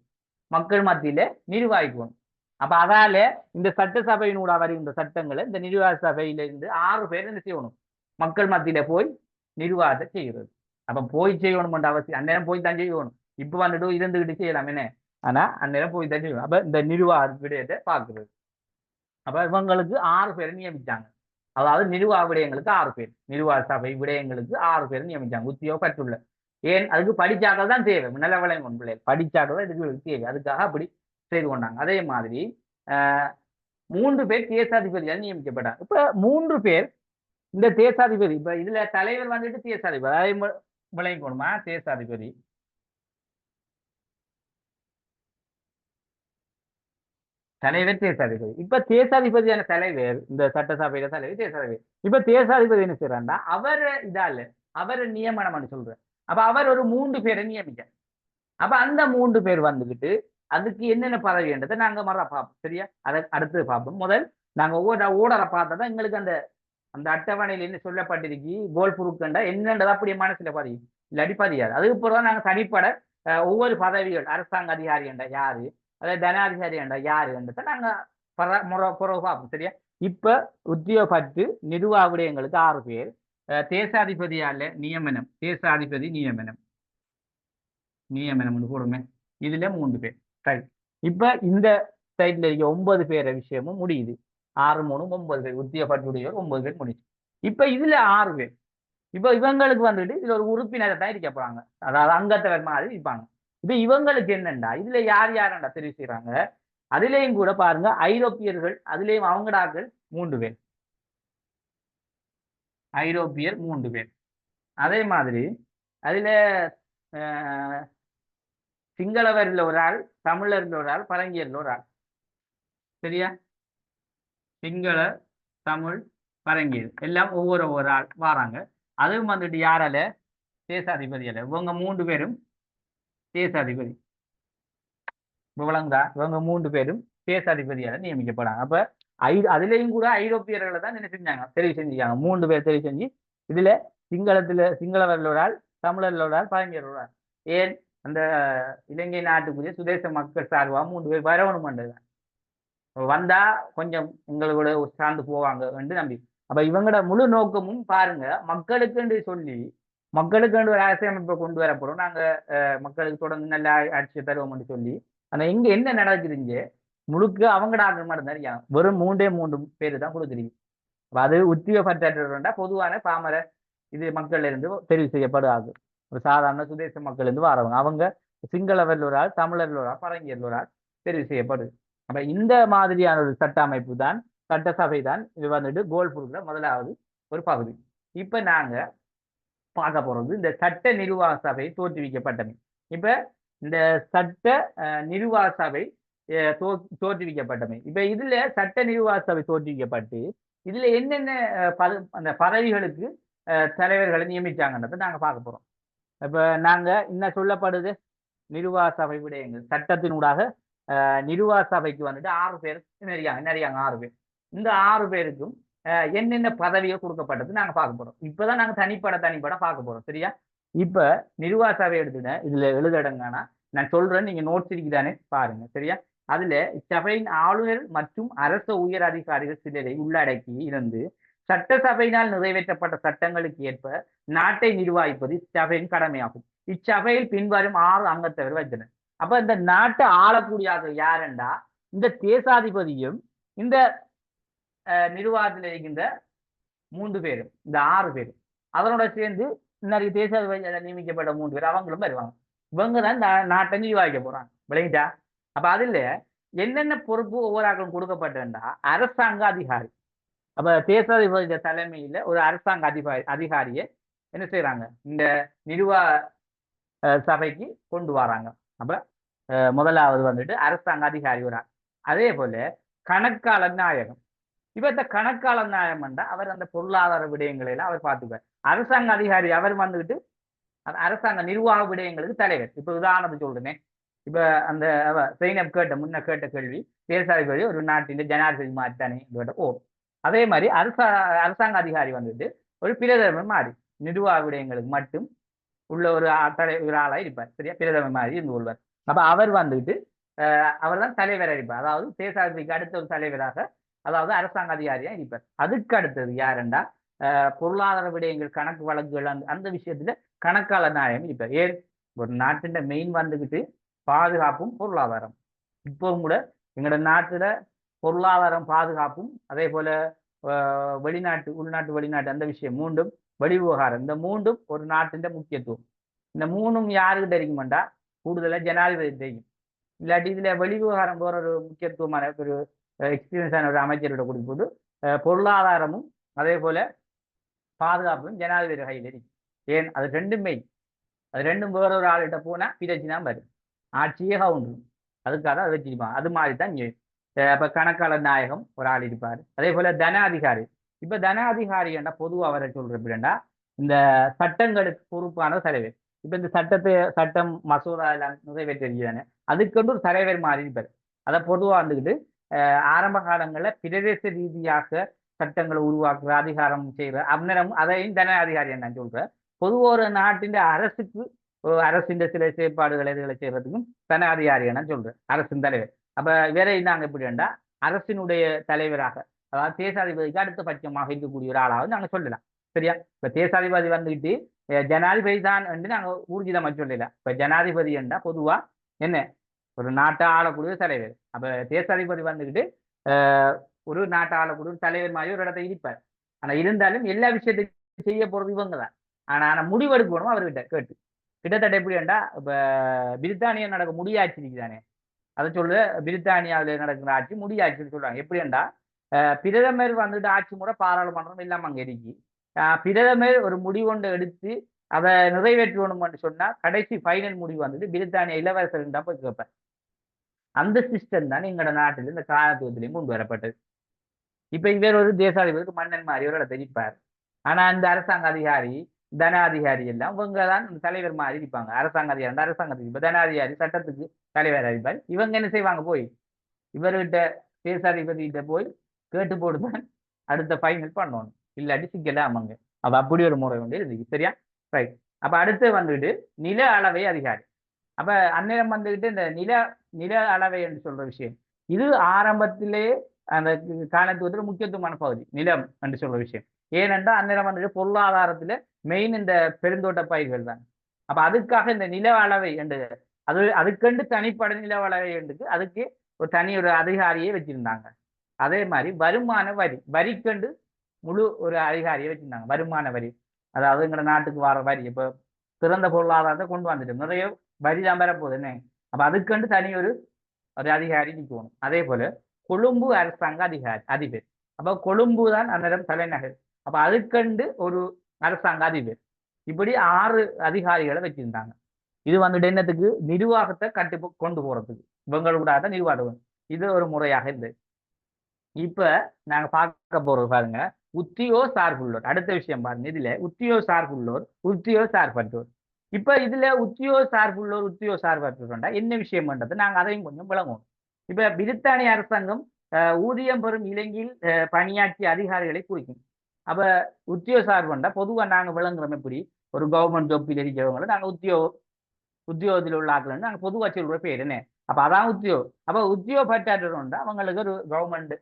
Speaker 1: மக்கள் மத்தியில நிர்வாகிக்கணும். அப்ப அதால இந்த சட்டசபையினூடா வருகின்ற சட்டங்களை இந்த நிர்வாக சபையில இருந்து 6 பேர் என்ன செய்யணும்? மக்கள் மத்தியில போய் நிர்வாகத்தை செய்கிறது. அப்ப போய் செய்யணும் அவசியம், அந்நேரம் போய் தான் செய்யணும். இப்ப வந்துட்டு இருந்துகிட்டு செய்யலாம் என்ன, ஆனா அந்நேரம் போய் தான் செய்யணும். அப்ப இந்த நிர்வாக விடயத்தை பார்க்கிறது. அப்ப இவங்களுக்கு 6 பேரை நியமிச்சாங்க. அதாவது நிர்வாக விடயங்களுக்கு 6 பேர், நிர்வாக சபை விடயங்களுக்கு 6 பேர் நியமிச்சாங்க உத்தியோகப்பட்டுள்ள. ஏன், அதுக்கு படிச்சாக்கள் தான் தேவை, நல்ல விளையும் பிள்ளைகள் படிச்சாக்கள் தான் இதுக்கு தேவை, அதுக்காக அப்படி செய்து கொண்டாங்க. அதே மாதிரி 3 பேர் தேசாதிபதியால் நியமிக்கப்பட்டாங்க. இப்ப 3 பேர் இந்த தேசாதிபதி, இப்ப இதுல தலைவர் வந்துட்டு தேசாதிபதி, அதை விளையணுமா? தேசாதிபதி தலைவர் தேசாதிபதி. இப்ப தேசாதிபதியான தலைவர், இந்த சட்டசபையில தலைவர் தேசாதிபதி. இப்ப தேசாதிபதி என்ன செய்யறாண்டா, அவரை நியமனம் சொல்ற. அப்ப அவர் ஒரு 3 பேரை நியமிக்க. அப்ப அந்த 3 பேர் வந்துகிட்டு அதுக்கு என்னென்ன பதவின்றதை நாங்க பார்ப்போம், சரியா? அதை அடுத்து பார்ப்போம். முதல் நாங்க ஒவ்வொரு ஓடரை பார்த்தா தான் எங்களுக்கு அந்த அந்த அட்டவணையில் என்ன சொல்லப்பட்டிருக்கு, கோல் புருக்கண்டா என்னன்றதா அப்படியே மனசுல பதியும், இல்லாட்டி பதியாது. அதுக்கு பிறகுதான் நாங்க தனிப்பட ஒவ்வொரு பதவிகள், அரசாங்க அதிகாரி என்ற யாரு, அதாவது தனாதிகாரி என்ற யாருன்றதை நாங்க புறவு பார்ப்போம், சரியா? இப்ப உத்தியோகப்பட்டு நிர்வாக விடயங்களுக்கு 6 பேர், தேசாதிபதியால நியமனம், தேசாதிபதி நியமனம் போடுமே, இதுல 3 பேர். ரைட். இப்ப இந்த சைட்ல இருக்க 9 பேரை விஷயமும் முடியுது. 6 3 9 பேர், உத்தியோகப்பட்டுடையவர் 9 பேர் முடிச்சு. இப்ப இதுல 6 பேர். இப்ப இவங்களுக்கு வந்துட்டு இதுல ஒரு உறுப்பினரை தான் இருக்க போறாங்க, அதாவது அங்கத்தவர் மாதிரி இருப்பாங்க. இப்ப இவங்களுக்கு என்னண்டா, இதுல யார் யாருண்டா தெரிவு செய்யறாங்க. அதுலயும் கூட பாருங்க, ஐரோப்பியர்கள், அதுலயும் அவங்கடாக்கள் 3 பேர், ஐரோப்பியர் 3 பேர். அதே மாதிரி அதுல சிங்களவர்ல ஒரு ஆள், தமிழர்ல ஒரு ஆள், பரங்கியர்ல ஒரு ஆள், சரியா? சிங்கள, தமிழ், பரங்கியர் எல்லாம் ஒவ்வொரு ஆள் வராங்க. அதுவும் வந்துட்டு யாரால? தேசாதிபதியால. இவங்க 3 பேரும் தேசாதிபதி, விளங்குதா? இவங்க 3 பேரும் தேசாதிபதியால நியமிக்கப்படாங்க. அப்ப அதுலயும் கூட ஐரோப்பியர்களை தான் என்ன செஞ்சாங்க, தெரிவு செஞ்சுக்காங்க. 3 பேர் தெரிவு செஞ்சு இதுல சிங்களவர்ல ஒரு ஆள், தமிழர்ல ஒரு ஆள், பரங்கியர் ஒரு ஆள். ஏன் அந்த இலங்கை நாட்டுக்குரிய சுதேச மக்கள் சார்பாக 3 பேர் வரவணுமென்றது வந்தா கொஞ்சம் உங்களோட சார்ந்து போவாங்க என்று நம்பி. அப்ப இவங்களோட முழு நோக்கமும் பாருங்க, மக்களுக்கு சொல்லி மக்களுக்கு ஒரு அரசியலமைப்பை கொண்டு வரப்போறோம், நாங்க மக்களுக்கு தொடர்ந்து நல்ல ஆட்சியை தருவோம்னு சொல்லி. ஆனா இங்க என்ன நடக்குதுங்க, முழுக்க அவங்கட ஆக்கள் மட்டும் தான் வெறும் 3 பேர் தான் கொடுக்குறீங்க. அது உத்தியோகப்பற்றா பொதுவான பாமர இது மக்கள்ல இருந்து தெரிவு செய்யப்படுவாங்க. ஒரு சாதாரண சுதேச மக்கள் இருந்து வரவங்க அவங்க சிங்களவர்கள் ஒரு ஆள், தமிழர்கள் ஒரு ஆள், பரங்கியர்கள் ஒரு ஆள் தெரிவு செய்யப்படுது. அப்ப இந்த மாதிரியான ஒரு சட்ட அமைப்பு தான், சட்டசபை தான் இது வந்துட்டு கோல்பூர்ல முதலாவது ஒரு பகுதி. இப்ப நாங்க பார்க்க போறது இந்த சட்ட நிர்வாக சபை தோற்றுவிக்கப்பட்டமை. இப்ப இந்த சட்ட நிர்வாக சபை தோற்றுவிக்கப்பட்டமை. இப்ப இதுல சட்ட நிர்வாக சபை தோற்றுவிக்கப்பட்டு இதுல என்னென்ன அந்த பதவிகளுக்கு தலைவர்களை நியமிச்சாங்கன்றதை நாங்க பார்க்க போறோம். இப்ப நாங்க என்ன சொல்லப்படுது, நிர்வாக சபை விடயங்கள் சட்டத்தினூடாக நிர்வாக சபைக்கு வந்துட்டு 6 பேர் நிறையாங்க 6 பேர். இந்த 6 பேருக்கும் என்னென்ன பதவிகள் கொடுக்கப்பட்டது நாங்க பார்க்க போறோம். இப்பதான் நாங்க தனிப்பட பார்க்க போறோம். சரியா? இப்ப நிர்வாக சபை எடுத்துட்டேன், இதுல எழுதடங்கானா நான் சொல்றேன், நீங்க நோட்ஸ் இருக்குதானே பாருங்க. சரியா? அதுல இச்சபையின் ஆளுநர் மற்றும் அரச உயர் அதிகாரிகள் சிலரை உள்ளடக்கி இருந்து சட்டசபையினால் நிறைவேற்றப்பட்ட சட்டங்களுக்கு ஏற்ப நாட்டை நிர்வகிப்பது இச்சபையின் கடமையாகும். இச்சபையில் பின்வரும் 6 அங்கத்தவர் வைத்தனர். அப்ப இந்த நாட்டை ஆளக்கூடிய யாருண்டா இந்த தேசாதிபதியும் இந்த நிர்வாகத்தில் இருக்கின்ற 3 பேரும், இந்த 6 பேரும் அதனோட சேர்ந்து இன்னொரு தேசாதிபதி நியமிக்கப்பட்ட 3 பேர் அவங்களும் வருவாங்க. இவங்க தான் நாட்டை நிர்வகிக்க போறாங்க. விளங்கிட்டா? அப்ப அதுல என்னென்ன பொறுப்பு ஒவ்வொரு ஆக்களும் கொடுக்கப்பட்டா அரசாங்க அதிகாரி. அப்ப தேசாதிபதி தலைமையில ஒரு அரசாங்க அதிகாரியை என்ன செய்யறாங்க, இந்த நிர்வாக சபைக்கு கொண்டு வராங்க. அப்ப முதலாவது வந்துட்டு அரசாங்க அதிகாரி ஒரு. அதே போல கணக்காளர் நாயகம். இப்ப இந்த கணக்காளர் நாயகம்டா அவர் அந்த பொருளாதார விடயங்களை எல்லாம் அவர் பார்த்துக்குவார். அரசாங்க அதிகாரி அவர் வந்துட்டு அரசாங்க நிர்வாக விடயங்களுக்கு தலைவர். இப்ப உதாரணத்துக்கு சொல்றேனே, இப்ப அந்த சைனப் முன்ன கேட்ட கேள்வி, தேசாதிபதி ஒரு நாட்டின் ஜனாதிபதி மாறித்தானே கேட்ட. ஓ, அதே மாதிரி அரசாங்க அதிகாரி வந்துட்டு ஒரு பிரதமர் மாதிரி நிர்வாக விடயங்களுக்கு மட்டும் உள்ள ஒரு ஆளா இருப்பார். சரியா? பிரதமர் மாதிரி இருந்து கொள்வார். அப்ப அவர் வந்துட்டு அவர் தான் தலைவராக இருப்பார். அதாவது தேசாதிபதிக்கு அடுத்த ஒரு தலைவராக, அதாவது அரசாங்க அதிகாரியா இருப்பார். அதுக்கு அடுத்தது யாருண்டா பொருளாதார விடயங்கள் கணக்கு வழக்குகள் அந்த விஷயத்துல கணக்காளர் நாயகம் இருப்பார். ஏன், ஒரு நாட்டின் மெயின் வந்துகிட்டு பாதுகாப்பும் பொருளாதாரம். இப்பவும் கூட எங்களோட நாட்டுல பொருளாதாரம் பாதுகாப்பும் அதே போல வெளிநாட்டு உள்நாட்டு வெளிநாட்டு அந்த விஷயம் மூன்றும் வெளிவிவகாரம், இந்த மூன்றும் ஒரு நாட்டின் முக்கியத்துவம். இந்த மூணும் யாருக்கிட்ட இருக்குமெண்டா கூடுதலா ஜனாதிபதி தெரியும். இல்லாட்டி இதுல வெளிவிவகாரம் போற ஒரு முக்கியத்துவமான ஒரு எக்ஸ்பீரியன்ஸான ஒரு அமைச்சரோட கொடுக்கும்போது பொருளாதாரமும் அதே போல பாதுகாப்பும் ஜனாதிபதி கையில் இருக்கு. ஏன், அது ரெண்டும் மெயின். அது ரெண்டும் வேற ஒரு ஆள்கிட்ட போனா பிரச்சனை வரும், ஆட்சியே கவுண்டும். அதுக்காக அதை வச்சிருப்பான். அது மாதிரி தான் இப்ப கணக்காளர் நாயகம் ஒரு ஆள் இருப்பார். அதே போல தன அதிகாரி. இப்ப தன அதிகாரி என்ன பொதுவாக அவரை சொல்ற எப்படின்னா இந்த சட்டங்களுக்கு பொறுப்பான தலைவர். இப்ப இந்த சட்டம் மசோதா எல்லாம் நிறைவேற்றிருக்கிறானே அதுக்கு ஒரு தலைவர் மாதிரி இருப்பார். அதை பொதுவாக வந்துக்கிட்டு ஆரம்ப காலங்களில் பிரதேச ரீதியாக சட்டங்களை உருவாக்குற அதிகாரம் செய்யற அந்நேரம் அதையும் தன அதிகாரி நான் சொல்றேன். பொதுவாக ஒரு நாட்டின் அரசுக்கு அரசின் சில செயற்பாடுகள் இதுகளை செய்யறதுக்கும் தன அதிகாரி நான் சொல்றேன், அரசின் தலைவர். அப்ப வேற நாங்க எப்படி வேண்டா அரசினுடைய தலைவராக, அதாவது தேசாதிபதிக்கு அடுத்த பட்சமாக இருக்கக்கூடிய ஒரு ஆளாவது நாங்க சொல்லலாம். சரியா? இப்ப தேசாதிபதி வந்துட்டு ஜனாதிபதி தான் என்று நாங்க ஊர்ஜிதமா சொல்லலாம். இப்ப ஜனாதிபதி என்றா பொதுவா என்ன, ஒரு நாட்டை ஆளக்கூடிய தலைவர். அப்ப தேசாதிபதி வந்துக்கிட்டு ஒரு நாட்டை ஆளக்கூடிய தலைவர் மாதிரி ஒரு இடத்தை இருப்பார். ஆனா இருந்தாலும் எல்லா விஷயத்தையும் செய்ய போறது இவங்க தான். ஆனா முடிவெடுக்கணும் அவர்கிட்ட கேட்டு. கிட்டத்தட்ட எப்படி வேண்டா இப்ப பிரித்தானியா நடக்க முடியாட்சி இருக்குதானே, அதை சொல்லு, பிரித்தானியாவில் நடக்கிற ஆட்சி முடியாட்சின்னு சொல்றாங்க. எப்படின்னா பிரதமர் வந்துட்டு ஆட்சி முறை பாராளுமன்றம் இல்லாம அங்க இருக்கு. பிரதமர் ஒரு முடிவொன்றை எடுத்து அதை நிறைவேற்றணும்னு சொன்னா கடைசி ஃபைனல் முடிவு வந்துட்டு பிரித்தானியா இளவரசர் தான் போய் கேட்பேன். அந்த சிஸ்டம் தான் எங்களோட நாட்டில் இந்த காலத்துவத்திலையும் கொண்டு வரப்பட்டது. இப்ப இவர் ஒரு தேசாதிபதிக்கு மன்னன் மாதிரி ஒரு இடத்தை இருப்பார். ஆனா இந்த அரசாங்க அதிகாரி தன அதிகாரி எல்லாம் இவங்க தான் தலைவர் மாதிரி இருப்பாங்க. அரசாங்க அதிகாரி அரசாங்கத்துக்கு இப்ப தன அதிகாரி சட்டத்துக்கு தலைவர் அறிவிப்பார். இவங்க என்ன செய்வாங்க, போய் இவர்கிட்ட தேசாதிபதி கிட்ட போய் கேட்டு போட்டுதான் அடுத்த ஃபைனல் பண்ணணும், இல்லாட்டி சிக்கல ஆமாங்க. அப்ப அப்படி ஒரு முறை உண்டு இருக்கு. சரியா? ரைட். அப்ப அடுத்து வந்துட்டு நில அளவை அதிகாரி. அப்ப அந்நேரம் வந்துகிட்டு இந்த நில அளவை என்று சொல்ற விஷயம் இது ஆரம்பத்திலே அந்த காலத்துவத்தில் முக்கியத்துவமான பகுதி நிலம் என்று சொல்ற விஷயம். ஏனென்றால் அந்நேரம் வந்துட்டு பொருளாதாரத்துல மெயின் இந்த பெருந்தோட்ட பயிர்கள் தான். அப்ப அதுக்காக இந்த நில அளவை என்று அதுக்கென்று தனிப்படை நில அளவை என்று அதுக்கு ஒரு தனி ஒரு அதிகாரியை வச்சிருந்தாங்க. அதே மாதிரி வருமான வரிக்கென்று முழு ஒரு அதிகாரியை வச்சிருந்தாங்க. வருமான வரி அதாவது எங்க நாட்டுக்கு வர வரி இப்ப சிறந்த பொருளாதாரத்தை கொண்டு வந்துட்டு நிறைய வரி தான் வரப்போகுது என்ன. அப்ப அதுக்கென்று தனி ஒரு அதிகாரி நிற்கணும். அதே போல கொழும்பு அரசாங்க அதிபர். அப்ப கொழும்பு தான் அந்நேரம் தலைநகர். அப்ப அதுக்கண்டு ஒரு அரசாங்க அதிபர். இப்படி 6 அதிகாரிகளை வச்சிருந்தாங்க. இது வந்துட்டு என்னத்துக்கு நிர்வாகத்தை கொண்டு போறதுக்கு இவங்களோட நிர்வாகம். இது ஒரு முறையாக இருந்தது. இப்ப நாங்க பார்க்க போறது பாருங்க உத்தியோ சார்புள்ளோர். அடுத்த விஷயம் பாருங்க இதுல உத்தியோ சார்புள்ளோர் உத்தியோ சார்பற்றோர். இப்ப இதுல உத்தியோ சார்புள்ளோர் உத்தியோ சார்பற்றோர்டா என்ன விஷயம்ன்றது நாங்க அதையும் கொஞ்சம் விளங்குவோம். இப்ப பிரித்தானிய அரசாங்கம் ஊதியம் பெறும் இலங்கையில் பணியாற்றிய அதிகாரிகளை குறிக்கும். அப்ப உத்தியோ சார்புண்டா பொதுவா நாங்க விளங்குறோம் எப்படி ஒரு கவர்மெண்ட் ஜாப்பில் இருக்கிறவங்களை நாங்க உத்தியோகத்தில் உள்ள ஆட்கள் நாங்க பொதுவா சொல்ற பேர் என்ன. அப்ப அதான் உத்தியோகம். அப்ப உத்தியோக பற்றாற்றோர்டா அவங்களுக்கு ஒரு கவர்மெண்ட்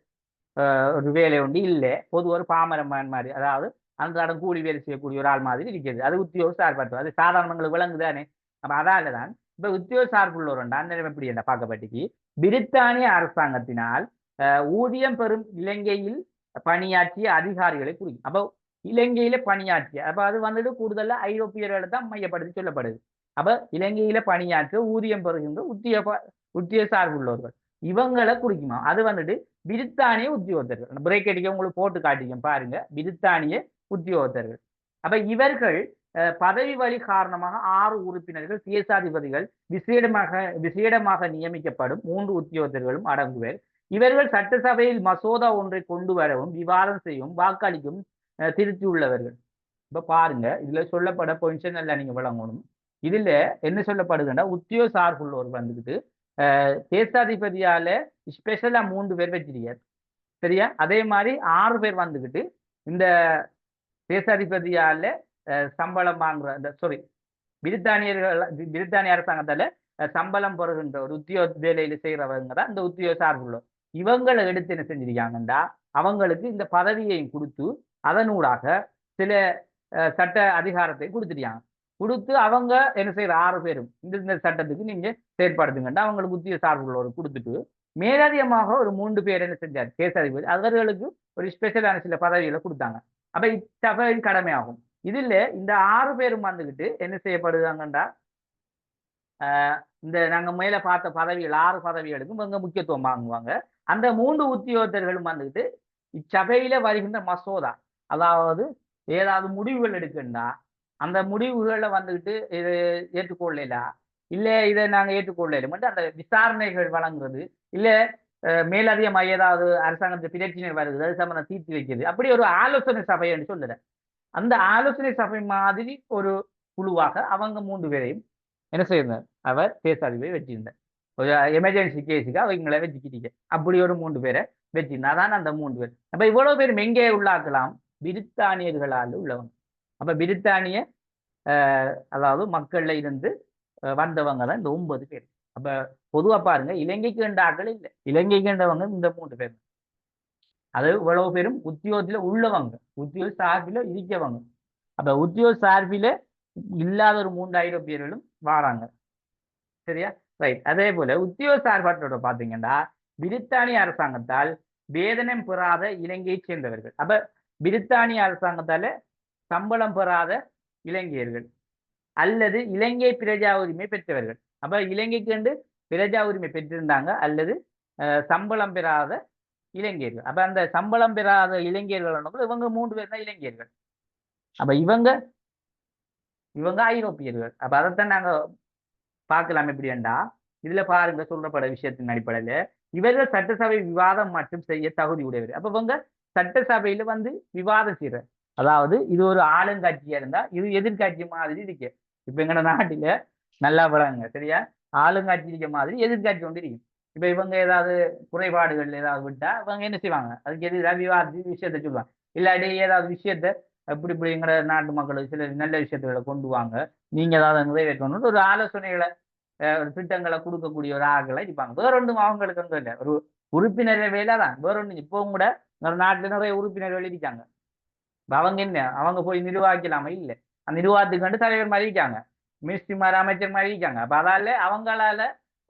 Speaker 1: ஒரு வேலை உண்டு இல்லை பொது ஒரு பாமரமான் மாதிரி அதாவது அன்றாடம் கூலி வேலை செய்யக்கூடிய ஒரு ஆள் மாதிரி இருக்கிறது. அது உத்தியோக சார்பற்றது. அது சாதாரணங்களுக்கு விளங்குதானே. அப்ப அதால தான் இப்ப உத்தியோக சார்புள்ளவர் அந்த எப்படி என்ன பார்க்கப்பட்டிக்கு பிரித்தானிய அரசாங்கத்தினால் ஊதியம் பெறும் இலங்கையில் பணியாற்றிய அதிகாரிகளை குறிக்கும். அப்போ இலங்கையில பணியாற்றிய அப்ப அது வந்துட்டு கூடுதலா ஐரோப்பியர்களை தான் மையப்படுத்தி சொல்லப்படுது. அப்ப இலங்கையில பணியாற்ற ஊதியம் பெறுகின்ற உத்திய சார்புள்ளவர்கள் இவங்களை குறிக்குமா. அது வந்துட்டு பிரித்தானிய உத்தியோகத்தர்கள். பிரேக் அடிக்க உங்களுக்கு போட்டு காட்டிக்கும் பாருங்க பிரித்தானிய உத்தியோகத்தர்கள். அப்ப இவர்கள் பதவி வழி காரணமாக 6 உறுப்பினர்கள் தேசாதிபதிகள் விசேடமாக நியமிக்கப்படும் 3 உத்தியோகத்தர்களும் அடங்குவர். இவர்கள் சட்டசபையில் மசோதா ஒன்றை கொண்டு வரவும் விவாதம் செய்யவும் வாக்களிக்கும் திருத்தியுள்ளவர்கள். இப்ப பாருங்க இதுல சொல்லப்பட பொசிஷன் எல்லாம் நீங்க விளங்கணும். இதுல என்ன சொல்லப்படுதுன்னா உத்தியோக சார்புள்ளவர் வந்துக்கிட்டு தேசாதிபதியால ஸ்பெஷலா 3 பேர் வச்சிருக்கார். சரியா. அதே மாதிரி 6 பேர் வந்துகிட்டு இந்த தேசாதிபதியால சம்பளம் வாங்குற பிரித்தானிய அரசாங்கத்தால சம்பளம் பெறுகின்ற ஒரு உத்தியோக வேலையில செய்யறவங்க தான் இந்த உத்தியோக சார்புள்ளவர். இவங்களை எடுத்து என்ன செஞ்சிருக்காங்கண்டா அவங்களுக்கு இந்த பதவியையும் கொடுத்து அதனூடாக சில சட்ட அதிகாரத்தை கொடுத்துட்டாங்க. கொடுத்து அவங்க என்ன செய்யற 6 பேரும் இந்த சட்டத்துக்கு நீங்க செயற்படுத்துங்கண்டா அவங்களுக்கு உத்திய சார்புள்ளவர் கொடுத்துட்டு மேலதிகமாக ஒரு 3 பேர் என்ன செஞ்சார் தேசாதிபதி அவர்களுக்கு ஒரு ஸ்பெஷலான சில பதவிகளை கொடுத்தாங்க. அப்ப இச்சபையின் கடமையாகும். இதுல இந்த 6 பேரும் வந்துகிட்டு என்ன செய்யப்படுதாங்கண்டா இந்த நாங்க மேல பார்த்த பதவிகள் 6 பதவிகளுக்கும் இவங்க முக்கியத்துவம் வாங்குவாங்க. அந்த 3 உத்தியோகத்தர்களும் வந்துகிட்டு இச்சபையில வருகின்ற மசோதா அதாவது ஏதாவது முடிவுகள் எடுக்கண்டா அந்த முடிவுகளை வந்துகிட்டு இது ஏற்றுக்கொள்ளலா இல்ல இதை நாங்க ஏற்றுக்கொள்ளலும் அந்த விசாரணைகள் வழங்குறது இல்ல மேலதிகமா ஏதாவது அரசாங்கத்து பிரச்சனை வருது அது சம்பந்தம் தீர்த்து வைக்கிறது அப்படி ஒரு ஆலோசனை சபை என்று சொல்லுறேன். அந்த ஆலோசனை சபை மாதிரி ஒரு குழுவாக அவங்க 3 பேரையும் என்ன செய்யறார் அவர் தேசாதிபதி வச்சிருந்தார். ஒரு எமர்ஜென்சி கேஸுக்கு அவங்களை வச்சுக்கிட்டீங்க அப்படி ஒரு 3 பேரை வச்சிருந்தா அதான் அந்த 3 பேர். அப்ப இவ்வளவு பேரும் எங்கே உள்ளாக்கலாம் பிரித்தானியர்களால் உள்ளவங்க. அப்ப பிரித்தானிய அதாவது மக்கள்ல இருந்து வந்தவங்க தான் இந்த 9 பேர். அப்ப பொதுவா பாருங்க இலங்கைக்கு கண்ட ஆட்கள் இல்லை இலங்கைக்கு கண்டவங்க இந்த 3 பேர். அது இவ்வளவு பேரும் உத்தியோகத்துல உள்ளவங்க உத்தியோக சார்பில இருக்கவங்க. அப்ப உத்தியோக சார்பில இல்லாத ஒரு 3 ஐரோப்பியர்களும் வாராங்க. சரியா ரைட். அதே போல உத்தியோக சார்பாட்டோட பாத்தீங்கன்னா பிரித்தானிய அரசாங்கத்தால் வேதனம் பெறாத இலங்கையை சேர்ந்தவர்கள். அப்ப பிரித்தானிய அரசாங்கத்தால சம்பளம் பெறாத இலங்கையர்கள் அல்லது இலங்கை பிரஜா உரிமை பெற்றவர்கள். அப்ப இலங்கைக்கு வந்து பிரஜா உரிமை பெற்றிருந்தாங்க அல்லது சம்பளம் பெறாத இலங்கையர்கள். அப்ப அந்த சம்பளம் பெறாத இலங்கையர்கள் இவங்க 3 பேர் தான் இலங்கையர்கள். அப்ப இவங்க ஐரோப்பியர்கள். அப்ப அதைத்தான் நாங்க பார்க்கலாம் எப்படின்னா இதுல பாருங்க சொல்லப்பட விஷயத்தின் அடிப்படையில இவர்கள் சட்டசபை விவாதம் மட்டும் செய்ய தகுதி உடையவர். அப்ப இவங்க சட்டசபையில வந்து விவாதம் செய்யற அதாவது இது ஒரு ஆளுங்கட்சியா இருந்தா இது எதிர்கட்சி மாதிரி இருக்கு. இப்ப எங்க நாட்டில நல்லா பழங்க சரியா ஆளுங்கட்சி இருக்க மாதிரி எதிர்கட்சி ஒன்று இருக்கும். இப்ப இவங்க ஏதாவது குறைபாடுகள் ஏதாவது விட்டா இவங்க என்ன செய்வாங்க அதுக்கு எதிராக விவாதித்து விஷயத்த சொல்லுவாங்க. இல்லாட்டி ஏதாவது விஷயத்த இப்படி இப்படிங்கிற நாட்டு மக்களுக்கு சில நல்ல விஷயத்துகளை கொண்டு வாங்க நீங்க ஏதாவது நிறைவேற்றணும் ஒரு ஆலோசனைகளை ஒரு திட்டங்களை கொடுக்கக்கூடிய ஒரு ஆட்களை இருப்பாங்க. வேறொன்றும் அவங்களுக்கு அங்கே இல்லை. ஒரு உறுப்பினர் வேலை தான், வேறொன்று. இப்பவும் கூட ஒரு நாட்டில் நிறைய உறுப்பினர்கள் இருக்காங்க. அவங்க என்ன, அவங்க போய் நிர்வாகிக்கலாமா? இல்லை. அந்த நிர்வாகத்துக்கு வந்து தலைவர் மாதிரி இருக்காங்க, மினிஸ்ட்ரிமார், அமைச்சர் மாதிரி இருக்காங்க. அப்ப அதால அவங்களால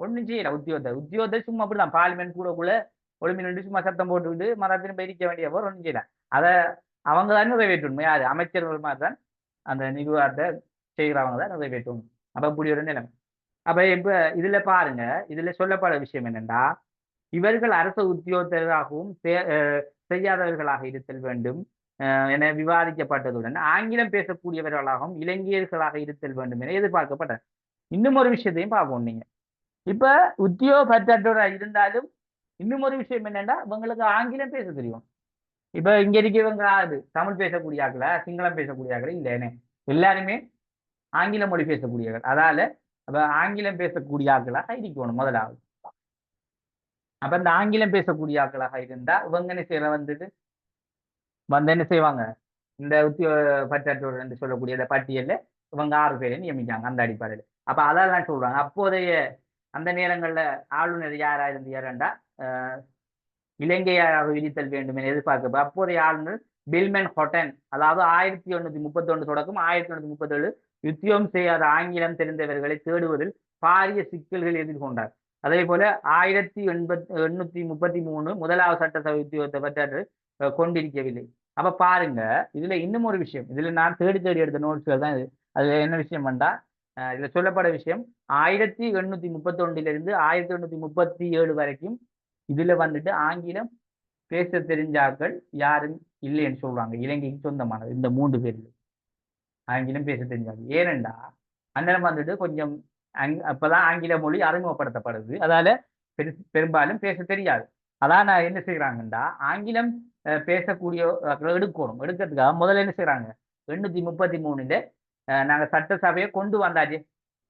Speaker 1: ஒன்றும் செய்யல. உத்தியோகத்தை சும்மா அப்படிதான் பார்லிமெண்ட் கூடக்குள்ள ஒளிமி நின்று சும்மா சத்தம் போட்டுக்கிட்டு மரத்தின் பயிரிக்க வேண்டிய போர் ஒன்றும் செய்யல. அதை அவங்க தான் நிறைவேற்றணும். யாரு? அமைச்சர்கள் மாதிரி தான் அந்த நிர்வாகத்தை செய்கிறவங்க தான் நிறைவேற்றணும். அப்ப இப்படி ஒரு நிலைமை. அப்ப இப்ப இதுல பாருங்க, இதுல சொல்லப்பட விஷயம் என்னன்னா, இவர்கள் அரசு உத்தியோகத்தராகவும் செய்யாதவர்களாக இருத்தல் வேண்டும் என விவாதிக்கப்பட்டதுடன் ஆங்கிலம் பேசக்கூடியவர்களாகவும் இலங்கையர்களாக இருத்தல் வேண்டும் என எதிர்பார்க்கப்பட்ட இன்னும் ஒரு விஷயத்தையும் பார்ப்போம். நீங்க இப்ப உத்தியோக பற்றற்றவராக இருந்தாலும் இன்னும் ஒரு விஷயம் என்னன்னா, இவங்களுக்கு ஆங்கிலம் பேச தெரியும். இப்ப இங்க இருக்கவங்க அது தமிழ் பேசக்கூடிய ஆக்கள, சிங்களம் பேசக்கூடிய ஆக்கள இல்லைன்னு, எல்லாருமே ஆங்கில மொழி பேசக்கூடியவர்கள். அதால அப்ப ஆங்கிலம் பேசக்கூடிய ஆக்களாக இருக்கணும் முதலாவது. அப்ப இந்த ஆங்கிலம் பேசக்கூடிய ஆக்களாக இருந்தா இவங்க என்ன செய்யற வந்துட்டு வந்து என்ன செய்வாங்க, இந்த உத்தியோக பற்றாற்றோர் என்று சொல்லக்கூடிய இந்த பட்டியல்ல இவங்க 6 பேரை நியமிக்காங்க அந்த அடிப்படையில். அப்ப அதான் சொல்றாங்க, அப்போதைய அந்த நேரங்கள்ல ஆளுநர் யாரா இருந்து யாருண்டா இலங்கையாக விதித்தல் வேண்டும் என எதிர்பார்க்க அப்போதைய ஆளுநர் பில்மன் ஹொட்டன். அதாவது 1831 தொடக்கம் 1837 யுத்தியோகம் செய்யாத ஆங்கிலம் தெரிந்தவர்களை தேடுவதில் பாரிய சிக்கல்கள் எதிர்கொண்டார். அதே போல 1833 முதலாவது சட்டசபை உத்தியோகத்தை பற்றி கொண்டிருக்கவில்லை. அப்ப பாருங்க, இதுல இன்னும் ஒரு விஷயம், இதுல நான் தேடி தேடி எடுத்த நோட்ஸ்கள் தான் இது. அதுல என்ன விஷயம் வேண்டா, இதுல சொல்லப்பட விஷயம் 1831 1837 வரைக்கும் இதுல வந்துட்டு ஆங்கிலம் பேச தெரிஞ்சாக்கள் யாரும் இல்லைன்னு சொல்றாங்க. இலங்கைக்கு சொந்தமானது இந்த 3 பேர்ல ஆங்கிலம் பேச தெரிஞ்சாங்க. ஏனென்றா அந்நேரம் வந்துட்டு கொஞ்சம் அப்பதான் ஆங்கில மொழி அறிமுகப்படுத்தப்படுது. அதால பெரும்பாலும் பேச தெரியாது. அதான் நான் என்ன செய்யறாங்கன்னா, ஆங்கிலம் பேசக்கூடிய எடுக்கிறதுக்காக முதல்ல என்ன செய்யறாங்க, 833 நாங்க சட்டசபையை கொண்டு வந்தாச்சு.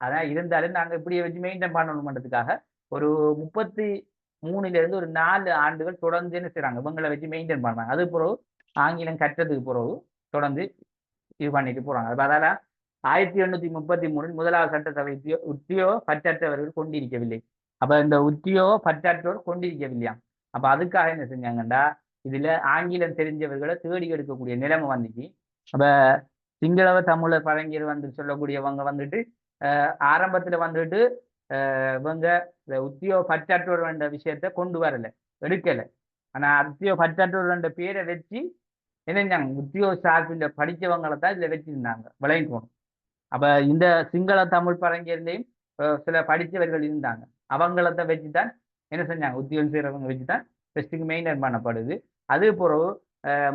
Speaker 1: அதான் இருந்தாலும் நாங்க இப்படியே வச்சு மெயின்டைன் பண்ணணும்ன்றதுக்காக ஒரு 33 ஒரு 4 ஆண்டுகள் தொடர்ந்து என்ன செய்யறாங்க, இவங்களை வச்சு மெயின்டைன் பண்றாங்க. அது பிறகு ஆங்கிலம் கற்றதுக்கு பிறகு தொடர்ந்து இது பண்ணிட்டு போறாங்க. அதால 1833 முதலாவது சட்டசபை உத்தியோக பற்றற்றவர்கள் கொண்டிருக்கவில்லை. அப்ப இந்த உத்தியோக பற்றற்றோர் கொண்டிருக்கவில்லையா. அப்ப அதுக்காக என்ன செஞ்சாங்கண்டா, இதுல ஆங்கிலம் தெரிஞ்சவர்களை தேடி எடுக்கக்கூடிய நிலைமை வந்துச்சு. அப்ப சிங்களவ தமிழர் பழங்கியர் வந்து சொல்லக்கூடியவங்க வந்துட்டு ஆரம்பத்துல வந்துட்டு இவங்க உத்தியோக பற்றற்றோர் என்ற விஷயத்த கொண்டு வரல, எடுக்கல. ஆனா உத்தியோக பற்றற்றோர் என்ற பேரை வச்சு என்ன உத்தியோக சார்பில் படித்தவங்களை தான் இதுல வச்சிருந்தாங்க, விளங்கிக்கணும். அப்ப இந்த சிங்கள தமிழ் பழங்கியர்லையும் சில படித்தவர்கள் இருந்தாங்க. அவங்களத்தை வச்சுதான் என்ன செஞ்சாங்க, உத்தியோகம் செய்யறவங்க வச்சுதான் பெஸ்ட்டுக்கு மெயின்டைன் பண்ணப்படுது. அது பிறகு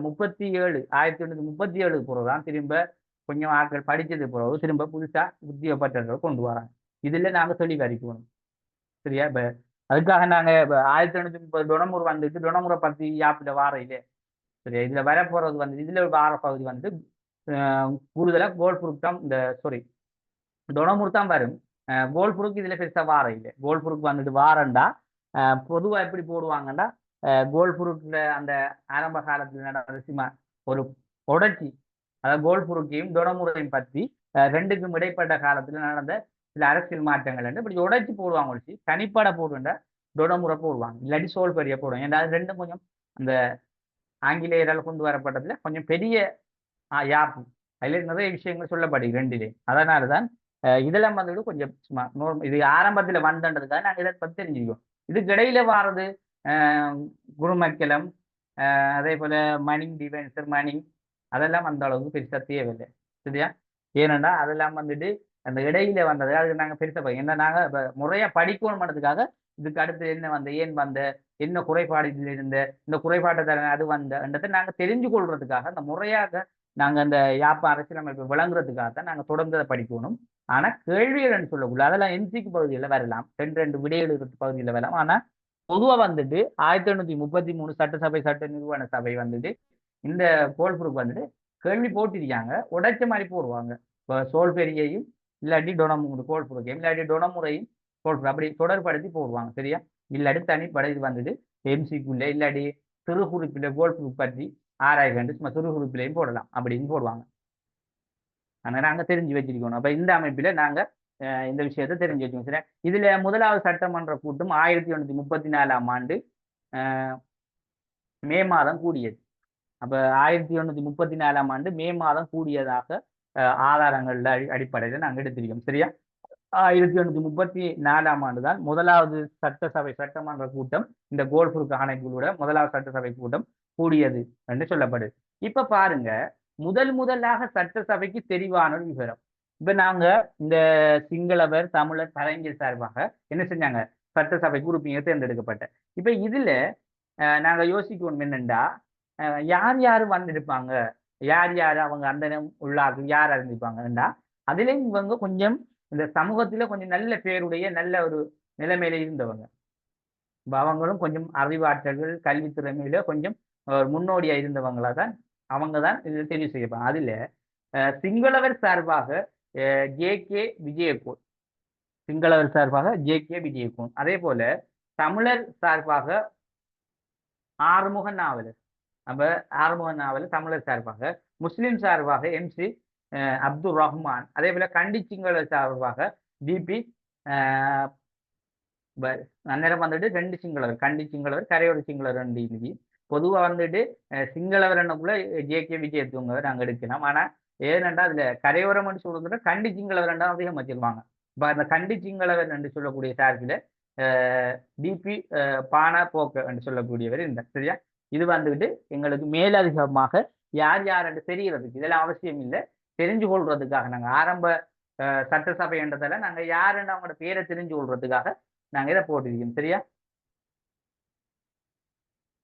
Speaker 1: 1837 பிறகுதான் திரும்ப கொஞ்சம் ஆட்கள் படிச்சது பிறகு திரும்ப புதுசா உத்தியோக பற்றவர்கள் கொண்டு வராங்க. இதுல நாங்க தெளிவறிக்கணும். சரியா? இப்ப அதுக்காக நாங்க 1830 டொனமுறை வந்துட்டு டொனமுறை பத்தி யாப்பிட வாரையிலே சரியா. இதுல வரப்போறது வந்து இதுல வார பகுதி வந்து கூடுதலா கோல்புருக்கு தான், இந்த சாரி டொனமுர் தான் வரும். கோல்புருக்கு இதுல பெருசா வார இல்லை. கோல்புருக்கு வந்துட்டு வாரண்டா பொதுவா எப்படி போடுவாங்கன்னா, கோல்புருக்குல அந்த ஆரம்ப காலத்துல நடந்த சும்மா ஒரு உடச்சி, அதாவது கோல்புருக்கையும் டொனமுறையும் பற்றி ரெண்டுக்கும் இடைப்பட்ட காலத்துல நடந்த சில அரசியல் மாற்றங்கள் என்று இப்படி உடைச்சி போடுவாங்க. ஒழிச்சு தனிப்பட போடுன்ற டொனமுறை போடுவாங்க, இல்லாட்டி சோல் பெரிய போடுவாங்க. ஏன்னா ரெண்டும் கொஞ்சம் அந்த ஆங்கிலேயரால் கொண்டு வரப்பட்டதுல கொஞ்சம் பெரிய யாப்பு, அதுல நிறைய விஷயங்கள் சொல்லப்படுது ரெண்டிலே. அதனாலதான் இதெல்லாம் வந்துட்டு கொஞ்சம் சும்மா இது ஆரம்பத்துல வந்தன்றதுக்காக நாங்கள் இதை பத்தி தெரிஞ்சுக்கோம். இதுக்கு இடையில வாரது குருமக்கலம், அதே போல மணிங் டிவென்சர் மணிங், அதெல்லாம் அந்த அளவுக்கு பெருசா தேவையில்லை. சரியா? ஏனென்றா அதெல்லாம் வந்துட்டு அந்த இடையில வந்தது, அதுக்கு நாங்கள் பெருசா ஏன்னா நாங்க முறையா படிக்கணும்ன்றதுக்காக இதுக்கு அடுத்து என்ன வந்த, ஏன் வந்த, என்ன குறைபாடு இதுல இருந்த, இந்த குறைபாட்டை தர அது வந்ததை நாங்க தெரிஞ்சு கொள்றதுக்காக அந்த முறையாக நாங்க அந்த யாப்ப அரசியலமைப்பு விளங்குறதுக்காகத்தான் நாங்க தொடர்ந்து அதை படிக்கணும். ஆனா கேள்விகள் சொல்லக்கூடாது, அதெல்லாம் என்சிக்கு பகுதியில் வரலாம், 2 விடையெழு பகுதியில் வரலாம். ஆனா பொதுவா வந்துட்டு 1833 சட்டசபை சட்ட நிறுவன சபை வந்துட்டு இந்த கோல்புருக்கு வந்துட்டு கேள்வி போட்டிருக்காங்க, உடைச்ச மாதிரி போடுவாங்க. இப்போ சோல்பெரியையும் இல்லாட்டி கோல்புருக்கையும் இல்லாட்டி டொனமுறையும் கோல்புரு அப்படி தொடர்படுத்தி போடுவாங்க. சரியா? இல்லாட்டி தனிப்படை இது வந்துட்டு எம்சிக்குள்ள இல்லாட்டி சிறுகுறிப்பில கோல்புருக்கு பற்றி ஆராய்ச்சி சும்மா சிறுகுறிப்பிலையும் போடலாம் அப்படின்னு போடுவாங்க. ஆனா நாங்க தெரிஞ்சு வச்சிருக்கணும். அப்ப இந்த அமைப்பில நாங்க இந்த விஷயத்தை தெரிஞ்சு வச்சுக்கோங்க. சரி, இதுல முதலாவது சட்டமன்ற கூட்டம் 1834ஆம் ஆண்டு மே மாதம் கூடியது. அப்ப 1834ஆம் ஆண்டு மே மாதம் கூடியதாக ஆதாரங்கள்ல அடிப்படையில் நாங்கள் எடுத்திருக்கோம். சரியா, 1834ஆம் ஆண்டு தான் முதலாவது சட்டமன்ற கூட்டம் இந்த கோல்ஃபுருக்கு ஆணைக்குழுவோட முதலாவது சட்டசபை கூட்டம் கூடியது என்று சொல்லப்படுது. இப்ப பாருங்க, முதலாக சட்டசபைக்கு தெரிவான ஒரு விவரம். இப்ப நாங்க இந்த சிங்களவர் தமிழர் கலைஞர் சார்பாக என்ன செஞ்சாங்க, சட்டசபைக்கு உறுப்பினர் தேர்ந்தெடுக்கப்பட்ட. இப்ப இதுல நாங்க யோசிக்கணும் என்னண்டா, யார் யாரு வந்திருப்பாங்க, யார் யார் அவங்க அந்த உள்ளார்கள் யார் அறிந்திருப்பாங்கண்டா, அதுலயும் இவங்க கொஞ்சம் இந்த சமூகத்துல கொஞ்சம் நல்ல பேருடைய நல்ல ஒரு நிலைமையில இருந்தவங்க. அவங்களும் கொஞ்சம் அறிவாற்றல்கள் கல்வி திறமையில கொஞ்சம் முன்னோடியா இருந்தவங்களா தான் அவங்க தான் இதில் தெரிவு செய்யப்பாங்க. அதுல சிங்களவர் சார்பாக ஜே.கே. விஜயகோன், சிங்களவர் சார்பாக ஜே.கே. விஜயகோன், அதே போல தமிழர் சார்பாக ஆறுமுக நாவலர். அப்ப ஆறுமுக நாவலர் தமிழர் சார்பாக, முஸ்லிம் சார்பாக எம்.சி. அப்துல் ரஹ்மான், அதே போல கண்டி சிங்களர் சார்பாக டி.பி. அந்நேரம் வந்துட்டு 2 சிங்களவர், கண்டி சிங்களவர் கரையோர சிங்களவர் ரெண்டு. பொதுவா வந்துட்டு சிங்களவர் என்னக்குள்ள ஜே.கே. விஜயத்துவங்க நாங்க எடுக்கலாம். ஆனா ஏனென்றா அதுல கரையோரம் சொல்றது கண்டி சிங்களவர் ரெண்டாம் அதிகம் வச்சிருவாங்க. இப்ப அந்த கண்டி சிங்களவர் என்று சொல்லக்கூடிய சார்பில் டி.பி. பானா போக்க என்று சொல்லக்கூடியவர் இருந்தார். சரியா, இது வந்துட்டு எங்களுக்கு மேலதிகமாக யார் யார் என்று தெரிகிறதுக்கு இதெல்லாம் அவசியம் இல்லை, தெரிஞ்சு கொள்றதுக்காக நாங்க ஆரம்ப சட்டசபை என்றதால நாங்க யாருன்னு அவங்களோட பேரை தெரிஞ்சு கொள்றதுக்காக நாங்க இதை போட்டிருக்கோம். சரியா,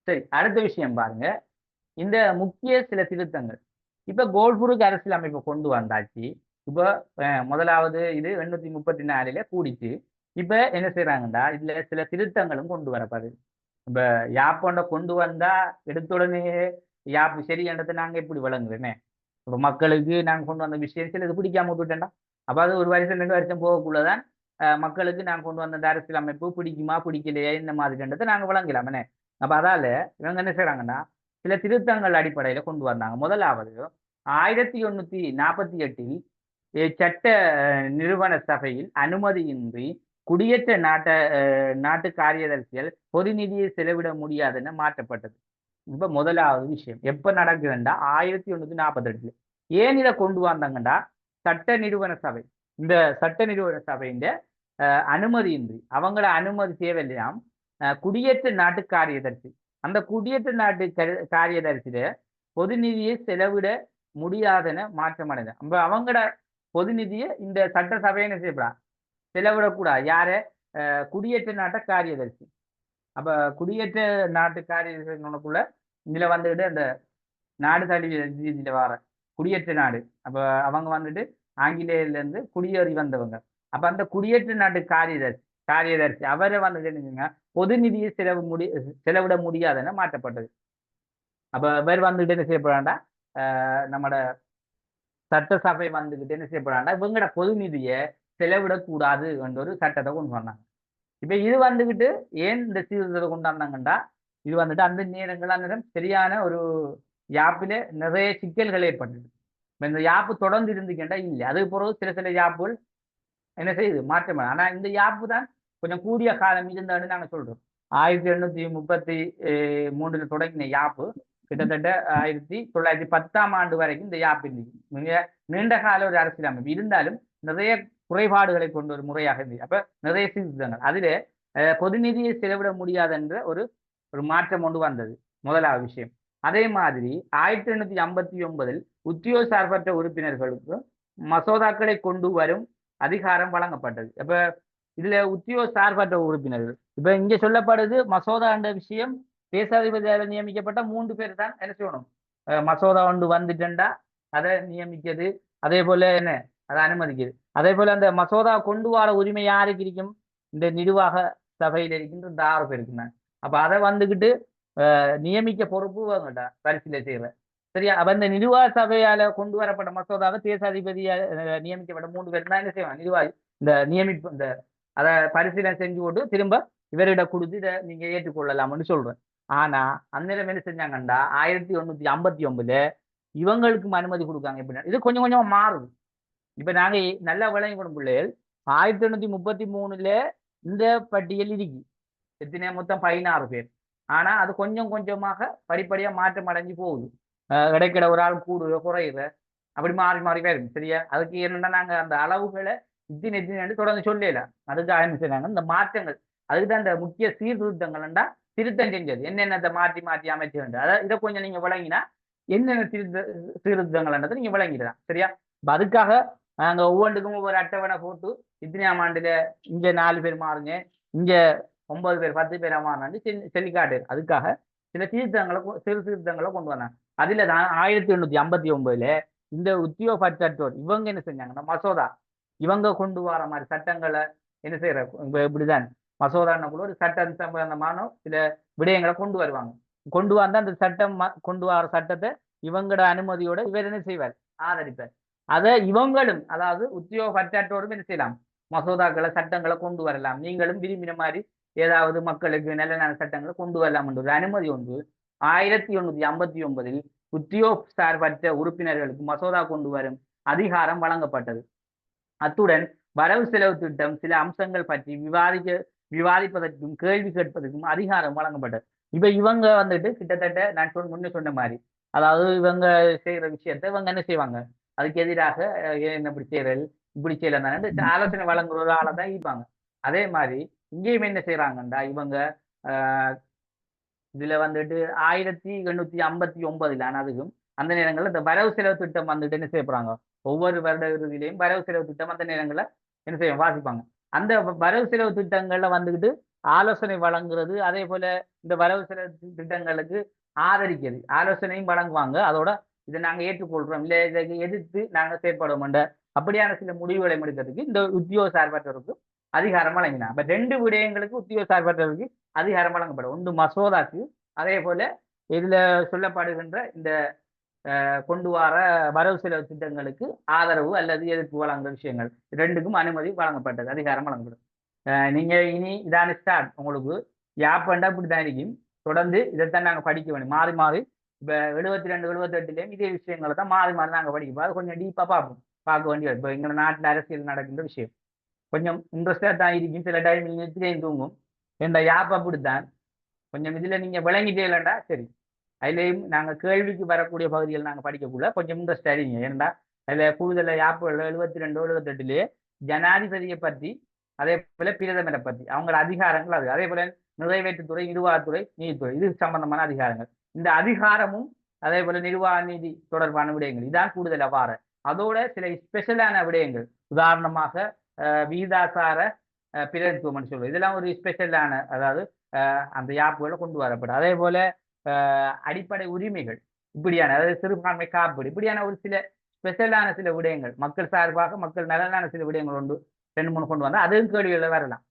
Speaker 1: சரி, அடுத்த விஷயம் பாருங்க, இந்த முக்கிய சில திருத்தங்கள். இப்ப கோல்புருக்கு அரசியல் அமைப்பை கொண்டு வந்தாச்சு. இப்ப முதலாவது இது 834 கூடிச்சு. இப்ப என்ன செய்யறாங்கன்னா, இதுல சில திருத்தங்களும் கொண்டு வரப்பாரு. இப்ப யாப்பொண்ட கொண்டு வந்தா எடுத்த உடனே யாப்பு சரி என்றதை நாங்க எப்படி விளங்குறேனே. இப்ப மக்களுக்கு நாங்க கொண்டு வந்த விஷயம் சில இது பிடிக்காம விட்டுட்டேன்டா. அப்ப அது ஒரு வருஷம் 2 வருஷம் போகக்குள்ளதான் மக்களுக்கு நாங்க கொண்டு வந்த அரசியல் அமைப்பு பிடிக்குமா பிடிக்கலையா இந்த மாதிரின்றதை நாங்க விளங்கலாமே. அப்ப அதால இவங்க என்ன செய்யறாங்கன்னா, சில திருத்தங்கள் அடிப்படையில கொண்டு வந்தாங்க. முதலாவது 1848 சட்ட நிறுவன சபையில் அனுமதியின்றி குடியேற்ற நாட்டு காரியதர்சிகள் பொது நிதியை செலவிட முடியாதுன்னு மாற்றப்பட்டது. இப்ப முதலாவது விஷயம் எப்ப நடக்குதுண்டா 1848. ஏன் இதை கொண்டு வந்தாங்கண்டா, சட்ட நிறுவன சபை, இந்த சட்ட நிறுவன சபையின் அனுமதியின்றி அவங்கள அனுமதி தேவையில்லாம் குடியேற்ற நாட்டு காரியதர்சி, அந்த குடியேற்ற நாட்டு காரியதர்சியில பொது நிதியை செலவிட முடியாதென மாற்றம் அடைந்த. அப்ப அவங்களோட பொது நிதியை இந்த சட்டசபையை என்ன செய்யப்படா செலவிடக்கூடாது. யார குடியேற்ற நாட்ட காரியதர்சி. அப்ப குடியேற்ற நாட்டு காரியதர்சிக்குள்ள இதுல வந்துட்டு அந்த நாடு தழுவிய ரீதியில வர குடியேற்ற நாடு. அப்ப அவங்க வந்துட்டு ஆங்கிலேயர்ல இருந்து குடியேறி வந்தவங்க. அப்ப அந்த குடியேற்ற நாட்டு காரியதர்சி அவரை வந்துட்டு பொது நிதியை செலவிட முடியாதுன்னு மாற்றப்பட்டது. அப்ப இவர் வந்துட்டு என்ன செய்யப்படாண்டா, நம்மட சட்டசபை வந்துகிட்டு என்ன செய்யப்படாண்டா இவங்கட பொது நிதியை செலவிடக்கூடாது என்ற ஒரு சட்டத்தை கொண்டு வந்தாங்க. இப்ப இது வந்துகிட்டு ஏன் இந்த சீர்திருத்தத்தை கொண்டாந்தாங்கண்டா, இது வந்துட்டு அந்த நேரம் சரியான ஒரு யாப்பில நிறைய சிக்கல்கள் ஏற்பட்டது. இந்த யாப்பு தொடர்ந்து இருந்துக்கிட்டா இல்லை, அதுக்கு பிறகு சில யாப்புகள் என்ன செய்யுது மாற்றம். ஆனா இந்த யாப்பு தான் கொஞ்சம் கூடிய காலம் இருந்தான்னு நாங்க சொல்றோம். 1833 தொடங்கின யாப்பு கிட்டத்தட்ட 1910ஆம் ஆண்டு வரைக்கும் இந்த யாப்பு மிக நீண்ட கால ஒரு அரசியல் அமைப்பு இருந்தாலும் நிறைய குறைபாடுகளை கொண்ட ஒரு முறையாக இருந்தது. அப்ப நிறைய சீர்திருத்தங்கள் அதுல பொது நிதியை செலவிட முடியாது என்ற ஒரு மாற்றம் கொண்டு வந்தது முதலாவது விஷயம். அதே மாதிரி 1859 உத்தியோக சார்பற்ற உறுப்பினர்களுக்கு மசோதாக்களை கொண்டு வரும் அதிகாரம் வழங்கப்பட்டது. இப்ப இதுல உத்தியோக சார்பற்ற உறுப்பினர்கள் இப்ப இங்க சொல்லப்படுது மசோதா என்ற விஷயம் தேசாதிபதியால் நியமிக்கப்பட்ட 3 பேர் தான் என்ன செய்யணும், மசோதா ஒன்று வந்துட்டா அதை நியமிக்கிறது, அதே போல என்ன அதை அனுமதிக்குது. அதே போல அந்த மசோதா கொண்டு வர உரிமை யாருக்கு இருக்கும், இந்த நிர்வாக சபையில் இருக்கின்ற இந்த 6 பேருக்கு. அப்ப அதை வந்துகிட்டு நியமிக்க பொறுப்பு வாங்கட்டா பரிசீலனை செய்யற. சரியா, அப்ப இந்த நிர்வாக சபையால கொண்டு வரப்பட்ட மசோதாவை தேசாதிபதியால் நியமிக்கப்பட்ட 3 பேர் தான் என்ன செய்வாங்க, நிர்வாகி இந்த நியமிப்பு இந்த அதை பரிசீலனை செஞ்சு போட்டு திரும்ப இவரிட கொடுத்து இதை நீங்க ஏற்றுக்கொள்ளலாம்னு சொல்றேன். ஆனா அந்நேரம் என்ன செஞ்சாங்கண்டா 1859 இவங்களுக்கும் அனுமதி கொடுக்காங்க. எப்படின்னா இது கொஞ்சம் கொஞ்சமா மாறுது. இப்ப நாங்க நல்லா விளங்கி கொடும் பிள்ளைகள் 1833 இந்த பட்டியல் இருக்கு. எத்தனை மொத்தம் 16 பேர். ஆனா அது கொஞ்சம் கொஞ்சமாக படிப்படியா மாற்றம் அடைஞ்சு போகுது. இடைக்கிட ஒரு ஆள் கூடுற குறையுற அப்படி மாறி மாறி வரும். சரியா? அதுக்கு என்னன்னா நாங்க அந்த அளவுகளை இத்தினு தொடர்ந்து சொல்லல. அதுக்காக என்ன செய்றாங்க இந்த மாற்றங்கள். அதுக்குதான் இந்த முக்கிய சீர்திருத்தங்கள்டா திருத்தம் செஞ்சது. என்னென்னத்தை மாற்றி மாற்றி அமைச்சு வேண்டும். அதாவது இதை கொஞ்சம் நீங்க விளங்கினா என்னென்ன சீர்திருத்தங்கள்ன்றதை நீங்க விளங்கிடலாம். சரியா? இப்ப அதுக்காக நாங்க ஒவ்வொன்றுக்கும் ஒவ்வொரு அட்டவணை போட்டு இத்தனையாம் ஆண்டுல இங்க 4 பேர் மாறுங்க, இங்க 9 பேர் 10 பேரா மாறினான்னு சொல்லி காட்டு. அதுக்காக சில சீர்திருத்தங்களை கொண்டு வந்தாங்க. அதுல தான் 1859 இந்த உத்தியோகப்பற்றோர் இவங்க என்ன செஞ்சாங்கன்னா மசோதா இவங்க கொண்டு வர மாதிரி சட்டங்களை என்ன செய்யற இப்படிதான் மசோதான கூட ஒரு சட்டம் சம்பந்தமான சில விடயங்களை கொண்டு வருவாங்க. கொண்டு வந்தா அந்த சட்டம் கொண்டு வர சட்டத்தை இவங்களோட அனுமதியோட இவர் என்ன செய்வார் ஆதரிப்பார். அதை இவங்களும் அதாவது உத்தியோகப்பற்றோரும் என்ன செய்யலாம் மசோதாக்களை சட்டங்களை கொண்டு வரலாம். நீங்களும் விரும்பின மாதிரி ஏதாவது மக்களுக்கு நல்ல நல்ல சட்டங்களை கொண்டு வரலாம் என்ற ஒரு அனுமதி ஒன்று 1859 உத்தியோக சார்பற்ற உறுப்பினர்களுக்கு மசோதா கொண்டு வரும் அதிகாரம் வழங்கப்பட்டது. அத்துடன் வரவு செலவு திட்டம் சில அம்சங்கள் பற்றி விவாதிப்பதற்கும் கேள்வி கேட்பதற்கும் அதிகாரம் வழங்கப்பட்டது. இப்ப இவங்க வந்துட்டு கிட்டத்தட்ட நான் முன்ன சொன்ன மாதிரி அதாவது இவங்க செய்யற விஷயத்த இவங்க என்ன செய்வாங்க அதுக்கு எதிராக என்ன இப்படி செய்யறது இப்படி செய்யலாம் ஆலோசனை வழங்குற ஒரு ஆளை தான் இருப்பாங்க. அதே மாதிரி இங்கேயும் என்ன செய்யறாங்கண்டா இவங்க இதுல வந்துட்டு 1859 அதுக்கும் அந்த நேரங்கள்ல இந்த வரவு செலவு திட்டம் வந்துட்டு என்ன செய்யப்படுறாங்க ஒவ்வொரு வருட இறுதியிலையும் வரவு செலவு திட்டம் அந்த நேரங்கள்ல என்ன செய்யும் வாசிப்பாங்க. அந்த வரவு செலவு திட்டங்கள்ல வந்துகிட்டு ஆலோசனை வழங்குறது அதே போல இந்த வரவு செலவு திட்டங்களுக்கு ஆதரிக்கிறது ஆலோசனையும் வழங்குவாங்க. அதோட இதை நாங்க ஏற்றுக்கொள்றோம் இல்லை இதை எதிர்த்து நாங்க செயற்படுவோம் அப்படியான சில முடிவுகளை முடிக்கிறதுக்கு இந்த உத்தியோக சார்பற்றவருக்கு அதிகாரம் வழங்கினார். அப்ப 2 விடயங்களுக்கு உத்தியோக சார்பற்றவருக்கு அதிகாரம் வழங்கப்படும். ஒன்று மசோதாக்கு அதே போல இதுல சொல்லப்படுகின்ற இந்த கொண்டு வர வரவு செலவு திட்டங்களுக்கு ஆதரவு அல்லது எதிர்ப்பு வழங்குற விஷயங்கள் ரெண்டுக்கும் அனுமதி வழங்கப்பட்டது அதிகாரம் வழங்கப்படும். நீங்க இனி இதான ஸ்டார்ட் உங்களுக்கு யாப்பண்டா இப்படிதான் இருக்கும். தொடர்ந்து இதைத்தான் நாங்க படிக்க வேணும் மாறி மாறி. இப்ப 72 78 இதே விஷயங்களை தான் மாறி மாறி நாங்க படிப்போம். அது கொஞ்சம் டீப்பா பார்க்க வேண்டியது. இப்போ எங்க நாட்டில் அரசியல் நடக்கின்ற விஷயம் கொஞ்சம் இன்ட்ரெஸ்டா தான் இருக்கும். சில டைம் நீங்க எத்திரையும் தூங்கும் என்ற யாப் அப்படித்தான். கொஞ்சம் இதுல நீங்க விளங்கிட்டே இல்லைண்டா சரி. அதுலேயும் நாங்கள் கேள்விக்கு வரக்கூடிய பகுதிகள் நாங்கள் படிக்கக்குள்ள கொஞ்சம் இன்ட்ரெஸ்ட் அறிங்க. ஏன்னா அதுல கூடுதல் யாப்புகள் 72 78 ஜனாதிபதியை பற்றி அதே போல பிரதமரை பற்றி அவங்களோட அதிகாரங்கள் அது அதே போல நிறைவேற்றுத்துறை நிர்வாகத்துறை நீதித்துறை இது சம்பந்தமான அதிகாரங்கள். இந்த அதிகாரமும் அதே போல நிர்வாக நீதி தொடர்பான விடயங்கள் இதான் கூடுதல் அவ்வாறு. அதோட சில ஸ்பெஷலான விடயங்கள் உதாரணமாக விகிதாசார பிரதித்துவம் சொல்லுவோம். இதெல்லாம் ஒரு ஸ்பெஷலான அதாவது அந்த யாப்புகளை கொண்டு வரப்படும். அதே போல அடிப்படை உரிமைகள் இப்படியான அதாவது சிறுபான்மை காப்பீடு இப்படியான ஒரு சில ஸ்பெஷலான சில விடயங்கள் மக்கள் சார்பாக மக்கள் நலனான சில விடயங்கள் ஒன்று 2 3 கொண்டு வந்தால் அதுவும் கேள்விகளை வரலாம்.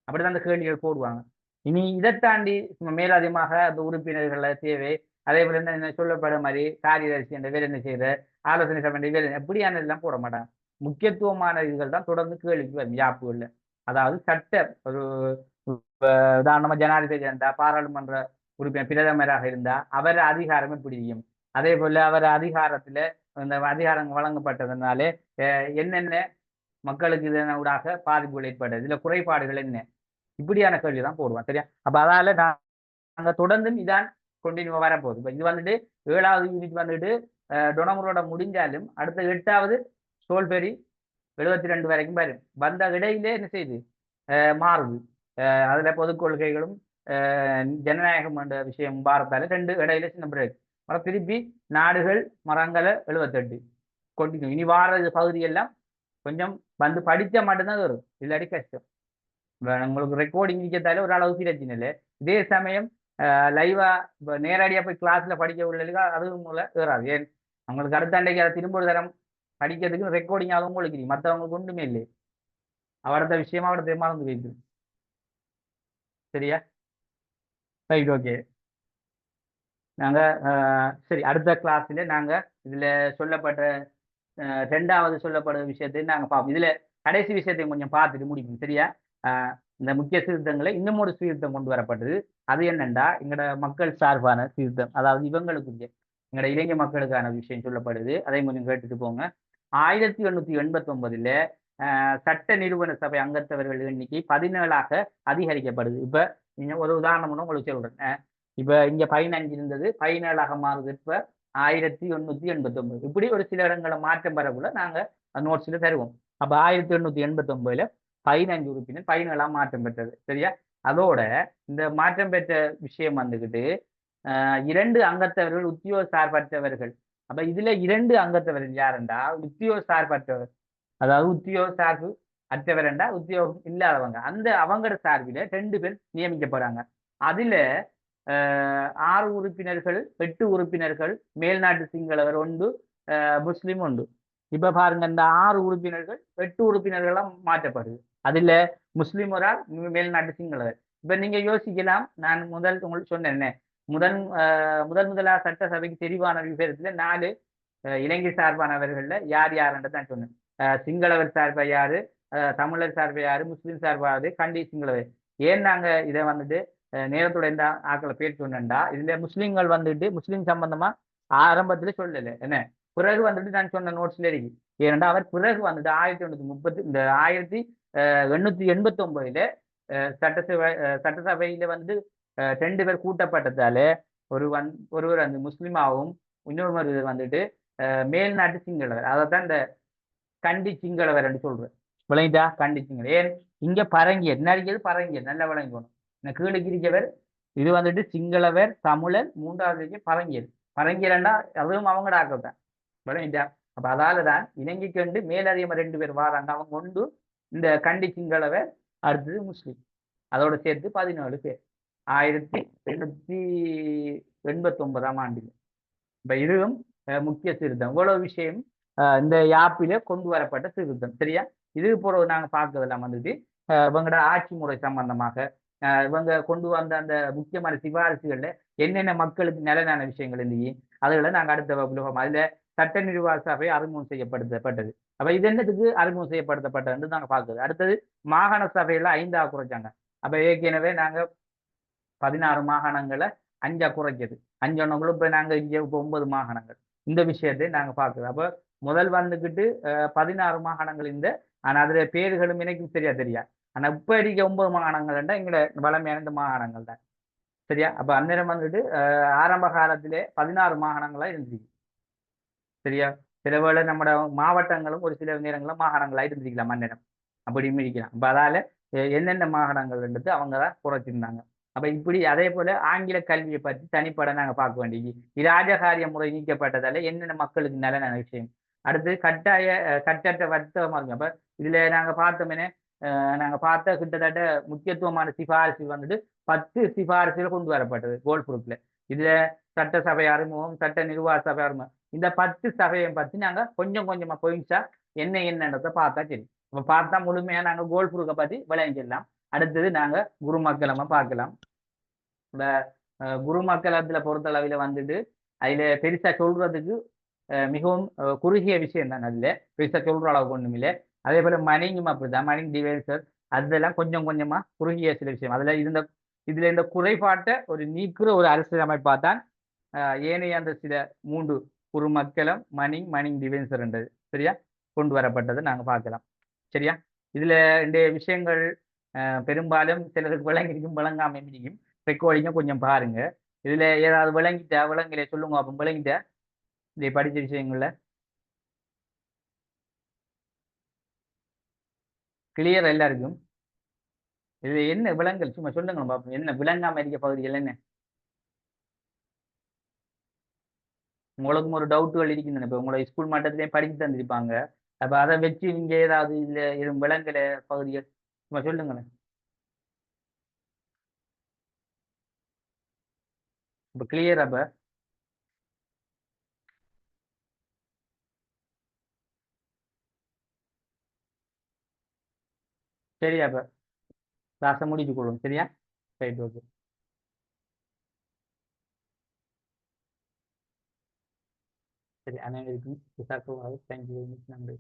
Speaker 1: அப்படிதான் அந்த கேள்விகள் போடுவாங்க. இனி இதை தாண்டி மேலதிகமாக அந்த உறுப்பினர்கள் தேவை அதே போல என்ன சொல்லப்படும் மாதிரி காரியதர்சி என்ற வேலை என்ன செய்யற ஆலோசனை சபை வேலை எப்படியான எல்லாம் போட மாட்டாங்க. முக்கியத்துவமான இதுகள் தான் தொடர்ந்து கேள்விக்கு வரும் யாப்புகள்ல. அதாவது சட்ட ஒரு உதாரணமா ஜனாதிபதி இருந்தா பாராளுமன்ற உறுப்பினர் பிரதமராக இருந்தா அவர் அதிகாரம் எப்படி செய்யும். அதே போல அவர் அதிகாரத்துல இந்த அதிகாரம் வழங்கப்பட்டதுனாலே என்னென்ன மக்களுக்கு இதனூடாக பாதிப்புகள் ஏற்படுது இதுல குறைபாடுகள் என்ன இப்படியான கேள்வி தான் போடுவோம். சரியா? அப்ப அதால நாங்க தொடர்ந்து இதான் கொண்டினியூ வரப்போகுது. இப்ப இது வந்துட்டு 7வது யூனிட் வந்துட்டு டொனமுரோட முடிஞ்சாலும் அடுத்த 8வது சோல்பெரி 72 வரைக்கும் வரும். வந்த இடையிலே என்ன செய்யுது மாறுது. அதுல பொது கொள்கைகளும் ஜனநாயகம் என்ற விஷயம் பாரத்தால 2 இடையில சின்ன பிரேக் திருப்பி நாடுகள் மரங்களை 78 கொண்டினியூ. இனி வார பகுதியெல்லாம் கொஞ்சம் வந்து படிச்சா மட்டும்தான் வரும் இல்லாடி கஷ்டம். உங்களுக்கு ரெக்கார்டிங் நிற்கிறதால ஒரு அளவு பிரச்சனை இல்லை. இதே சமயம் லைவா இப்போ நேரடியாக போய் கிளாஸ்ல படிக்க உள்ளதுக்கு அதுவும் போல ஏறாது. ஏன் அவங்களுக்கு அடுத்த அன்றைக்கு அதை திரும்ப ஒரு தரம் படிக்கிறதுக்கு ரெக்கார்டிங் ஆகும் உங்களுக்கு மற்றவங்களுக்கு ஒன்றுமே இல்லை. அவரது விஷயமா அவரை மறந்து போயிட்டு. சரியா? Right okay. நாங்க சரி அடுத்த கிளாஸ்ல நாங்க இதுல சொல்லப்பட்ட 2வது சொல்லப்படுற விஷயத்தை நாங்க பார்ப்போம். இதுல கடைசி விஷயத்தையும் கொஞ்சம் பார்த்துட்டு முடிக்கும். சரியா? இந்த முக்கிய சீர்திருத்தங்களை இன்னும் ஒரு சீர்திருத்தம் கொண்டு வரப்பட்டது. அது என்னண்டா எங்களோட மக்கள் சார்பான சீர்திருத்தம் அதாவது இவங்களுக்குரிய எங்களோட இளைஞர் மக்களுக்கான விஷயம் சொல்லப்படுது. அதையும் கொஞ்சம் கேட்டுட்டு போங்க. 1889 சட்ட நிறுவன சபை அங்கத்தவர்கள் எண்ணிக்கை 17ஆக அதிகரிக்கப்படுது. இப்ப நீங்க ஒரு உதாரணம் உங்களுக்கு சொல்றேன். இப்ப இங்க 15 இருந்தது, 17ஆக மாறுது. இப்ப 1889. இப்படி ஒரு சில இடங்களை மாற்றம் பெறக்குள்ள நாங்க நோட்ஸ்ல தருவோம். அப்ப 1889ல 15 உறுப்பினர் 17ஆம் மாற்றம் பெற்றது. சரியா? அதோட இந்த மாற்றம் பெற்ற விஷயம் வந்துகிட்டு 2 அங்கத்தவர்கள் உத்தியோக சார்பற்றவர்கள். அப்ப இதுல 2 அங்கத்தவர்கள் யாருண்டா உத்தியோக சார்பற்றவர், அதாவது உத்தியோக சார்பு அற்றவர் என்றா உத்தியோகம் இல்லாதவங்க. அந்த அவங்களோட சார்பில 2 பேர் நியமிக்கப்படுறாங்க. அதுல 6 உறுப்பினர்கள், 8 உறுப்பினர்கள் மேல்நாட்டு சிங்களவர் உண்டு, முஸ்லிம் உண்டு. இப்ப பாருங்க, இந்த 6 உறுப்பினர்கள் 8 உறுப்பினர்களாம் மாற்றப்படுது. அதுல முஸ்லிம் ஒரு ஆள், மேல்நாட்டு சிங்களவர். இப்ப நீங்க யோசிக்கலாம், நான் உங்களுக்கு சொன்னேன், முதலா சட்டசபைக்கு தெரிவான விவரத்துல 4 இலங்கை சார்பானவர்கள்ல யார் யாருன்றதை நான் சொன்னேன். சிங்களவர் சார்பா யாரு, தமிழர் சார்பா யாரு, முஸ்லிம் சார்பாவது கண்டி சிங்களவர். ஏன் நாங்க இதை வந்துட்டு நேரத்தோட இந்த ஆக்களை பேர் சொன்னேன்டா, இதுல முஸ்லிம்கள் வந்துட்டு முஸ்லிம் சம்பந்தமா ஆரம்பத்துல சொல்லல என்ன, பிறகு வந்துட்டு நான் சொன்ன நோட்ஸ்ல இருக்கு. ஏனென்றா அவர் பிறகு வந்துட்டு 1889 சட்டசபையில வந்து 2 பேர் கூட்டப்பட்டதால ஒருவர் அந்த முஸ்லிமாவும் இன்னொருவர் வந்துட்டு மேல்நாட்டு சிங்களவர். அதைத்தான் இந்த கண்டி சிங்களவர் என்று சொல்றேன். விளங்கிட்டா? கண்டி சிங்களவர். ஏன் இங்க பரங்கியர் என்ன அடிக்கிறது, பரங்கியர் நல்லா விளங்கணும். இந்த கீழுக்கு இருக்கவர் இது வந்துட்டு சிங்களவர், தமிழர், மூன்றாவது பரங்கியர். பரங்கியர்ண்டா அதுவும் அவங்களோட ஆக்கள் தான். விளங்கிட்டா? அப்ப அதாலதான் இலங்கைக்கு வந்து மேலதிகமா 2 பேர் வாராங்க. அவங்க ஒன்று இந்த கண்டி சிங்களவர், அடுத்தது முஸ்லிம். அதோட சேர்த்து 17 பேர் 1889ஆம் ஆண்டில். இப்ப இதுவும் முக்கிய திருத்தம். இவ்வளவு விஷயம் இந்த யாப்பில கொண்டு வரப்பட்ட திருத்தம். சரியா? இது போல நாங்க பார்க்கறதெல்லாம் வந்துட்டு இவங்களோட ஆட்சி முறை சம்பந்தமாக இவங்க கொண்டு வந்த அந்த முக்கியமான சிபாரிசுகள்ல என்னென்ன மக்களுக்கு நலனான விஷயங்கள் இல்லையே, அதுகளை நாங்க அடுத்த வகுப்புல அதுல சட்ட நிர்வாக சபை அறிமுகம் செய்யப்படுத்தப்பட்டது. அப்ப இது என்னத்துக்கு அறிமுகம் செய்யப்படுத்தப்பட்டது நாங்க பார்க்குறது. அடுத்தது மாகாண சபையில 5ஆ குறைச்சாங்க. அப்ப ஏற்கனவே நாங்க 16 மாகாணங்களை 5ஆ குறைச்சது. 5 ஒன்றுங்களும் இப்ப நாங்க இங்க இப்ப 9 மாகாணங்கள். இந்த விஷயத்தை நாங்க பார்க்குறோம். அப்ப முதல் வந்துகிட்டு 16 மாகாணங்கள் இந்த, ஆனா அதுல பேர்களும் எனக்கும் தெரியா. ஆனா இப்ப இருக்க 9 மாகாணங்கள் எங்களோட வளமையான இந்த மாகாணங்கள் தான். சரியா? அப்ப அந்நேரம் வந்துட்டு ஆரம்ப காலத்திலே 16 மாகாணங்களா இருந்துச்சு. சரியா? சில வேளை நம்ம மாவட்டங்களும் ஒரு சில நேரங்களும் மாகாணங்களா இருந்திருக்கலாம் அந்நேரம். அப்படியும் இருக்கலாம். அப்ப அதால என்னென்ன மாகாணங்கள் இருந்தது அவங்க தான் குறைச்சிருந்தாங்க. அப்ப இப்படி அதே போல ஆங்கில கல்வியை பற்றி தனிப்பட நாங்க பார்க்க வேண்டியது. இராஜகாரிய முறை நீக்கப்பட்டதால என்னென்ன மக்களுக்கு நலனான விஷயம். அடுத்து கட்டற்ற வர்த்தகமா இருக்கும். அப்ப இதுல நாங்க பார்த்தோமே, நாங்க பார்த்த கிட்டத்தட்ட முக்கியத்துவமான சிபாரிசு வந்துட்டு 10 சிபாரிசுகள் கொண்டு வரப்பட்டது கோல் குரூப்ல. இதுல சட்டசபை அறிமுகம், சட்ட நிர்வாக சபை அறிமுகம், இந்த 10 சபையை பத்தி நாங்க கொஞ்சம் கொஞ்சமா போயிடுச்சா என்னன்றதை பார்த்தா சரி. இப்ப பார்த்தா முழுமையா நாங்க கோல் குரூப்பை பத்தி விளைஞ்சிடலாம். அடுத்தது நாங்க குரு மக்களமா பார்க்கலாம். இந்த குரு மக்களத்துல பொறுத்தளவில் வந்துட்டு அதுல பெருசா சொல்றதுக்கு மிகவும் குறுகிய விஷயம் தான். அதுல பெருசா சொல்ற அளவுக்கு ஒண்ணும் இல்லை. அதே போல மணிங்கும் அப்படிதான், மணிங் டிவைசர் அதெல்லாம் கொஞ்சம் கொஞ்சமா குறுகிய சில விஷயம். இதுல இந்த குறைபாட்டை ஒரு நீக்குற ஒரு அரசியல் அமைப்பா தான் ஏனைய அந்த சில 3 குரு மக்களம் மணிங் டிவைசர் என்றது சரியா கொண்டு வரப்பட்டதை நாங்க பார்க்கலாம். சரியா? இதுல இந்த விஷயங்கள் பெரும்பாலும் சிலருக்கு விளங்கிருக்கும், விளங்காம இருக்கும். ரெக்கார்டிங்க கொஞ்சம் பாருங்க. இதுல ஏதாவது விளங்கல சொல்லுங்க. அப்ப விளங்கிட்ட இதை படிச்ச விஷயங்கள்ல கிளியர் எல்லாருக்கும். இது என்ன விலங்கல் சும்மா சொல்லுங்க பாப்போம். என்ன விளங்காம இருக்க பகுதிகள் என்ன? உங்களுக்கும் ஒரு டவுட்டுகள் இருக்குன்னு இப்ப உங்களை ஸ்கூல் மட்டத்திலேயே படிச்சு தந்திருப்பாங்க. அப்ப அதை வச்சு நீங்க ஏதாவது இதுல எதுவும் விளங்கல பகுதிகள் சும்மா சொல்லுங்களேன். இப்ப கிளியர். அப்ப சரியா? அப்ப கிளாஸை முடிச்சு கொள்ளும். சரியா? Right, okay. சரி, அனைவருக்கும் தேங்க்யூ வெரி மச். நன்றி.